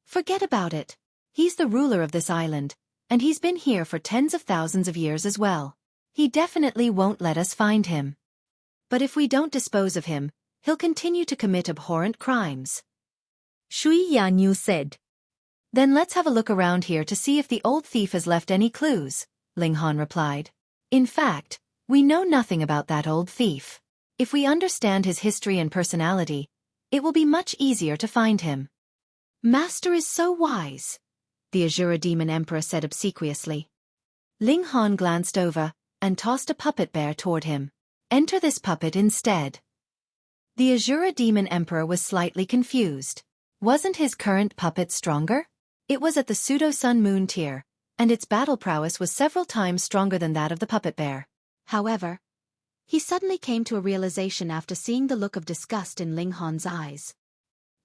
"Forget about it. He's the ruler of this island, and he's been here for tens of thousands of years as well. He definitely won't let us find him. But if we don't dispose of him, he'll continue to commit abhorrent crimes." Xueqi said. "Then let's have a look around here to see if the old thief has left any clues," Ling Han replied. "In fact, we know nothing about that old thief. If we understand his history and personality, it will be much easier to find him." Master is so wise, the Azura Demon Emperor said obsequiously. Ling Han glanced over and tossed a puppet bear toward him. Enter this puppet instead. The Azura Demon Emperor was slightly confused. Wasn't his current puppet stronger? It was at the Pseudo-Sun Moon tier, and its battle prowess was several times stronger than that of the puppet bear. However, he suddenly came to a realization after seeing the look of disgust in Ling Han's eyes.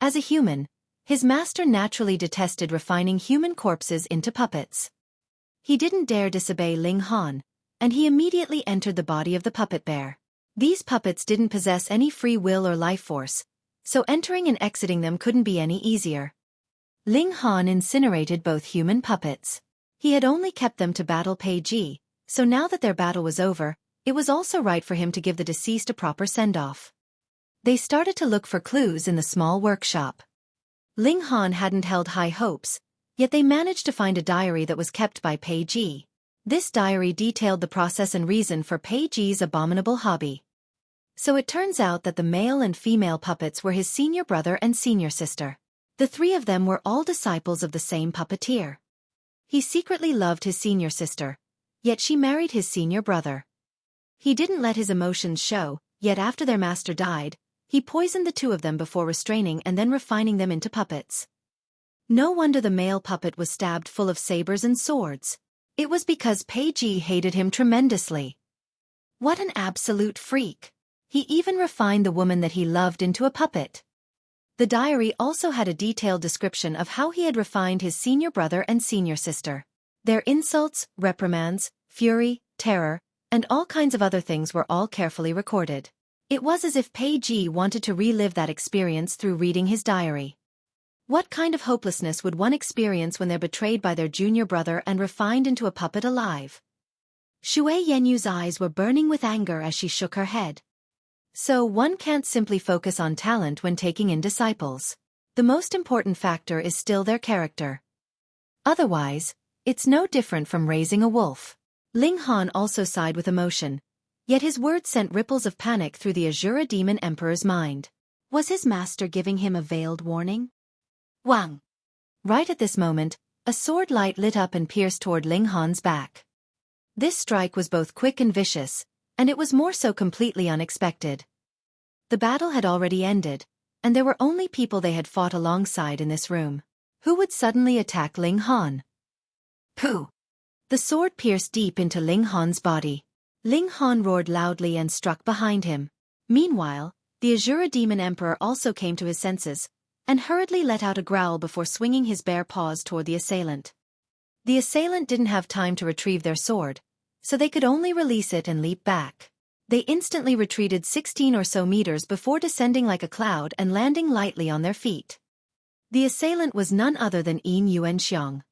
As a human, his master naturally detested refining human corpses into puppets. He didn't dare disobey Ling Han, and he immediately entered the body of the puppet bear. These puppets didn't possess any free will or life force, so entering and exiting them couldn't be any easier. Ling Han incinerated both human puppets. He had only kept them to battle Pei Ji, so now that their battle was over, it was also right for him to give the deceased a proper send-off. They started to look for clues in the small workshop. Ling Han hadn't held high hopes, yet they managed to find a diary that was kept by Pei Ji. This diary detailed the process and reason for Pei Ji's abominable hobby. So it turns out that the male and female puppets were his senior brother and senior sister. The three of them were all disciples of the same puppeteer. He secretly loved his senior sister, yet she married his senior brother. He didn't let his emotions show, yet after their master died, he poisoned the two of them before restraining and then refining them into puppets. No wonder the male puppet was stabbed full of sabers and swords. It was because Pei Ji hated him tremendously. What an absolute freak. He even refined the woman that he loved into a puppet. The diary also had a detailed description of how he had refined his senior brother and senior sister. Their insults, reprimands, fury, terror, and all kinds of other things were all carefully recorded. It was as if Pei Ji wanted to relive that experience through reading his diary. What kind of hopelessness would one experience when they're betrayed by their junior brother and refined into a puppet alive? Xue Yenyu's eyes were burning with anger as she shook her head. So one can't simply focus on talent when taking in disciples. The most important factor is still their character. Otherwise, it's no different from raising a wolf. Ling Han also sighed with emotion, yet his words sent ripples of panic through the Azura Demon Emperor's mind. Was his master giving him a veiled warning? Wang! Right at this moment, a sword light lit up and pierced toward Ling Han's back. This strike was both quick and vicious, and it was more so completely unexpected. The battle had already ended, and there were only people they had fought alongside in this room. Who would suddenly attack Ling Han? Pooh! The sword pierced deep into Ling Han's body. Ling Han roared loudly and struck behind him. Meanwhile, the Azura Demon Emperor also came to his senses, and hurriedly let out a growl before swinging his bare paws toward the assailant. The assailant didn't have time to retrieve their sword, so they could only release it and leap back. They instantly retreated 16 or so meters before descending like a cloud and landing lightly on their feet. The assailant was none other than Yuanxiang.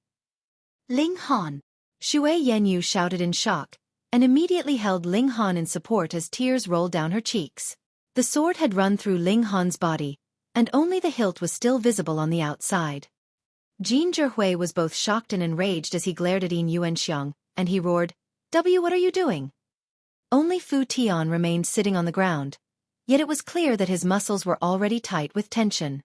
Ling Han! Xue Yenyu shouted in shock, and immediately held Ling Han in support as tears rolled down her cheeks. The sword had run through Ling Han's body, and only the hilt was still visible on the outside. Jin Zhihui was both shocked and enraged as he glared at Yuanxiang, and he roared, What are you doing?" Only Fu Tian remained sitting on the ground, yet it was clear that his muscles were already tight with tension.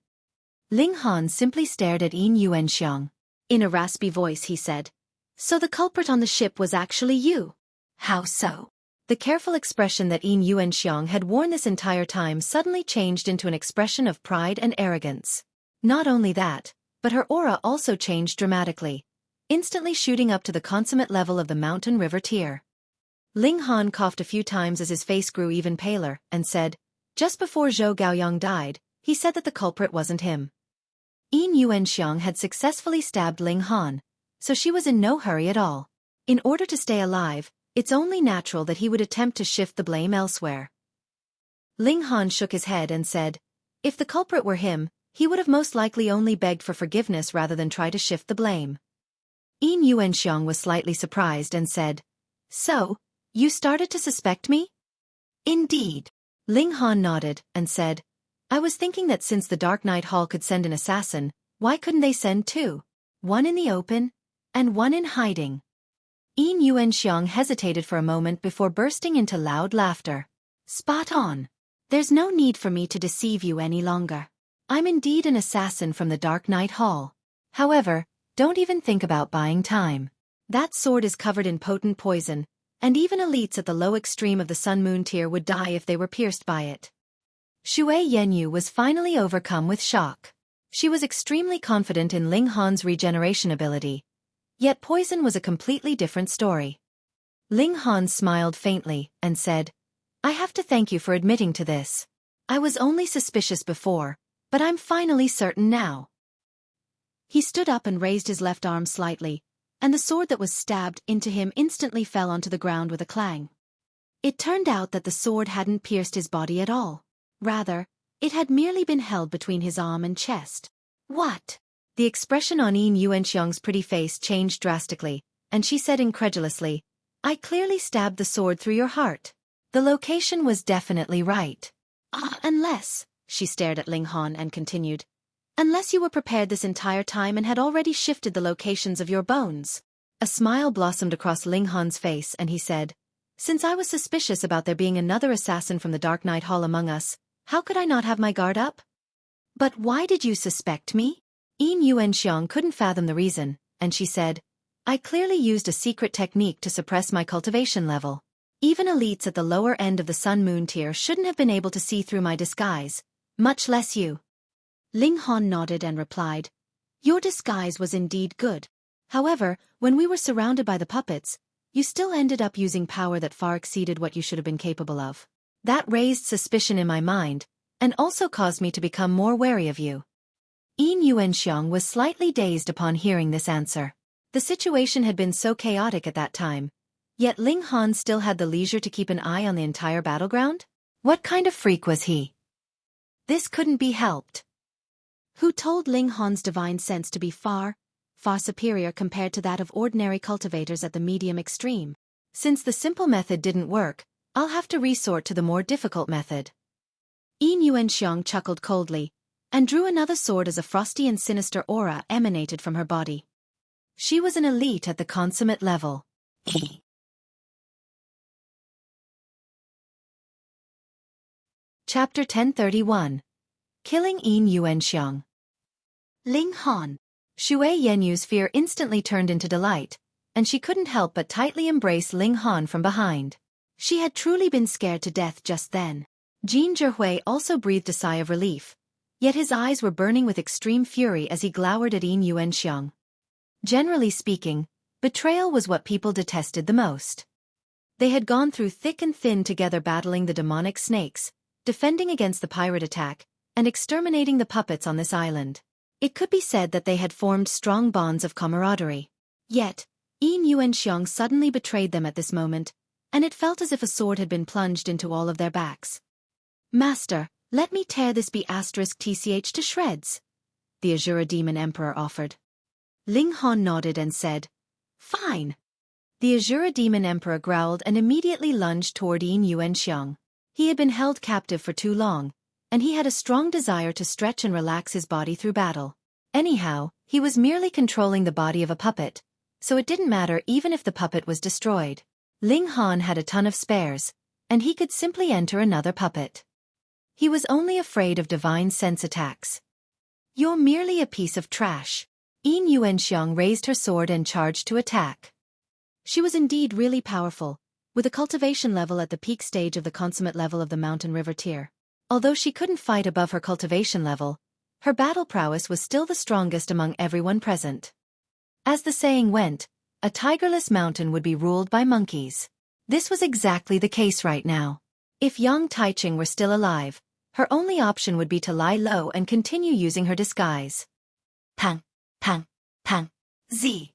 Ling Han simply stared at Yuanxiang. In a raspy voice he said, "So the culprit on the ship was actually you? How so?" The careful expression that Yuanxiang had worn this entire time suddenly changed into an expression of pride and arrogance. Not only that, but her aura also changed dramatically, instantly shooting up to the consummate level of the mountain river tier. Ling Han coughed a few times as his face grew even paler, and said, "Just before Zhou Gaoyang died, he said that the culprit wasn't him." Yuanxiang had successfully stabbed Ling Han, so she was in no hurry at all. In order to stay alive, it's only natural that he would attempt to shift the blame elsewhere. Ling Han shook his head and said, "If the culprit were him, he would have most likely only begged for forgiveness rather than try to shift the blame." Yuanxiang was slightly surprised and said, "So, you started to suspect me?" "Indeed." Ling Han nodded and said, "I was thinking that since the Dark Knight Hall could send an assassin, why couldn't they send two? One in the open, and one in hiding?" Yuanxiang hesitated for a moment before bursting into loud laughter. "Spot on. There's no need for me to deceive you any longer. I'm indeed an assassin from the Dark Knight Hall. However, don't even think about buying time. That sword is covered in potent poison, and even elites at the low extreme of the Sun Moon tier would die if they were pierced by it. Xue Yanyu was finally overcome with shock. She was extremely confident in Ling Han's regeneration ability. Yet poison was a completely different story. Ling Han smiled faintly and said, I have to thank you for admitting to this. I was only suspicious before, but I'm finally certain now. He stood up and raised his left arm slightly, and the sword that was stabbed into him instantly fell onto the ground with a clang. It turned out that the sword hadn't pierced his body at all. Rather, it had merely been held between his arm and chest. What? The expression on Yuanxiang's pretty face changed drastically, and she said incredulously, I clearly stabbed the sword through your heart. The location was definitely right. Unless, she stared at Ling Han and continued, unless you were prepared this entire time and had already shifted the locations of your bones. A smile blossomed across Ling Han's face and he said, since I was suspicious about there being another assassin from the Dark Knight Hall among us, how could I not have my guard up? But why did you suspect me? Yuanxiang couldn't fathom the reason, and she said, I clearly used a secret technique to suppress my cultivation level. Even elites at the lower end of the Sun Moon tier shouldn't have been able to see through my disguise, much less you. Ling Han nodded and replied, your disguise was indeed good. However, when we were surrounded by the puppets, you still ended up using power that far exceeded what you should have been capable of. That raised suspicion in my mind, and also caused me to become more wary of you. Yuanxiang was slightly dazed upon hearing this answer. The situation had been so chaotic at that time, yet Ling Han still had the leisure to keep an eye on the entire battleground? What kind of freak was he? This couldn't be helped. Who told Ling Han's divine sense to be far superior compared to that of ordinary cultivators at the medium extreme? Since the simple method didn't work, I'll have to resort to the more difficult method. Yuanxiang chuckled coldly, and drew another sword as a frosty and sinister aura emanated from her body. She was an elite at the consummate level. Chapter 1031. Killing Yuanxiang. Ling Han. Xue Yenyu's fear instantly turned into delight, and she couldn't help but tightly embrace Ling Han from behind. She had truly been scared to death just then. Jin Zhihui also breathed a sigh of relief, yet his eyes were burning with extreme fury as he glowered at Yuanxiang. Generally speaking, betrayal was what people detested the most. They had gone through thick and thin together battling the demonic snakes, defending against the pirate attack, and exterminating the puppets on this island. It could be said that they had formed strong bonds of camaraderie. Yet, Yuanxiang suddenly betrayed them at this moment, and it felt as if a sword had been plunged into all of their backs. Master, let me tear this B*TCH to shreds, the Azura Demon Emperor offered. Ling Han nodded and said, fine. The Azura Demon Emperor growled and immediately lunged toward Yuanxiang. He had been held captive for too long, and he had a strong desire to stretch and relax his body through battle. Anyhow, he was merely controlling the body of a puppet, so it didn't matter even if the puppet was destroyed. Ling Han had a ton of spares, and he could simply enter another puppet. He was only afraid of divine sense attacks. You're merely a piece of trash. Yuanxiang raised her sword and charged to attack. She was indeed really powerful, with a cultivation level at the peak stage of the consummate level of the Mountain River tier. Although she couldn't fight above her cultivation level, her battle prowess was still the strongest among everyone present. As the saying went, a tigerless mountain would be ruled by monkeys. This was exactly the case right now. If Yang Taiching were still alive, her only option would be to lie low and continue using her disguise. Pang, pang, pang, z.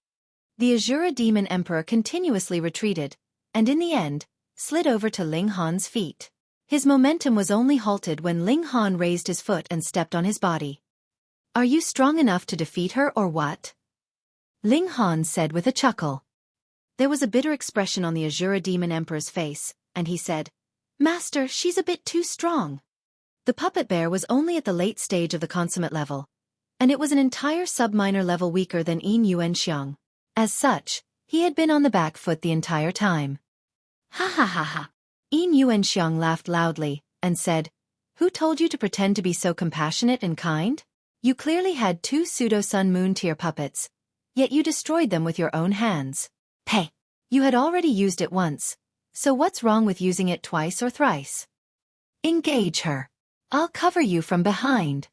The Azura Demon Emperor continuously retreated, and in the end, slid over to Ling Han's feet. His momentum was only halted when Ling Han raised his foot and stepped on his body. Are you strong enough to defeat her or what? Ling Han said with a chuckle. There was a bitter expression on the Azura Demon Emperor's face, and he said, Master, she's a bit too strong. The puppet bear was only at the late stage of the consummate level, and it was an entire sub-minor level weaker than Yuanxiang. As such, he had been on the back foot the entire time. Ha ha ha ha. Yuanxiang laughed loudly, and said, Who told you to pretend to be so compassionate and kind? You clearly had 2 pseudo-sun moon tier puppets, yet you destroyed them with your own hands. Hey! You had already used it once, so what's wrong with using it twice or thrice? Engage her. I'll cover you from behind.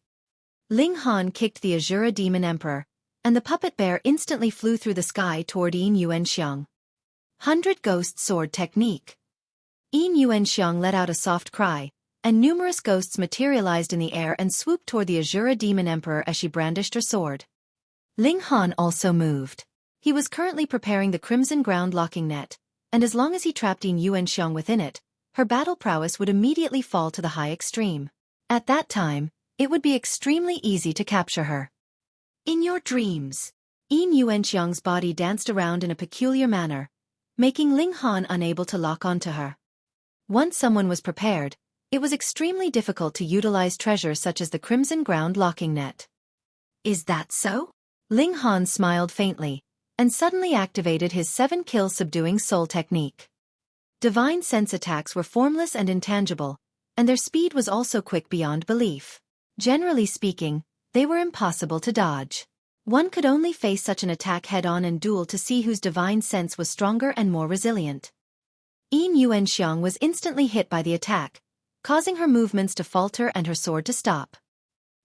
Ling Han kicked the Azura Demon Emperor, and the puppet bear instantly flew through the sky toward Yuanxiang. 100 Ghost Sword Technique. Yuanxiang let out a soft cry, and numerous ghosts materialized in the air and swooped toward the Azura Demon Emperor as she brandished her sword. Ling Han also moved. He was currently preparing the Crimson Ground locking net, and as long as he trapped Yuanxiang within it, her battle prowess would immediately fall to the high extreme. At that time, it would be extremely easy to capture her. In your dreams, Yuanxiang's body danced around in a peculiar manner, making Ling Han unable to lock onto her. Once someone was prepared, it was extremely difficult to utilize treasures such as the Crimson Ground locking net. Is that so? Ling Han smiled faintly, and suddenly activated his 7-kill subduing soul technique. Divine sense attacks were formless and intangible, and their speed was also quick beyond belief. Generally speaking, they were impossible to dodge. One could only face such an attack head-on and duel to see whose divine sense was stronger and more resilient. Yuanxiang was instantly hit by the attack, causing her movements to falter and her sword to stop.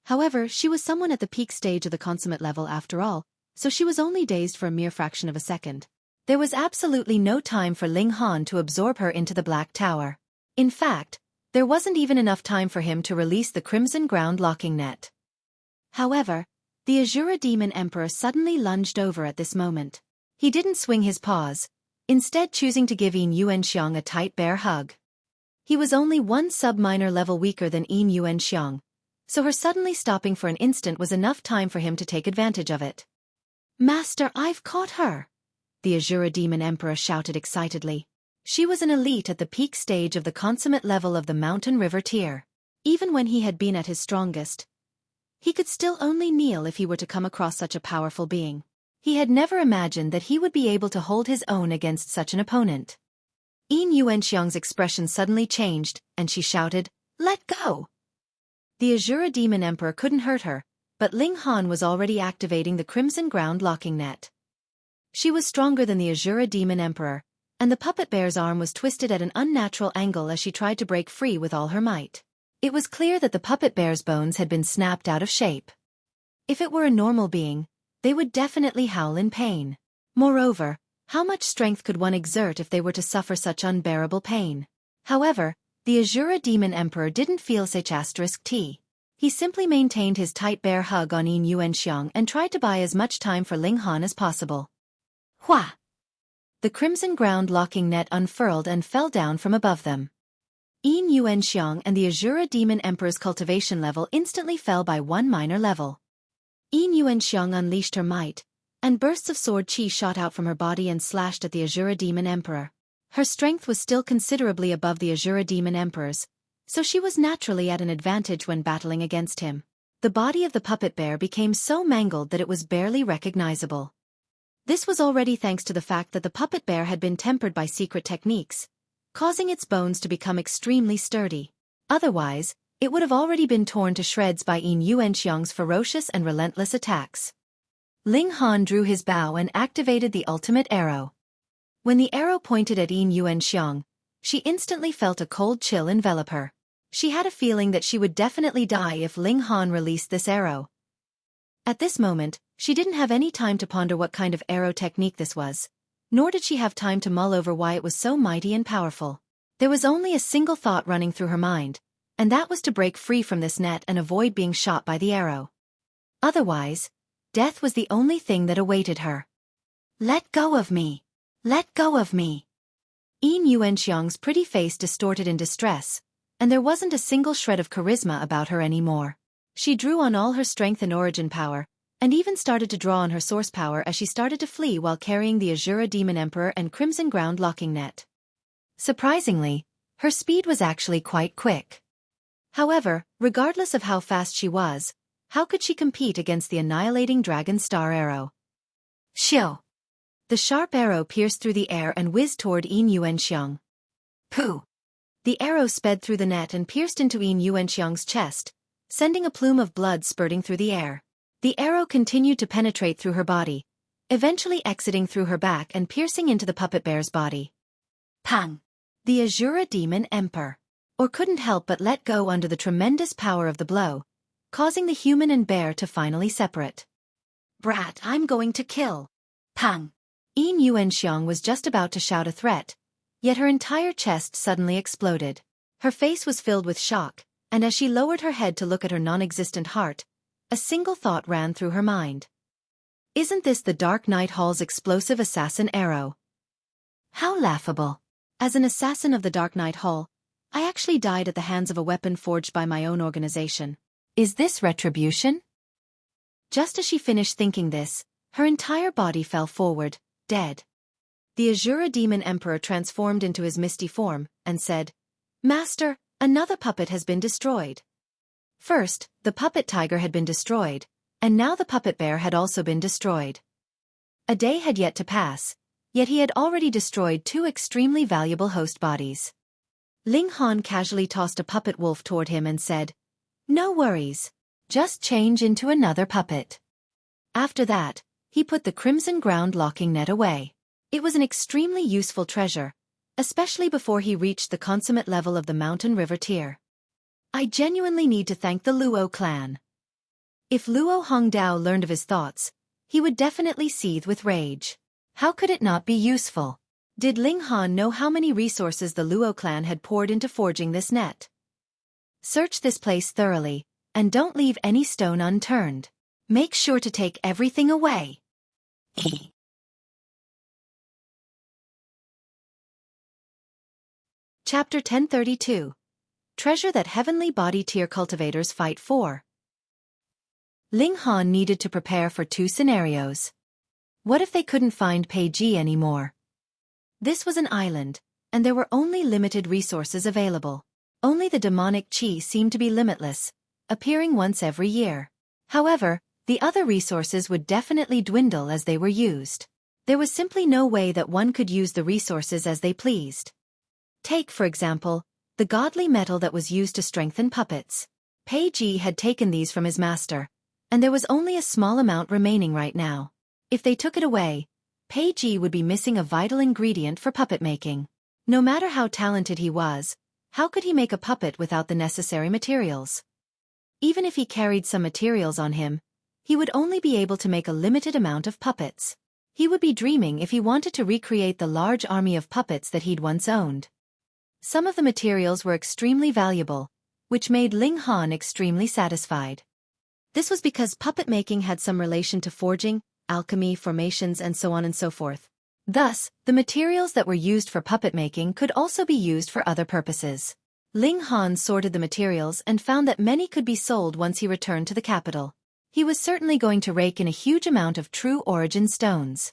However, she was someone at the peak stage of the consummate level after all, so she was only dazed for a mere fraction of a second. There was absolutely no time for Ling Han to absorb her into the Black Tower. In fact, there wasn't even enough time for him to release the Crimson Ground locking net. However, the Azura Demon Emperor suddenly lunged over at this moment. He didn't swing his paws, instead choosing to give Yuanxiang a tight bear hug. He was only 1 sub-minor level weaker than Yuanxiang, so her suddenly stopping for an instant was enough time for him to take advantage of it. Master, I've caught her! The Azura Demon Emperor shouted excitedly. She was an elite at the peak stage of the consummate level of the Mountain River tier. Even when he had been at his strongest, he could still only kneel if he were to come across such a powerful being. He had never imagined that he would be able to hold his own against such an opponent. Yuanxiang's expression suddenly changed, and she shouted, "Let go!" The Azura Demon Emperor couldn't hurt her, but Ling Han was already activating the Crimson Ground locking net. She was stronger than the Azura Demon Emperor, and the puppet bear's arm was twisted at an unnatural angle as she tried to break free with all her might. It was clear that the puppet bear's bones had been snapped out of shape. If it were a normal being, they would definitely howl in pain. Moreover, how much strength could one exert if they were to suffer such unbearable pain? However, the Azura Demon Emperor didn't feel such *T. He simply maintained his tight bear hug on Yuanxiang and tried to buy as much time for Ling Han as possible. Hua! The Crimson Ground locking net unfurled and fell down from above them. Yuanxiang and the Azura Demon Emperor's cultivation level instantly fell by 1 minor level. Yuanxiang unleashed her might, and bursts of sword chi shot out from her body and slashed at the Azura Demon Emperor. Her strength was still considerably above the Azura Demon Emperor's, so she was naturally at an advantage when battling against him. The body of the puppet bear became so mangled that it was barely recognizable. This was already thanks to the fact that the puppet bear had been tempered by secret techniques, causing its bones to become extremely sturdy. Otherwise, it would have already been torn to shreds by Yuanxiang's ferocious and relentless attacks. Ling Han drew his bow and activated the ultimate arrow. When the arrow pointed at Yuanxiang, she instantly felt a cold chill envelop her. She had a feeling that she would definitely die if Ling Han released this arrow. At this moment, she didn't have any time to ponder what kind of arrow technique this was, nor did she have time to mull over why it was so mighty and powerful. There was only a single thought running through her mind, and that was to break free from this net and avoid being shot by the arrow. Otherwise, death was the only thing that awaited her. Let go of me! Let go of me! Yuanxiang's pretty face distorted in distress, and there wasn't a single shred of charisma about her anymore. She drew on all her strength and origin power, and even started to draw on her source power as she started to flee while carrying the Azura Demon Emperor and Crimson Ground locking net. Surprisingly, her speed was actually quite quick. However, regardless of how fast she was, how could she compete against the annihilating Dragon Star arrow? Xiu! The sharp arrow pierced through the air and whizzed toward Yuanxiang. Pooh! The arrow sped through the net and pierced into Yuanxiang's chest, sending a plume of blood spurting through the air. The arrow continued to penetrate through her body, eventually exiting through her back and piercing into the puppet bear's body. Pang! The Azura demon emperor, or couldn't help but let go under the tremendous power of the blow, causing the human and bear to finally separate. Brat, I'm going to kill. Pang! Yuanxiang was just about to shout a threat, yet her entire chest suddenly exploded. Her face was filled with shock, and as she lowered her head to look at her non-existent heart, a single thought ran through her mind. Isn't this the Dark Knight Hall's explosive assassin arrow? How laughable. As an assassin of the Dark Knight Hall, I actually died at the hands of a weapon forged by my own organization. Is this retribution? Just as she finished thinking this, her entire body fell forward, dead. The Azura demon emperor transformed into his misty form, and said, Master, another puppet has been destroyed. First, the puppet tiger had been destroyed, and now the puppet bear had also been destroyed. A day had yet to pass, yet he had already destroyed 2 extremely valuable host bodies. Ling Han casually tossed a puppet wolf toward him and said, No worries. Just change into another puppet. After that, he put the crimson ground locking net away. It was an extremely useful treasure, especially before he reached the consummate level of the Mountain River tier. I genuinely need to thank the Luo clan. If Luo Hongdao learned of his thoughts, he would definitely seethe with rage. How could it not be useful? Did Ling Han know how many resources the Luo clan had poured into forging this net? Search this place thoroughly, and don't leave any stone unturned. Make sure to take everything away. Chapter 1032. Treasure that Heavenly Body Tier Cultivators Fight For. Ling Han needed to prepare for 2 scenarios. What if they couldn't find Peiji anymore? This was an island, and there were only limited resources available. Only the demonic qi seemed to be limitless, appearing once every year. However, the other resources would definitely dwindle as they were used. There was simply no way that one could use the resources as they pleased. Take, for example, the godly metal that was used to strengthen puppets. Peiji had taken these from his master, and there was only a small amount remaining right now. If they took it away, Peiji would be missing a vital ingredient for puppet making. No matter how talented he was, how could he make a puppet without the necessary materials? Even if he carried some materials on him, he would only be able to make a limited amount of puppets. He would be dreaming if he wanted to recreate the large army of puppets that he'd once owned. Some of the materials were extremely valuable, which made Ling Han extremely satisfied. This was because puppet making had some relation to forging, alchemy, formations, and so on and so forth. Thus, the materials that were used for puppet making could also be used for other purposes. Ling Han sorted the materials and found that many could be sold once he returned to the capital. He was certainly going to rake in a huge amount of true origin stones.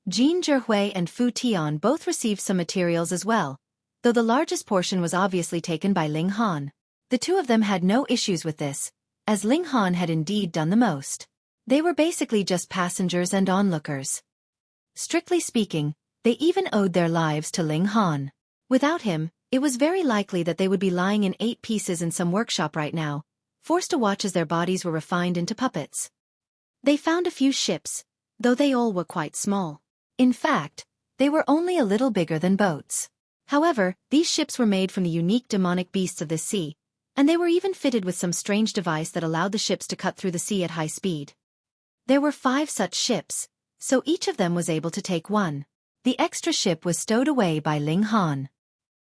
Jin Zhihui and Fu Tian both received some materials as well, though the largest portion was obviously taken by Ling Han. The 2 of them had no issues with this, as Ling Han had indeed done the most. They were basically just passengers and onlookers. Strictly speaking, they even owed their lives to Ling Han. Without him, it was very likely that they would be lying in 8 pieces in some workshop right now, forced to watch as their bodies were refined into puppets. They found a few ships, though they all were quite small. In fact, they were only a little bigger than boats. However, these ships were made from the unique demonic beasts of this sea, and they were even fitted with some strange device that allowed the ships to cut through the sea at high speed. There were 5 such ships, so each of them was able to take one. The extra ship was stowed away by Ling Han.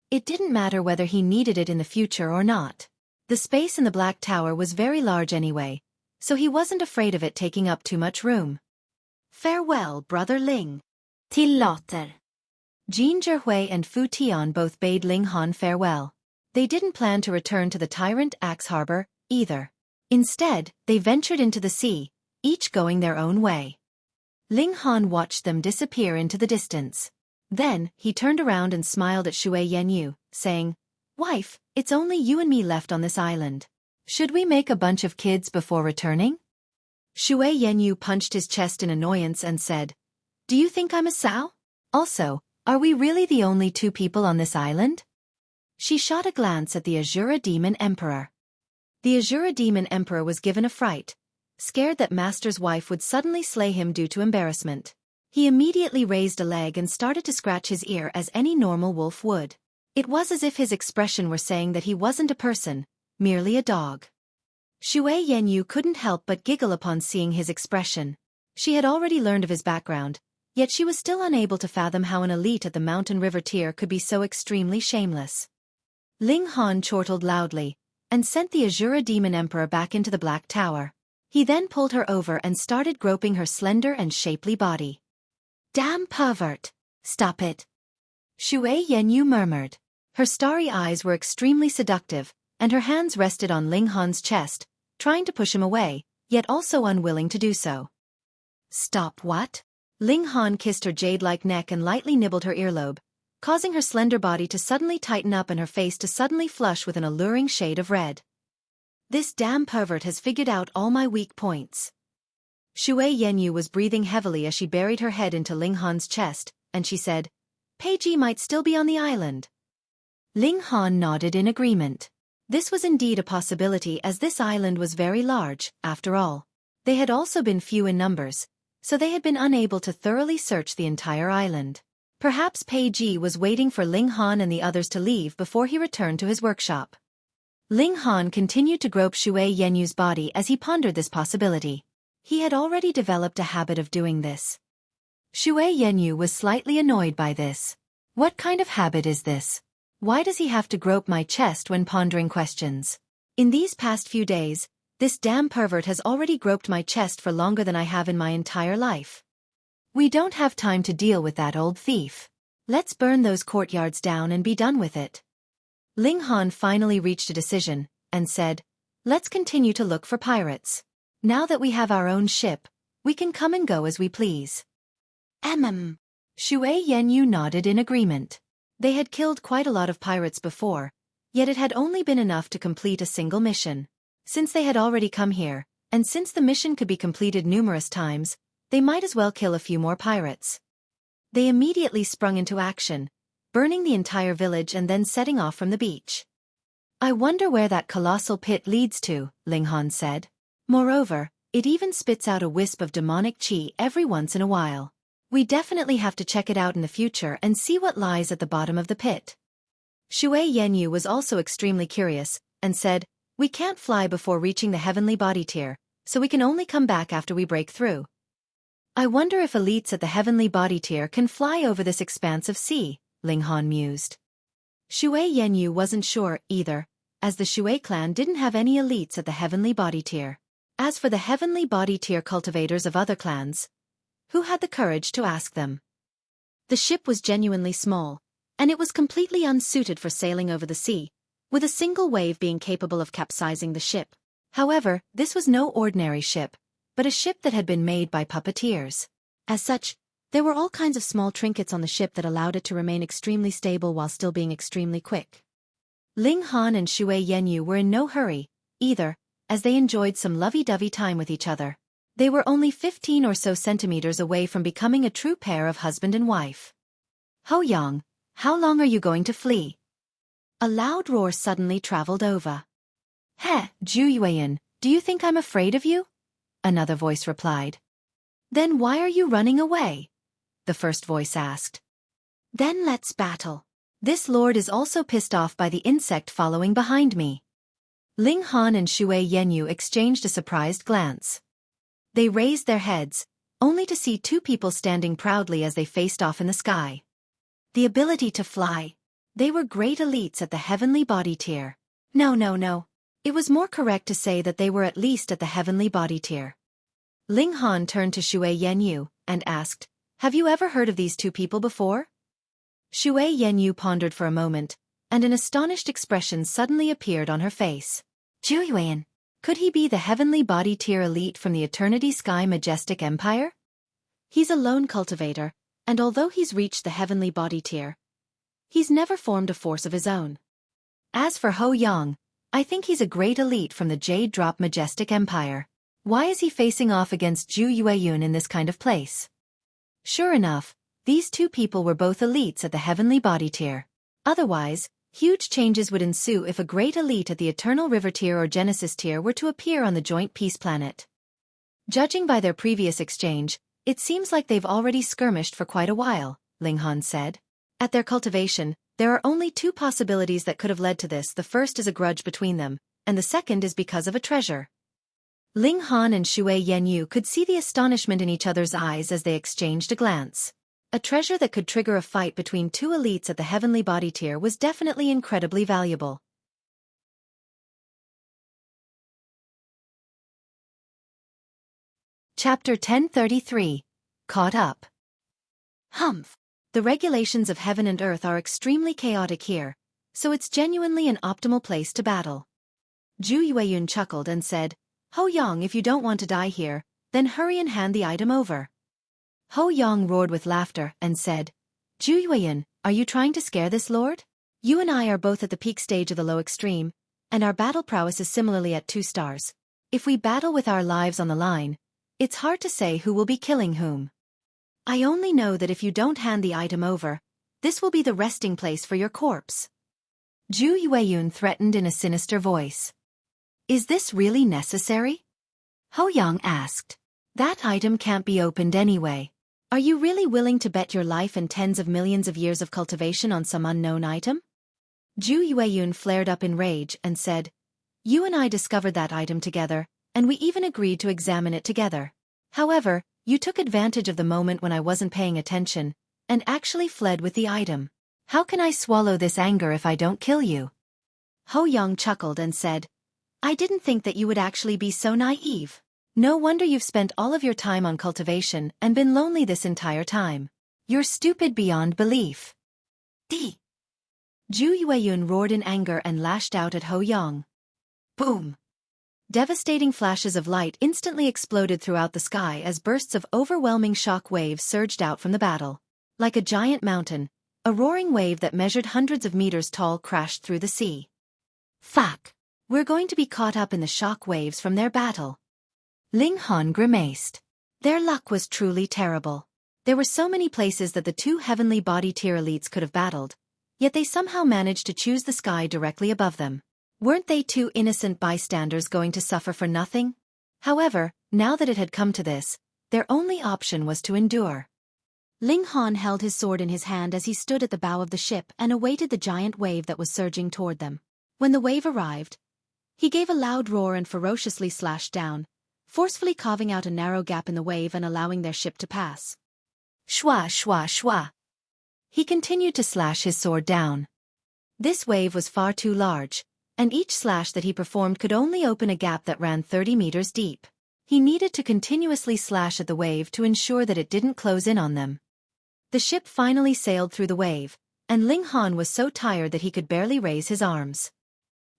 It didn't matter whether he needed it in the future or not. The space in the Black Tower was very large anyway, so he wasn't afraid of it taking up too much room. Farewell, Brother Ling. Tillåter. Jin Zhihui and Fu Tian both bade Ling Han farewell. They didn't plan to return to the Tyrant Axe Harbor, either. Instead, they ventured into the sea, each going their own way. Ling Han watched them disappear into the distance. Then, he turned around and smiled at Xue Yanyu, saying, Wife, it's only you and me left on this island. Should we make a bunch of kids before returning? Xue Yanyu punched his chest in annoyance and said, Do you think I'm a sow? Also, are we really the only 2 people on this island? She shot a glance at the Azura Demon Emperor. The Azura Demon Emperor was given a fright, scared that Master's wife would suddenly slay him due to embarrassment. He immediately raised a leg and started to scratch his ear as any normal wolf would. It was as if his expression were saying that he wasn't a person, merely a dog. Xue Yanyu couldn't help but giggle upon seeing his expression. She had already learned of his background, yet she was still unable to fathom how an elite at the Mountain River tier could be so extremely shameless. Ling Han chortled loudly, and sent the Azura Demon Emperor back into the Black Tower. He then pulled her over and started groping her slender and shapely body. "Damn pervert! Stop it!" Xue Yanyu murmured. Her starry eyes were extremely seductive, and her hands rested on Ling Han's chest, trying to push him away, yet also unwilling to do so. "Stop what?" Ling Han kissed her jade-like neck and lightly nibbled her earlobe, causing her slender body to suddenly tighten up and her face to suddenly flush with an alluring shade of red. "This damn pervert has figured out all my weak points." Xue Yanyu was breathing heavily as she buried her head into Ling Han's chest, and she said, "Peiji might still be on the island." Ling Han nodded in agreement. This was indeed a possibility as this island was very large, after all. They had also been few in numbers, so they had been unable to thoroughly search the entire island. Perhaps Peiji was waiting for Ling Han and the others to leave before he returned to his workshop. Ling Han continued to grope Xue Yanyu's body as he pondered this possibility. He had already developed a habit of doing this. Xue Yanyu was slightly annoyed by this. What kind of habit is this? Why does he have to grope my chest when pondering questions? In these past few days, this damn pervert has already groped my chest for longer than I have in my entire life. We don't have time to deal with that old thief. Let's burn those courtyards down and be done with it. Ling Han finally reached a decision, and said, "Let's continue to look for pirates. Now that we have our own ship, we can come and go as we please." Xue Yanyu nodded in agreement. They had killed quite a lot of pirates before, yet it had only been enough to complete a single mission. Since they had already come here, and since the mission could be completed numerous times, they might as well kill a few more pirates. They immediately sprung into action, burning the entire village and then setting off from the beach. "I wonder where that colossal pit leads to," Ling Han said. "Moreover, it even spits out a wisp of demonic chi every once in a while. We definitely have to check it out in the future and see what lies at the bottom of the pit." Xue Yanyu was also extremely curious, and said, "We can't fly before reaching the heavenly body tier, so we can only come back after we break through. I wonder if elites at the heavenly body tier can fly over this expanse of sea," Ling Han mused. Xue Yanyu wasn't sure, either, as the Xue clan didn't have any elites at the heavenly body tier. As for the heavenly body tier cultivators of other clans, who had the courage to ask them? The ship was genuinely small, and it was completely unsuited for sailing over the sea, with a single wave being capable of capsizing the ship. However, this was no ordinary ship, but a ship that had been made by puppeteers. As such, there were all kinds of small trinkets on the ship that allowed it to remain extremely stable while still being extremely quick. Ling Han and Xue Yanyu were in no hurry, either, as they enjoyed some lovey-dovey time with each other. They were only 15 or so centimeters away from becoming a true pair of husband and wife. "Ho Yang, how long are you going to flee?" A loud roar suddenly traveled over. "Heh, Zhu Yuan, do you think I'm afraid of you?" Another voice replied. "Then why are you running away?" The first voice asked. "Then let's battle. This lord is also pissed off by the insect following behind me." Ling Han and Xue Yanyu exchanged a surprised glance. They raised their heads, only to see two people standing proudly as they faced off in the sky. The ability to fly. They were great elites at the heavenly body tier. No. It was more correct to say that they were at least at the heavenly body tier. Ling Han turned to Xue Yanyu and asked, "Have you ever heard of these two people before?" Xue Yanyu pondered for a moment, and an astonished expression suddenly appeared on her face. "Zhu Yuan, could he be the heavenly body tier elite from the Eternity Sky Majestic Empire? He's a lone cultivator, and although he's reached the heavenly body tier, he's never formed a force of his own. As for Ho Yang, I think he's a great elite from the Jade Drop Majestic Empire. Why is he facing off against Zhu Yuan in this kind of place?" Sure enough, these two people were both elites at the heavenly body tier. Otherwise, Huge changes would ensue if a great elite at the Eternal River tier or Genesis tier were to appear on the joint peace planet. Judging by their previous exchange, it seems like they've already skirmished for quite a while, Ling Han said. At their cultivation, there are only two possibilities that could have led to this. The first is a grudge between them, and the second is because of a treasure. Ling Han and Xue Yanyu could see the astonishment in each other's eyes as they exchanged a glance. A treasure that could trigger a fight between two elites at the heavenly body tier was definitely incredibly valuable. Chapter 1033. Caught Up. Humph. The regulations of heaven and earth are extremely chaotic here, so it's genuinely an optimal place to battle. Zhu Yueyun chuckled and said, Ho Yang, if you don't want to die here, then hurry and hand the item over. Ho Yang roared with laughter and said, Zhu Yueyun, are you trying to scare this lord? You and I are both at the peak stage of the low extreme, and our battle prowess is similarly at 2 stars. If we battle with our lives on the line, it's hard to say who will be killing whom. I only know that if you don't hand the item over, this will be the resting place for your corpse. Zhu Yueyun threatened in a sinister voice. Is this really necessary? Ho Yang asked. That item can't be opened anyway. Are you really willing to bet your life and tens of millions of years of cultivation on some unknown item? Zhu Yueyun flared up in rage and said, You and I discovered that item together, and we even agreed to examine it together. However, you took advantage of the moment when I wasn't paying attention, and actually fled with the item. How can I swallow this anger if I don't kill you? Ho Yang chuckled and said, I didn't think that you would actually be so naive. No wonder you've spent all of your time on cultivation and been lonely this entire time. You're stupid beyond belief. D. Zhu Yueyun roared in anger and lashed out at Ho Yang. Boom! Devastating flashes of light instantly exploded throughout the sky as bursts of overwhelming shock waves surged out from the battle. Like a giant mountain, a roaring wave that measured hundreds of meters tall crashed through the sea. Fuck! We're going to be caught up in the shock waves from their battle. Ling Han grimaced. Their luck was truly terrible. There were so many places that the two heavenly body tier elites could have battled, yet they somehow managed to choose the sky directly above them. Weren't they two innocent bystanders going to suffer for nothing? However, now that it had come to this, their only option was to endure. Ling Han held his sword in his hand as he stood at the bow of the ship and awaited the giant wave that was surging toward them. When the wave arrived, he gave a loud roar and ferociously slashed down, forcefully carving out a narrow gap in the wave and allowing their ship to pass. Shwa shwa shwa. He continued to slash his sword down. This wave was far too large, and each slash that he performed could only open a gap that ran 30 meters deep. He needed to continuously slash at the wave to ensure that it didn't close in on them. The ship finally sailed through the wave, and Ling Han was so tired that he could barely raise his arms.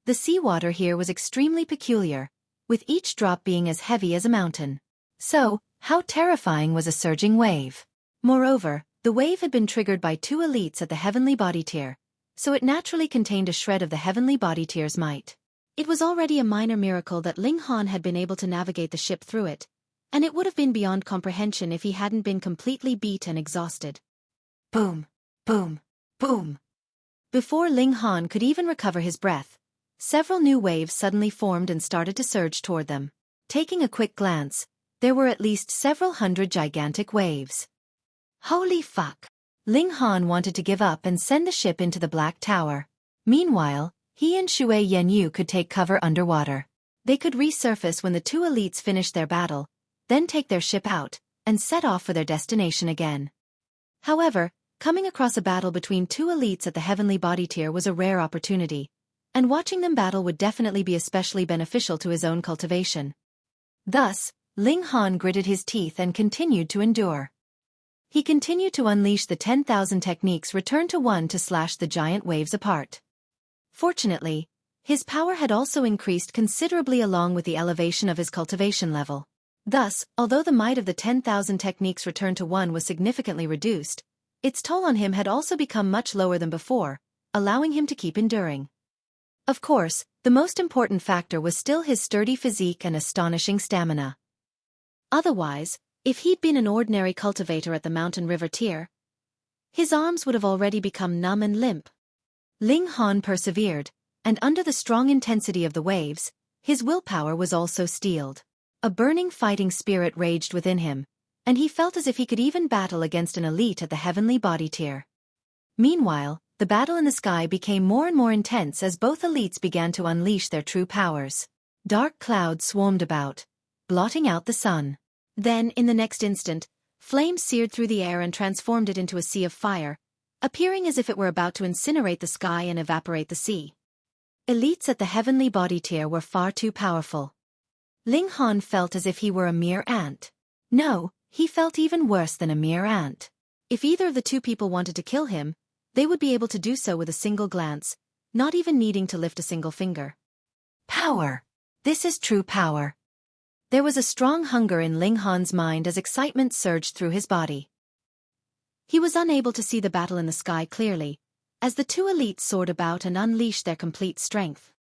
The seawater here was extremely peculiar, with each drop being as heavy as a mountain. So, how terrifying was a surging wave? Moreover, the wave had been triggered by two elites at the heavenly body tier, so it naturally contained a shred of the heavenly body tier's might. It was already a minor miracle that Ling Han had been able to navigate the ship through it, and it would have been beyond comprehension if he hadn't been completely beat and exhausted. Boom, boom, boom. Before Ling Han could even recover his breath, several new waves suddenly formed and started to surge toward them. Taking a quick glance, there were at least several hundred gigantic waves. Holy fuck! Ling Han wanted to give up and send the ship into the Black Tower. Meanwhile, he and Xue Yanyu could take cover underwater. They could resurface when the two elites finished their battle, then take their ship out, and set off for their destination again. However, coming across a battle between two elites at the heavenly body tier was a rare opportunity, and watching them battle would definitely be especially beneficial to his own cultivation. Thus, Ling Han gritted his teeth and continued to endure. He continued to unleash the 10,000 techniques return to one to slash the giant waves apart. Fortunately, his power had also increased considerably along with the elevation of his cultivation level. Thus, although the might of the 10,000 techniques return to one was significantly reduced, its toll on him had also become much lower than before, allowing him to keep enduring. Of course, the most important factor was still his sturdy physique and astonishing stamina. Otherwise, if he'd been an ordinary cultivator at the mountain river tier, his arms would have already become numb and limp. Ling Han persevered, and under the strong intensity of the waves, his willpower was also steeled. A burning fighting spirit raged within him, and he felt as if he could even battle against an elite at the heavenly body tier. Meanwhile, the battle in the sky became more and more intense as both elites began to unleash their true powers. Dark clouds swarmed about, blotting out the sun. Then, in the next instant, flames seared through the air and transformed it into a sea of fire, appearing as if it were about to incinerate the sky and evaporate the sea. Elites at the heavenly body tier were far too powerful. Ling Han felt as if he were a mere ant. No, he felt even worse than a mere ant. If either of the two people wanted to kill him, they would be able to do so with a single glance, not even needing to lift a single finger. Power. This is true power. There was a strong hunger in Ling Han's mind as excitement surged through his body. He was unable to see the battle in the sky clearly, as the two elites soared about and unleashed their complete strength.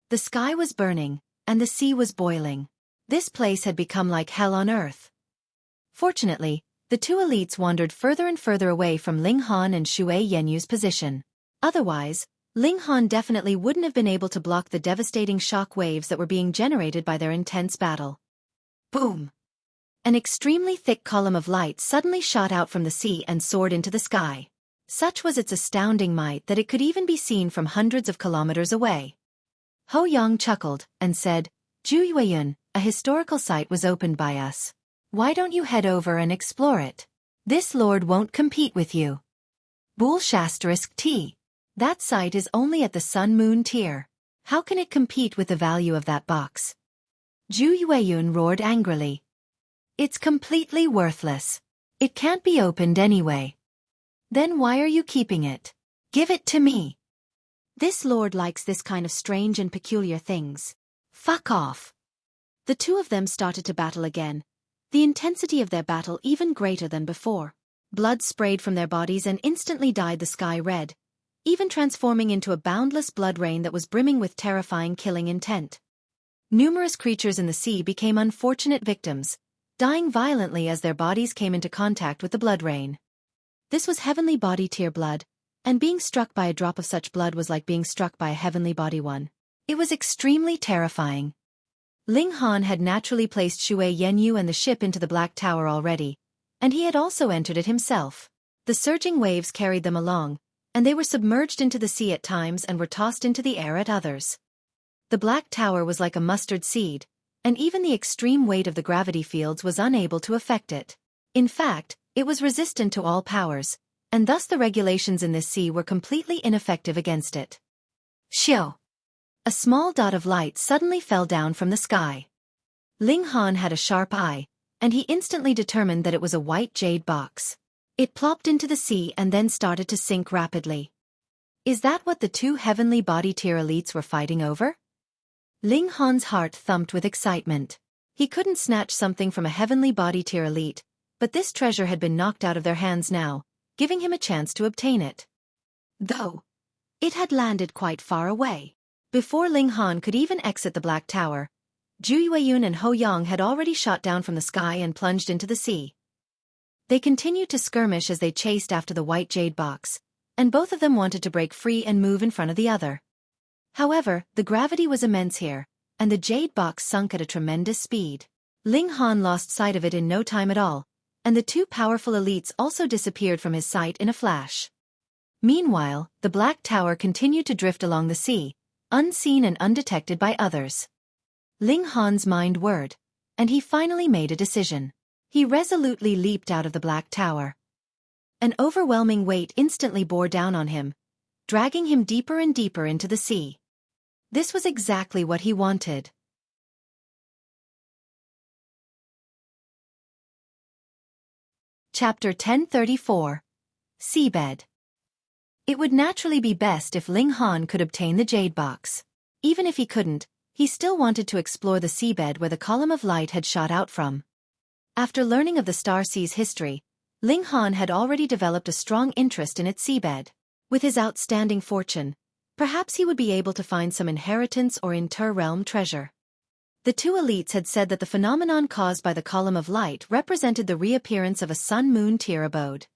The sky was burning, and the sea was boiling. This place had become like hell on earth. Fortunately, the two elites wandered further and further away from Ling Han and Xue Yenyu's position. Otherwise, Ling Han definitely wouldn't have been able to block the devastating shock waves that were being generated by their intense battle. Boom! An extremely thick column of light suddenly shot out from the sea and soared into the sky. Such was its astounding might that it could even be seen from hundreds of kilometers away. Ho Yang chuckled and said, "Zhu Yueyun, a historical site was opened by us. Why don't you head over and explore it? This lord won't compete with you." Bull*T. That site is only at the Sun-Moon tier. How can it compete with the value of that box? Zhu Yueyun roared angrily. "It's completely worthless. It can't be opened anyway. Then why are you keeping it? Give it to me." This lord likes this kind of strange and peculiar things. Fuck off. The two of them started to battle again, the intensity of their battle even greater than before. Blood sprayed from their bodies and instantly dyed the sky red, even transforming into a boundless blood rain that was brimming with terrifying killing intent. Numerous creatures in the sea became unfortunate victims, dying violently as their bodies came into contact with the blood rain. This was heavenly body tier blood, and being struck by a drop of such blood was like being struck by a heavenly body one. It was extremely terrifying. Ling Han had naturally placed Xue Yenyu and the ship into the Black Tower already, and he had also entered it himself. The surging waves carried them along, and they were submerged into the sea at times and were tossed into the air at others. The Black Tower was like a mustard seed, and even the extreme weight of the gravity fields was unable to affect it. In fact, it was resistant to all powers, and thus the regulations in this sea were completely ineffective against it. Shio! A small dot of light suddenly fell down from the sky. Ling Han had a sharp eye, and he instantly determined that it was a white jade box. It plopped into the sea and then started to sink rapidly. Is that what the two heavenly body tier elites were fighting over? Ling Han's heart thumped with excitement. He couldn't snatch something from a heavenly body tier elite, but this treasure had been knocked out of their hands now, giving him a chance to obtain it. Though it had landed quite far away. Before Ling Han could even exit the Black Tower, Zhu Yueyun and Ho Yang had already shot down from the sky and plunged into the sea. They continued to skirmish as they chased after the white jade box, and both of them wanted to break free and move in front of the other. However, the gravity was immense here, and the jade box sunk at a tremendous speed. Ling Han lost sight of it in no time at all, and the two powerful elites also disappeared from his sight in a flash. Meanwhile, the Black Tower continued to drift along the sea, unseen and undetected by others. Ling Han's mind whirred, and he finally made a decision. He resolutely leaped out of the Black Tower. An overwhelming weight instantly bore down on him, dragging him deeper and deeper into the sea. This was exactly what he wanted. Chapter 1034. Seabed. It would naturally be best if Ling Han could obtain the jade box. Even if he couldn't, he still wanted to explore the seabed where the column of light had shot out from. After learning of the Star Sea's history, Ling Han had already developed a strong interest in its seabed. With his outstanding fortune, perhaps he would be able to find some inheritance or inter-realm treasure. The two elites had said that the phenomenon caused by the column of light represented the reappearance of a sun-moon tier abode.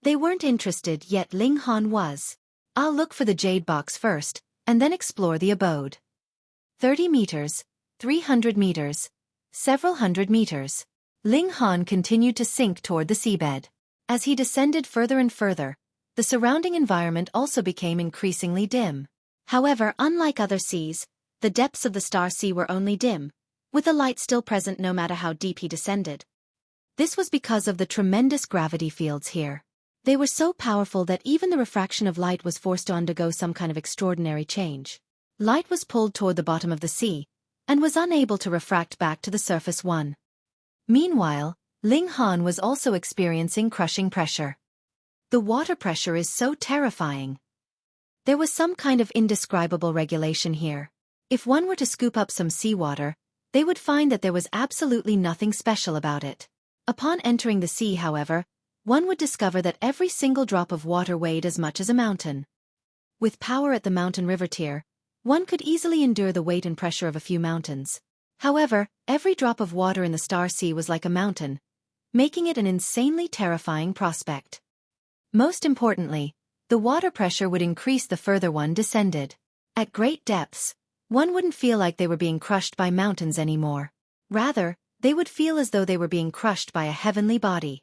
They weren't interested, yet Ling Han was. I'll look for the jade box first, and then explore the abode. 30 meters, 300 meters, several hundred meters. Ling Han continued to sink toward the seabed. As he descended further and further, the surrounding environment also became increasingly dim. However, unlike other seas, the depths of the Star Sea were only dim, with the light still present no matter how deep he descended. This was because of the tremendous gravity fields here. They were so powerful that even the refraction of light was forced to undergo some kind of extraordinary change. Light was pulled toward the bottom of the sea, and was unable to refract back to the surface one. Meanwhile, Ling Han was also experiencing crushing pressure. The water pressure is so terrifying. There was some kind of indescribable regulation here. If one were to scoop up some seawater, they would find that there was absolutely nothing special about it. Upon entering the sea, however, one would discover that every single drop of water weighed as much as a mountain. With power at the mountain river tier, one could easily endure the weight and pressure of a few mountains. However, every drop of water in the Star Sea was like a mountain, making it an insanely terrifying prospect. Most importantly, the water pressure would increase the further one descended. At great depths, one wouldn't feel like they were being crushed by mountains anymore. Rather, they would feel as though they were being crushed by a heavenly body.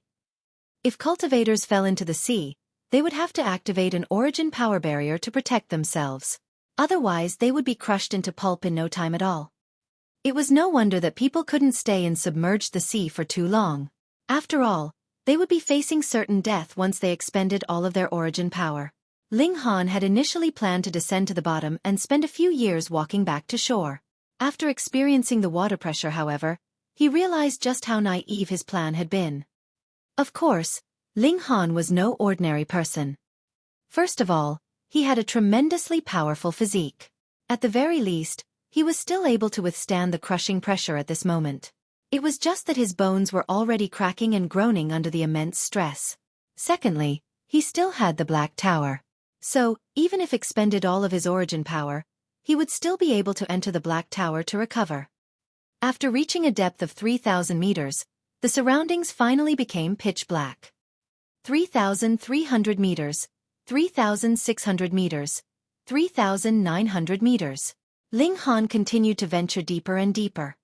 If cultivators fell into the sea, they would have to activate an origin power barrier to protect themselves. Otherwise, they would be crushed into pulp in no time at all. It was no wonder that people couldn't stay in submerged the sea for too long. After all, they would be facing certain death once they expended all of their origin power. Ling Han had initially planned to descend to the bottom and spend a few years walking back to shore. After experiencing the water pressure, however, he realized just how naive his plan had been. Of course, Ling Han was no ordinary person. First of all, he had a tremendously powerful physique. At the very least, he was still able to withstand the crushing pressure at this moment. It was just that his bones were already cracking and groaning under the immense stress. Secondly, he still had the Black Tower. So, even if expended all of his origin power, he would still be able to enter the Black Tower to recover. After reaching a depth of 3,000 meters, the surroundings finally became pitch black. 3,300 meters, 3,600 meters, 3,900 meters. Ling Han continued to venture deeper and deeper.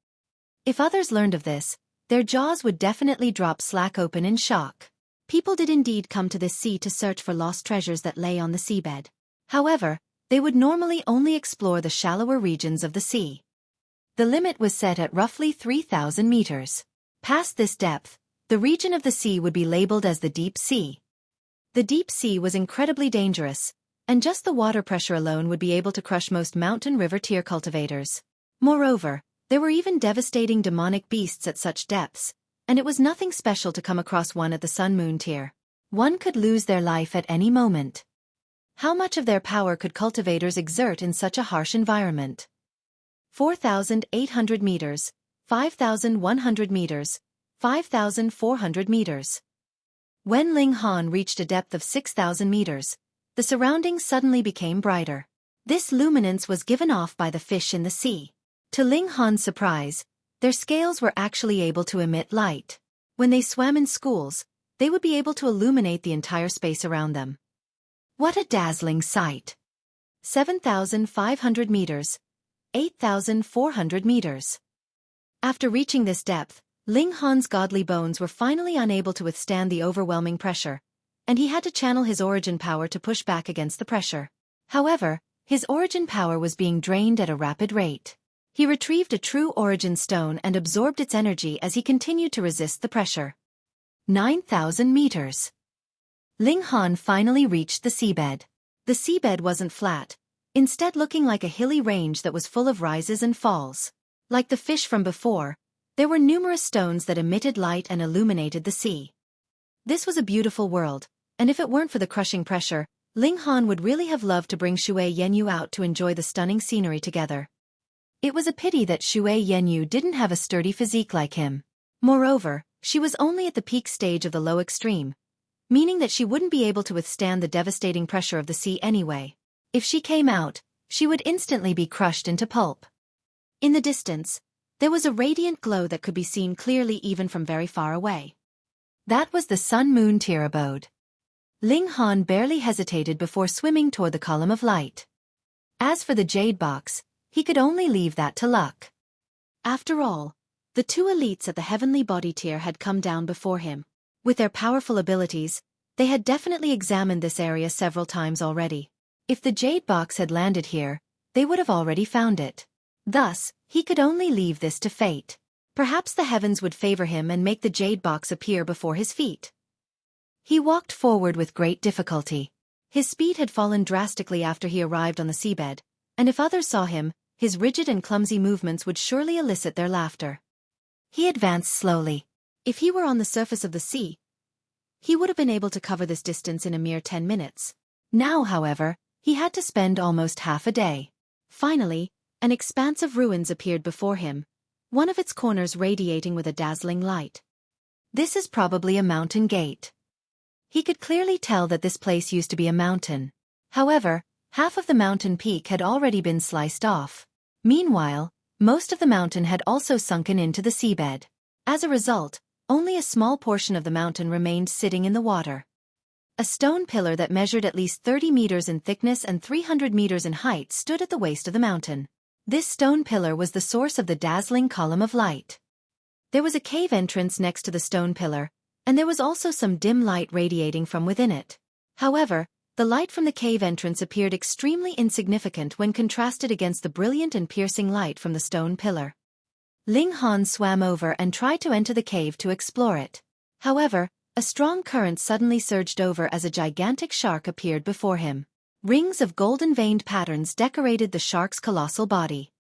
If others learned of this, their jaws would definitely drop slack open in shock. People did indeed come to this sea to search for lost treasures that lay on the seabed. However, they would normally only explore the shallower regions of the sea. The limit was set at roughly 3,000 meters. Past this depth, the region of the sea would be labeled as the deep sea. The deep sea was incredibly dangerous, and just the water pressure alone would be able to crush most mountain river tier cultivators. Moreover, there were even devastating demonic beasts at such depths, and it was nothing special to come across one at the sun-moon tier. One could lose their life at any moment. How much of their power could cultivators exert in such a harsh environment? 4,800 meters, 5,100 meters, 5,400 meters. When Ling Han reached a depth of 6,000 meters, the surroundings suddenly became brighter. This luminance was given off by the fish in the sea. To Ling Han's surprise, their scales were actually able to emit light. When they swam in schools, they would be able to illuminate the entire space around them. What a dazzling sight! 7,500 meters, 8,400 meters. After reaching this depth, Ling Han's godly bones were finally unable to withstand the overwhelming pressure, and he had to channel his origin power to push back against the pressure. However, his origin power was being drained at a rapid rate. He retrieved a true origin stone and absorbed its energy as he continued to resist the pressure. 9,000 meters. Ling Han finally reached the seabed. The seabed wasn't flat, instead looking like a hilly range that was full of rises and falls. Like the fish from before, there were numerous stones that emitted light and illuminated the sea. This was a beautiful world, and if it weren't for the crushing pressure, Ling Han would really have loved to bring Xue Yanyu out to enjoy the stunning scenery together. It was a pity that Xue Yanyu didn't have a sturdy physique like him. Moreover, she was only at the peak stage of the low extreme, meaning that she wouldn't be able to withstand the devastating pressure of the sea anyway. If she came out, she would instantly be crushed into pulp. In the distance, there was a radiant glow that could be seen clearly even from very far away. That was the sun-moon tier abode. Ling Han barely hesitated before swimming toward the column of light. As for the jade box, he could only leave that to luck. After all, the two elites at the heavenly body tier had come down before him. With their powerful abilities, they had definitely examined this area several times already. If the jade box had landed here, they would have already found it. Thus, he could only leave this to fate. Perhaps the heavens would favor him and make the jade box appear before his feet. He walked forward with great difficulty. His speed had fallen drastically after he arrived on the seabed, and if others saw him, his rigid and clumsy movements would surely elicit their laughter. He advanced slowly. If he were on the surface of the sea, he would have been able to cover this distance in a mere 10 minutes. Now, however, he had to spend almost half a day. Finally, an expanse of ruins appeared before him, one of its corners radiating with a dazzling light. This is probably a mountain gate. He could clearly tell that this place used to be a mountain. However, half of the mountain peak had already been sliced off. Meanwhile, most of the mountain had also sunken into the seabed. As a result, only a small portion of the mountain remained sitting in the water. A stone pillar that measured at least 30 meters in thickness and 300 meters in height stood at the waist of the mountain. This stone pillar was the source of the dazzling column of light. There was a cave entrance next to the stone pillar, and there was also some dim light radiating from within it. However, the light from the cave entrance appeared extremely insignificant when contrasted against the brilliant and piercing light from the stone pillar. Ling Han swam over and tried to enter the cave to explore it. However, a strong current suddenly surged over as a gigantic shark appeared before him. Rings of golden-veined patterns decorated the shark's colossal body.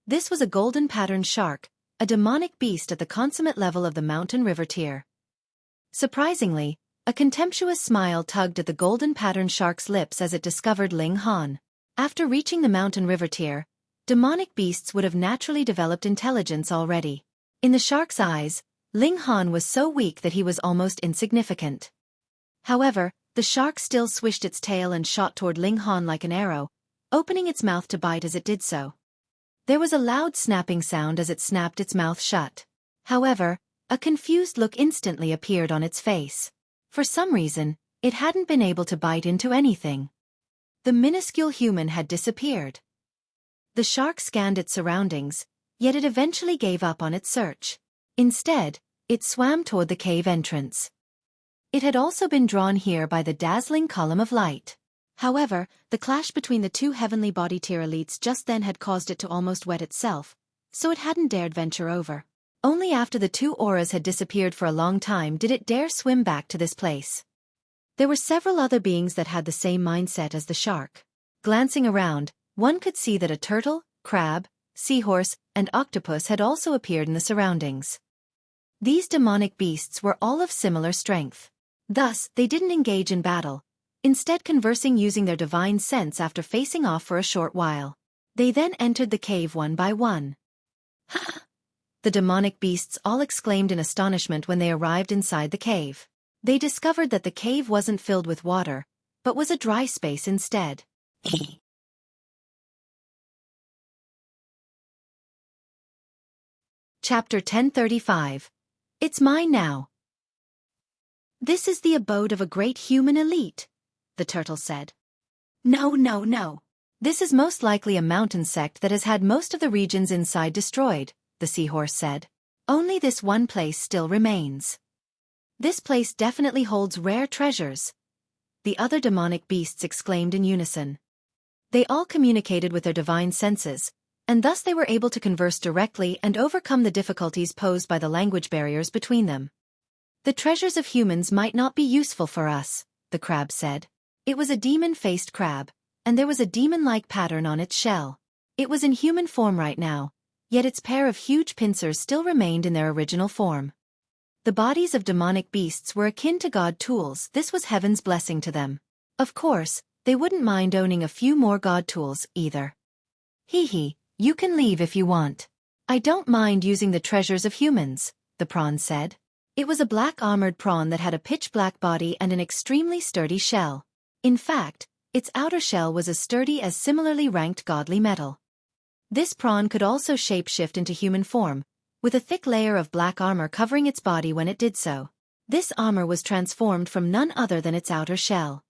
This was a golden-patterned shark, a demonic beast at the consummate level of the mountain river tier. Surprisingly, a contemptuous smile tugged at the golden-patterned shark's lips as it discovered Ling Han. After reaching the mountain river tier, demonic beasts would have naturally developed intelligence already. In the shark's eyes, Ling Han was so weak that he was almost insignificant. However, the shark still swished its tail and shot toward Ling Han like an arrow, opening its mouth to bite as it did so. There was a loud snapping sound as it snapped its mouth shut. However, a confused look instantly appeared on its face. For some reason, it hadn't been able to bite into anything. The minuscule human had disappeared. The shark scanned its surroundings, yet it eventually gave up on its search. Instead, it swam toward the cave entrance. It had also been drawn here by the dazzling column of light. However, the clash between the two heavenly body tier elites just then had caused it to almost wet itself, so it hadn't dared venture over. Only after the two auras had disappeared for a long time did it dare swim back to this place. There were several other beings that had the same mindset as the shark. Glancing around, one could see that a turtle, crab, seahorse, and octopus had also appeared in the surroundings. These demonic beasts were all of similar strength. Thus, they didn't engage in battle, instead conversing using their divine sense after facing off for a short while. They then entered the cave one by one. Ha! The demonic beasts all exclaimed in astonishment when they arrived inside the cave. They discovered that the cave wasn't filled with water, but was a dry space instead. Chapter 1035. It's mine now. This is the abode of a great human elite, the turtle said. No, no, no. This is most likely a mountain sect that has had most of the regions inside destroyed, the seahorse said. Only this one place still remains. This place definitely holds rare treasures, the other demonic beasts exclaimed in unison. They all communicated with their divine senses, and thus they were able to converse directly and overcome the difficulties posed by the language barriers between them. The treasures of humans might not be useful for us, the crab said. It was a demon-faced crab, and there was a demon-like pattern on its shell. It was in human form right now, yet its pair of huge pincers still remained in their original form. The bodies of demonic beasts were akin to god tools. This was heaven's blessing to them. Of course, they wouldn't mind owning a few more god tools, either. Hee, you can leave if you want. I don't mind using the treasures of humans, the prawn said. It was a black armored prawn that had a pitch-black body and an extremely sturdy shell. In fact, its outer shell was as sturdy as similarly ranked godly metal. This prawn could also shape-shift into human form, with a thick layer of black armor covering its body when it did so. This armor was transformed from none other than its outer shell.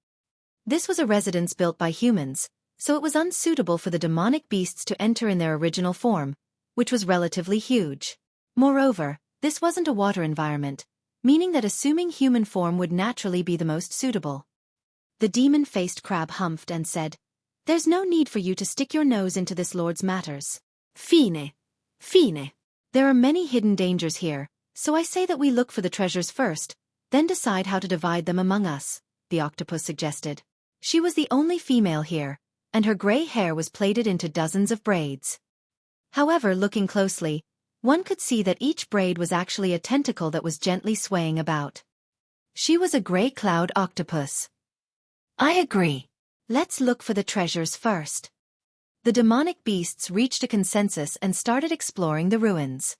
This was a residence built by humans, so it was unsuitable for the demonic beasts to enter in their original form, which was relatively huge. Moreover, this wasn't a water environment, meaning that assuming human form would naturally be the most suitable. The demon-faced crab humphed and said, "There's no need for you to stick your nose into this lord's matters. Fine. Fine. There are many hidden dangers here, so I say that we look for the treasures first, then decide how to divide them among us," the octopus suggested. She was the only female here, and her gray hair was plaited into dozens of braids. However, looking closely, one could see that each braid was actually a tentacle that was gently swaying about. She was a gray cloud octopus. I agree. Let's look for the treasures first. The demonic beasts reached a consensus and started exploring the ruins.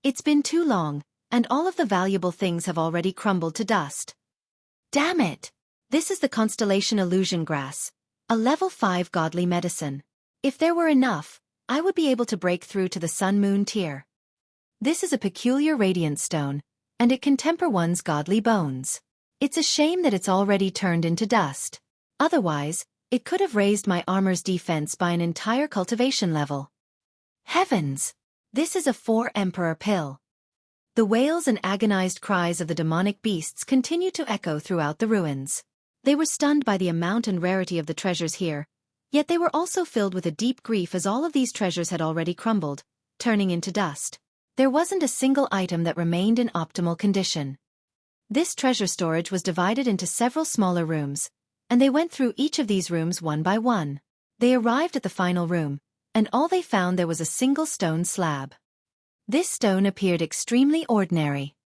It's been too long, and all of the valuable things have already crumbled to dust. Damn it! This is the constellation illusion grass, a level 5 godly medicine. If there were enough, I would be able to break through to the sun-moon tier. This is a peculiar radiant stone, and it can temper one's godly bones. It's a shame that it's already turned into dust. Otherwise, it could have raised my armor's defense by an entire cultivation level. Heavens! This is a 4-emperor pill. The wails and agonized cries of the demonic beasts continued to echo throughout the ruins. They were stunned by the amount and rarity of the treasures here, yet they were also filled with a deep grief as all of these treasures had already crumbled, turning into dust. There wasn't a single item that remained in optimal condition. This treasure storage was divided into several smaller rooms, and they went through each of these rooms one by one. They arrived at the final room, and all they found there was a single stone slab. This stone appeared extremely ordinary.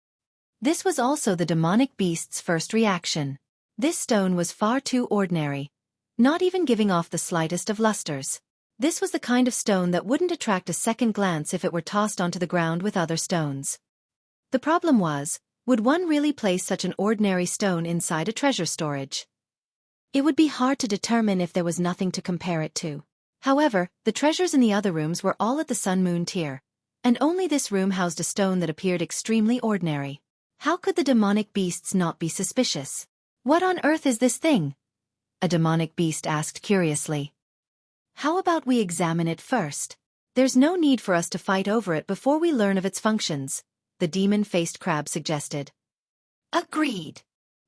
This was also the demonic beast's first reaction. This stone was far too ordinary, not even giving off the slightest of lusters. This was the kind of stone that wouldn't attract a second glance if it were tossed onto the ground with other stones. The problem was, would one really place such an ordinary stone inside a treasure storage? It would be hard to determine if there was nothing to compare it to. However, the treasures in the other rooms were all at the sun-moon tier, and only this room housed a stone that appeared extremely ordinary. How could the demonic beasts not be suspicious? "What on earth is this thing?" a demonic beast asked curiously. "How about we examine it first? There's no need for us to fight over it before we learn of its functions," the demon-faced crab suggested. Agreed.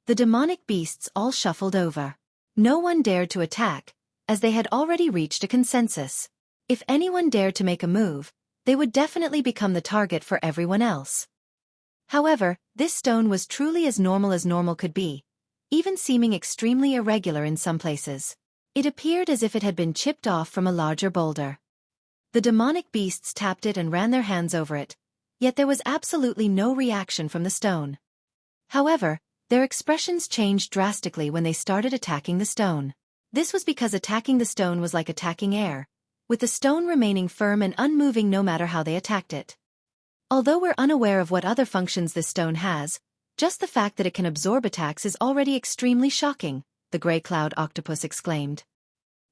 The demonic beasts all shuffled over. No one dared to attack, as they had already reached a consensus. If anyone dared to make a move, they would definitely become the target for everyone else. However, this stone was truly as normal could be, even seeming extremely irregular in some places. It appeared as if it had been chipped off from a larger boulder. The demonic beasts tapped it and ran their hands over it, yet there was absolutely no reaction from the stone. However, their expressions changed drastically when they started attacking the stone. This was because attacking the stone was like attacking air, with the stone remaining firm and unmoving no matter how they attacked it. Although we're unaware of what other functions this stone has, just the fact that it can absorb attacks is already extremely shocking, the gray cloud octopus exclaimed.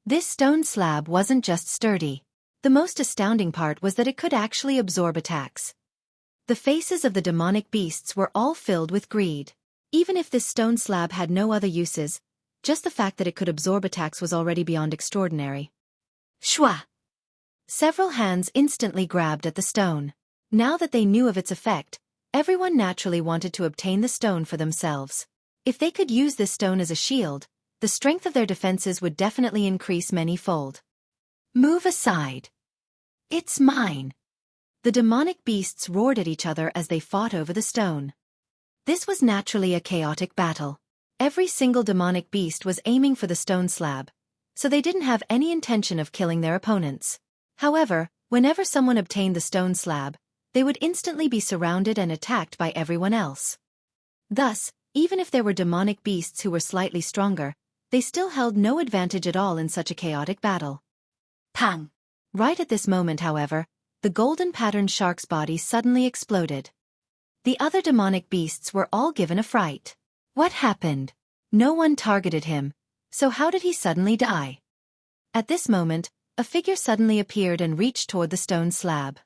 This stone slab wasn't just sturdy. The most astounding part was that it could actually absorb attacks. The faces of the demonic beasts were all filled with greed. Even if this stone slab had no other uses, just the fact that it could absorb attacks was already beyond extraordinary. Shwa! Several hands instantly grabbed at the stone. Now that they knew of its effect, everyone naturally wanted to obtain the stone for themselves. If they could use this stone as a shield, the strength of their defenses would definitely increase many-fold. Move aside. It's mine. The demonic beasts roared at each other as they fought over the stone. This was naturally a chaotic battle. Every single demonic beast was aiming for the stone slab, so they didn't have any intention of killing their opponents. However, whenever someone obtained the stone slab, they would instantly be surrounded and attacked by everyone else. Thus, even if there were demonic beasts who were slightly stronger, they still held no advantage at all in such a chaotic battle. Pang! Right at this moment, however, the golden-patterned shark's body suddenly exploded. The other demonic beasts were all given a fright. What happened? No one targeted him, so how did he suddenly die? At this moment, a figure suddenly appeared and reached toward the stone slab.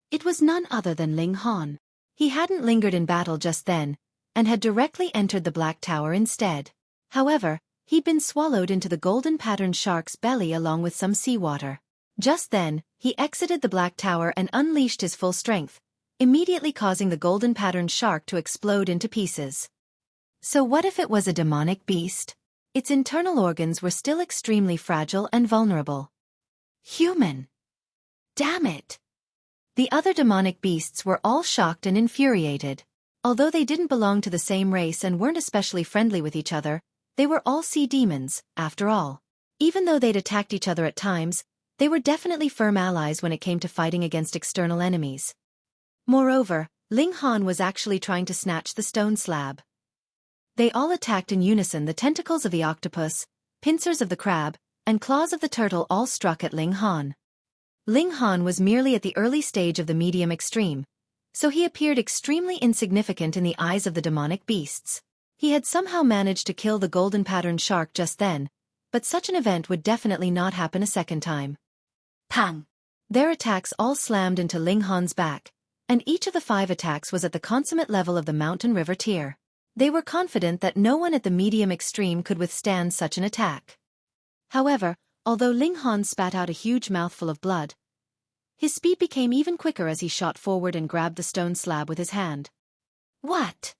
It was none other than Ling Han. He hadn't lingered in battle just then, and had directly entered the Black Tower instead. However, he'd been swallowed into the golden-patterned shark's belly along with some seawater. Just then, he exited the Black Tower and unleashed his full strength, immediately causing the golden-patterned shark to explode into pieces. So what if it was a demonic beast? Its internal organs were still extremely fragile and vulnerable. Human! Damn it! The other demonic beasts were all shocked and infuriated. Although they didn't belong to the same race and weren't especially friendly with each other, they were all sea demons, after all. Even though they'd attacked each other at times, they were definitely firm allies when it came to fighting against external enemies. Moreover, Ling Han was actually trying to snatch the stone slab. They all attacked in unison. The tentacles of the octopus, pincers of the crab, and claws of the turtle all struck at Ling Han. Ling Han was merely at the early stage of the medium extreme, so he appeared extremely insignificant in the eyes of the demonic beasts. He had somehow managed to kill the golden-patterned shark just then, but such an event would definitely not happen a second time. Pang! Their attacks all slammed into Ling Han's back, and each of the 5 attacks was at the consummate level of the mountain river tier. They were confident that no one at the medium extreme could withstand such an attack. However, although Ling Han spat out a huge mouthful of blood, his speed became even quicker as he shot forward and grabbed the stone slab with his hand. What?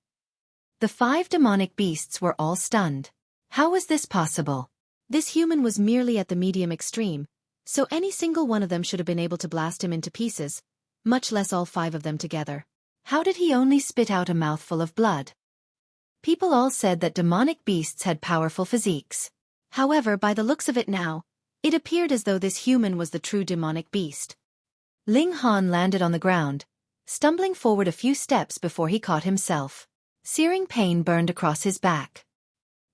The 5 demonic beasts were all stunned. How was this possible? This human was merely at the medium extreme, so any single one of them should have been able to blast him into pieces, much less all 5 of them together. How did he only spit out a mouthful of blood? People all said that demonic beasts had powerful physiques. However, by the looks of it now, it appeared as though this human was the true demonic beast. Ling Han landed on the ground, stumbling forward a few steps before he caught himself. Searing pain burned across his back.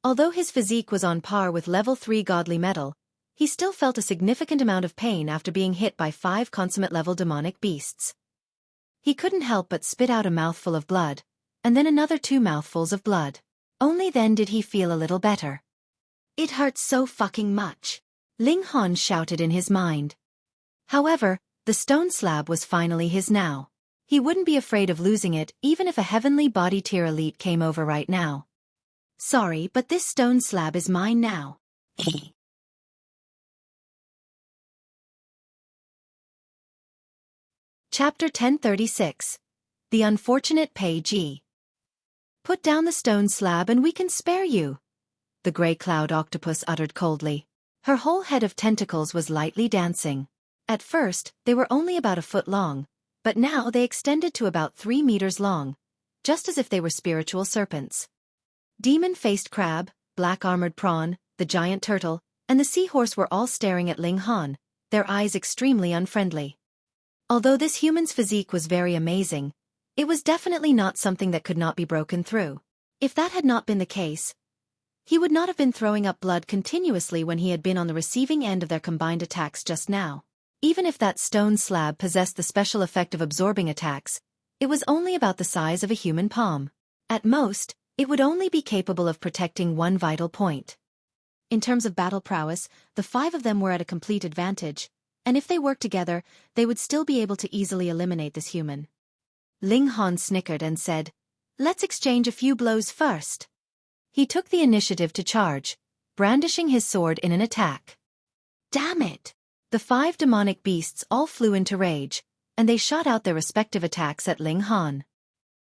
Although his physique was on par with level 3 godly metal, he still felt a significant amount of pain after being hit by 5 consummate-level demonic beasts. He couldn't help but spit out a mouthful of blood, and then another 2 mouthfuls of blood. Only then did he feel a little better. It hurts so fucking much, Ling Han shouted in his mind. However, the stone slab was finally his now. He wouldn't be afraid of losing it even if a heavenly body tier elite came over right now. Sorry, but this stone slab is mine now. Chapter 1036. The Unfortunate Page. Put down the stone slab and we can spare you, the grey cloud octopus uttered coldly. Her whole head of tentacles was lightly dancing. At first, they were only about a foot long, but now they extended to about 3 meters long, just as if they were spiritual serpents. Demon-faced crab, black-armored prawn, the giant turtle, and the seahorse were all staring at Ling Han, their eyes extremely unfriendly. Although this human's physique was very amazing, it was definitely not something that could not be broken through. If that had not been the case, he would not have been throwing up blood continuously when he had been on the receiving end of their combined attacks just now. Even if that stone slab possessed the special effect of absorbing attacks, it was only about the size of a human palm. At most, it would only be capable of protecting one vital point. In terms of battle prowess, the 5 of them were at a complete advantage, and if they worked together, they would still be able to easily eliminate this human. Ling Han snickered and said, "Let's exchange a few blows first." He took the initiative to charge, brandishing his sword in an attack. Damn it! The 5 demonic beasts all flew into rage, and they shot out their respective attacks at Ling Han.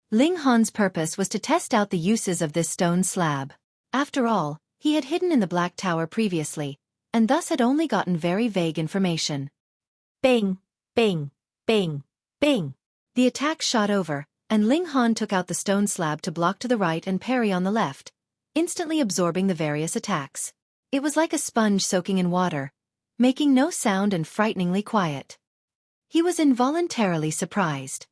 Ling Han's purpose was to test out the uses of this stone slab. After all, he had hidden in the Black Tower previously, and thus had only gotten very vague information. Bing! Bing! Bing! Bing! The attack shot over, and Ling Han took out the stone slab to block to the right and parry on the left, instantly absorbing the various attacks. It was like a sponge soaking in water, making no sound and frighteningly quiet. He was involuntarily surprised.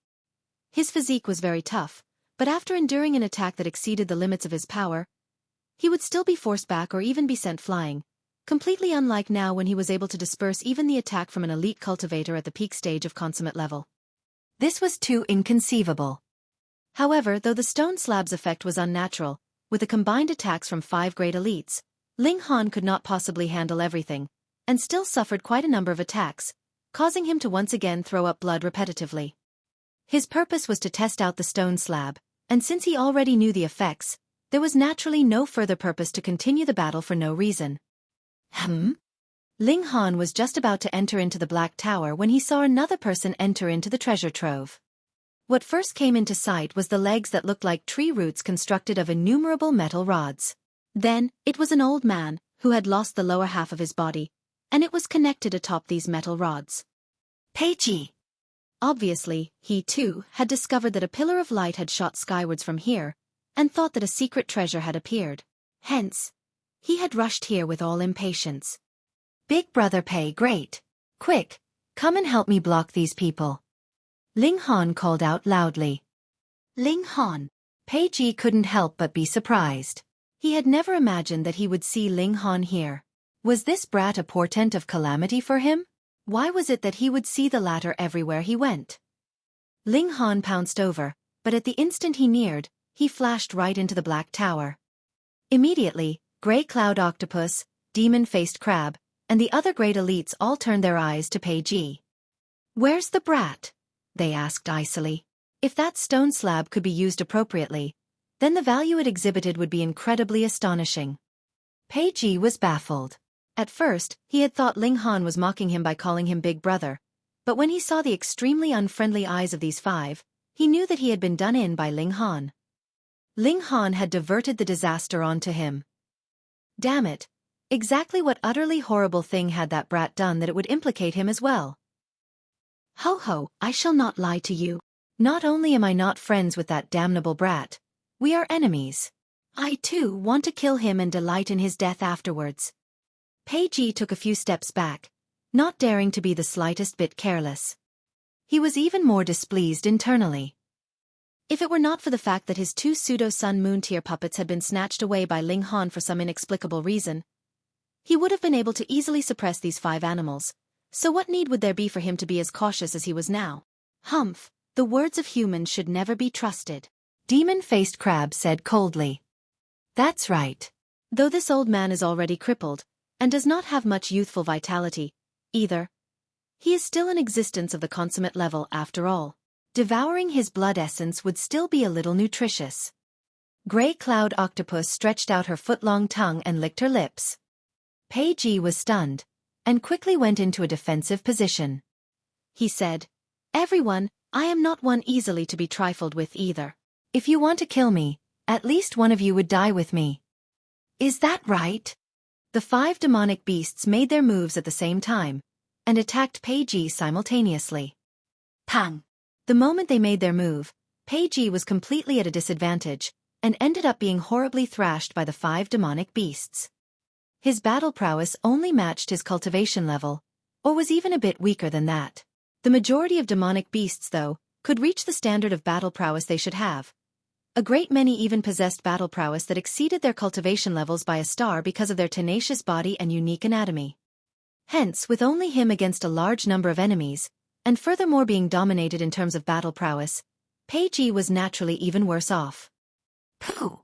His physique was very tough, but after enduring an attack that exceeded the limits of his power, he would still be forced back or even be sent flying, completely unlike now when he was able to disperse even the attack from an elite cultivator at the peak stage of consummate level. This was too inconceivable. However, though the stone slab's effect was unnatural, with the combined attacks from 5 great elites, Ling Han could not possibly handle everything, and still suffered quite a number of attacks, causing him to once again throw up blood repetitively. His purpose was to test out the stone slab, and since he already knew the effects, there was naturally no further purpose to continue the battle for no reason. Ling Han was just about to enter into the Black Tower when he saw another person enter into the treasure trove. What first came into sight was the legs that looked like tree roots constructed of innumerable metal rods. Then, it was an old man, who had lost the lower half of his body, and it was connected atop these metal rods. Peiji! Obviously, he too had discovered that a pillar of light had shot skywards from here, and thought that a secret treasure had appeared. Hence, he had rushed here with all impatience. Big brother Pei, great. Quick, come and help me block these people. Ling Han called out loudly. Ling Han. Peiji couldn't help but be surprised. He had never imagined that he would see Ling Han here. Was this brat a portent of calamity for him? Why was it that he would see the latter everywhere he went? Ling Han pounced over, but at the instant he neared, he flashed right into the Black Tower. Immediately, Grey Cloud Octopus, Demon-Faced Crab, and the other great elites all turned their eyes to Peiji. Where's the brat? They asked icily. If that stone slab could be used appropriately, then the value it exhibited would be incredibly astonishing. Peiji was baffled. At first, he had thought Ling Han was mocking him by calling him Big Brother, but when he saw the extremely unfriendly eyes of these five, he knew that he had been done in by Ling Han. Ling Han had diverted the disaster onto him. Damn it! Exactly what utterly horrible thing had that brat done that it would implicate him as well? Ho ho, I shall not lie to you. Not only am I not friends with that damnable brat, we are enemies. I too want to kill him and delight in his death afterwards. Peiji took a few steps back, not daring to be the slightest bit careless. He was even more displeased internally. If it were not for the fact that his two pseudo-Sun Moon tier puppets had been snatched away by Ling Han for some inexplicable reason, he would have been able to easily suppress these five animals, so what need would there be for him to be as cautious as he was now? Humph, the words of humans should never be trusted. Demon-Faced Crab said coldly. That's right. Though this old man is already crippled, and does not have much youthful vitality, either, he is still in existence of the consummate level after all. Devouring his blood essence would still be a little nutritious. Grey Cloud Octopus stretched out her foot-long tongue and licked her lips. Peiji was stunned, and quickly went into a defensive position. He said, "Everyone, I am not one easily to be trifled with either. If you want to kill me, at least one of you would die with me." Is that right? The five demonic beasts made their moves at the same time, and attacked Peiji simultaneously. Pang! The moment they made their move, Peiji was completely at a disadvantage, and ended up being horribly thrashed by the five demonic beasts. His battle prowess only matched his cultivation level, or was even a bit weaker than that. The majority of demonic beasts, though, could reach the standard of battle prowess they should have. A great many even possessed battle prowess that exceeded their cultivation levels by a star because of their tenacious body and unique anatomy. Hence, with only him against a large number of enemies, and furthermore being dominated in terms of battle prowess, Peiji was naturally even worse off. Pooh!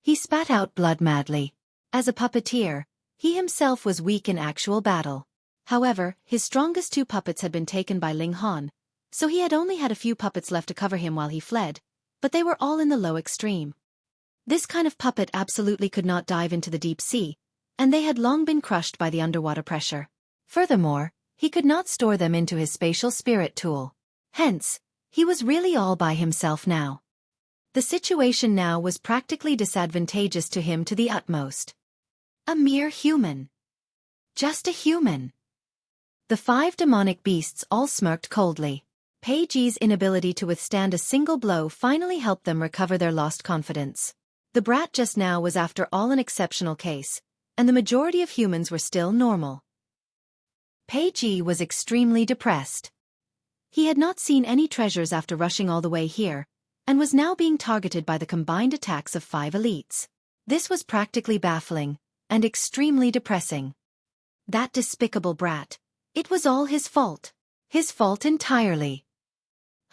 He spat out blood madly. As a puppeteer, he himself was weak in actual battle. However, his strongest two puppets had been taken by Ling Han, so he had only had a few puppets left to cover him while he fled, but they were all in the low extreme. This kind of puppet absolutely could not dive into the deep sea, and they had long been crushed by the underwater pressure. Furthermore, he could not store them into his spatial spirit tool. Hence, he was really all by himself now. The situation now was practically disadvantageous to him to the utmost. A mere human. Just a human. The five demonic beasts all smirked coldly. Peiji's inability to withstand a single blow finally helped them recover their lost confidence. The brat just now was after all an exceptional case, and the majority of humans were still normal. Peiji was extremely depressed. He had not seen any treasures after rushing all the way here, and was now being targeted by the combined attacks of five elites. This was practically baffling, and extremely depressing. That despicable brat. It was all his fault. His fault entirely.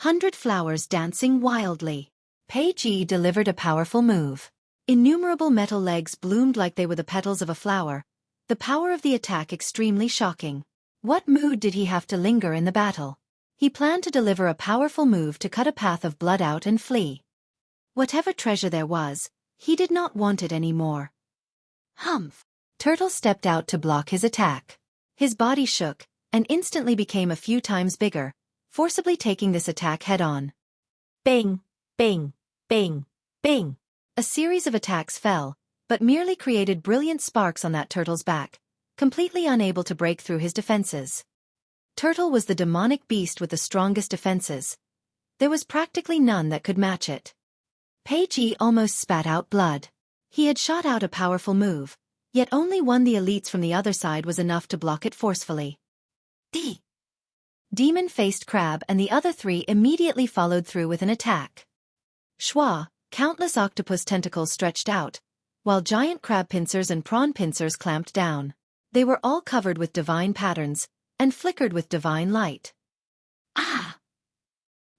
100 flowers dancing wildly. Peiji delivered a powerful move. Innumerable metal legs bloomed like they were the petals of a flower, the power of the attack extremely shocking. What mood did he have to linger in the battle? He planned to deliver a powerful move to cut a path of blood out and flee. Whatever treasure there was, he did not want it anymore. Humph! Turtle stepped out to block his attack. His body shook, and instantly became a few times bigger, forcibly taking this attack head-on. Bang! Bang! Bang! Bang! A series of attacks fell, but merely created brilliant sparks on that turtle's back, completely unable to break through his defenses. Turtle was the demonic beast with the strongest defenses. There was practically none that could match it. Peiji almost spat out blood. He had shot out a powerful move, yet only one of the elites from the other side was enough to block it forcefully. Demon-faced crab and the other three immediately followed through with an attack. Schwa, countless octopus tentacles stretched out, while giant crab pincers and prawn pincers clamped down. They were all covered with divine patterns, and flickered with divine light. Ah!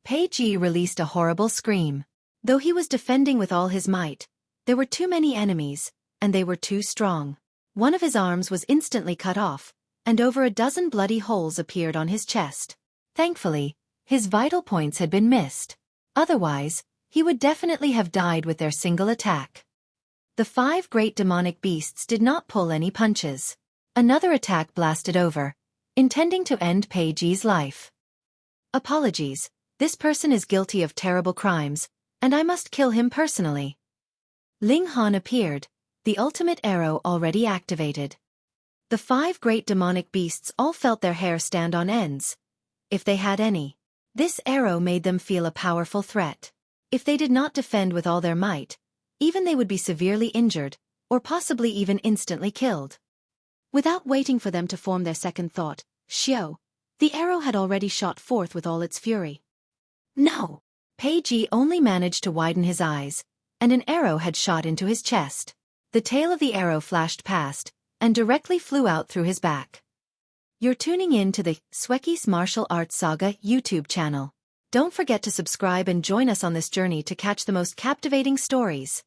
Peiji released a horrible scream. Though he was defending with all his might, there were too many enemies, and they were too strong. One of his arms was instantly cut off, and over a dozen bloody holes appeared on his chest. Thankfully, his vital points had been missed. Otherwise, he would definitely have died with their single attack. The 5 great demonic beasts did not pull any punches. Another attack blasted over, intending to end Peiji's life. Apologies, this person is guilty of terrible crimes, and I must kill him personally. Ling Han appeared, the ultimate arrow already activated. The 5 great demonic beasts all felt their hair stand on ends, if they had any. This arrow made them feel a powerful threat. If they did not defend with all their might, even they would be severely injured, or possibly even instantly killed. Without waiting for them to form their second thought, the arrow had already shot forth with all its fury. No! Peiji only managed to widen his eyes, and an arrow had shot into his chest. The tail of the arrow flashed past, and directly flew out through his back. You're tuning in to the Xueqi's Martial Arts Saga YouTube channel. Don't forget to subscribe and join us on this journey to catch the most captivating stories.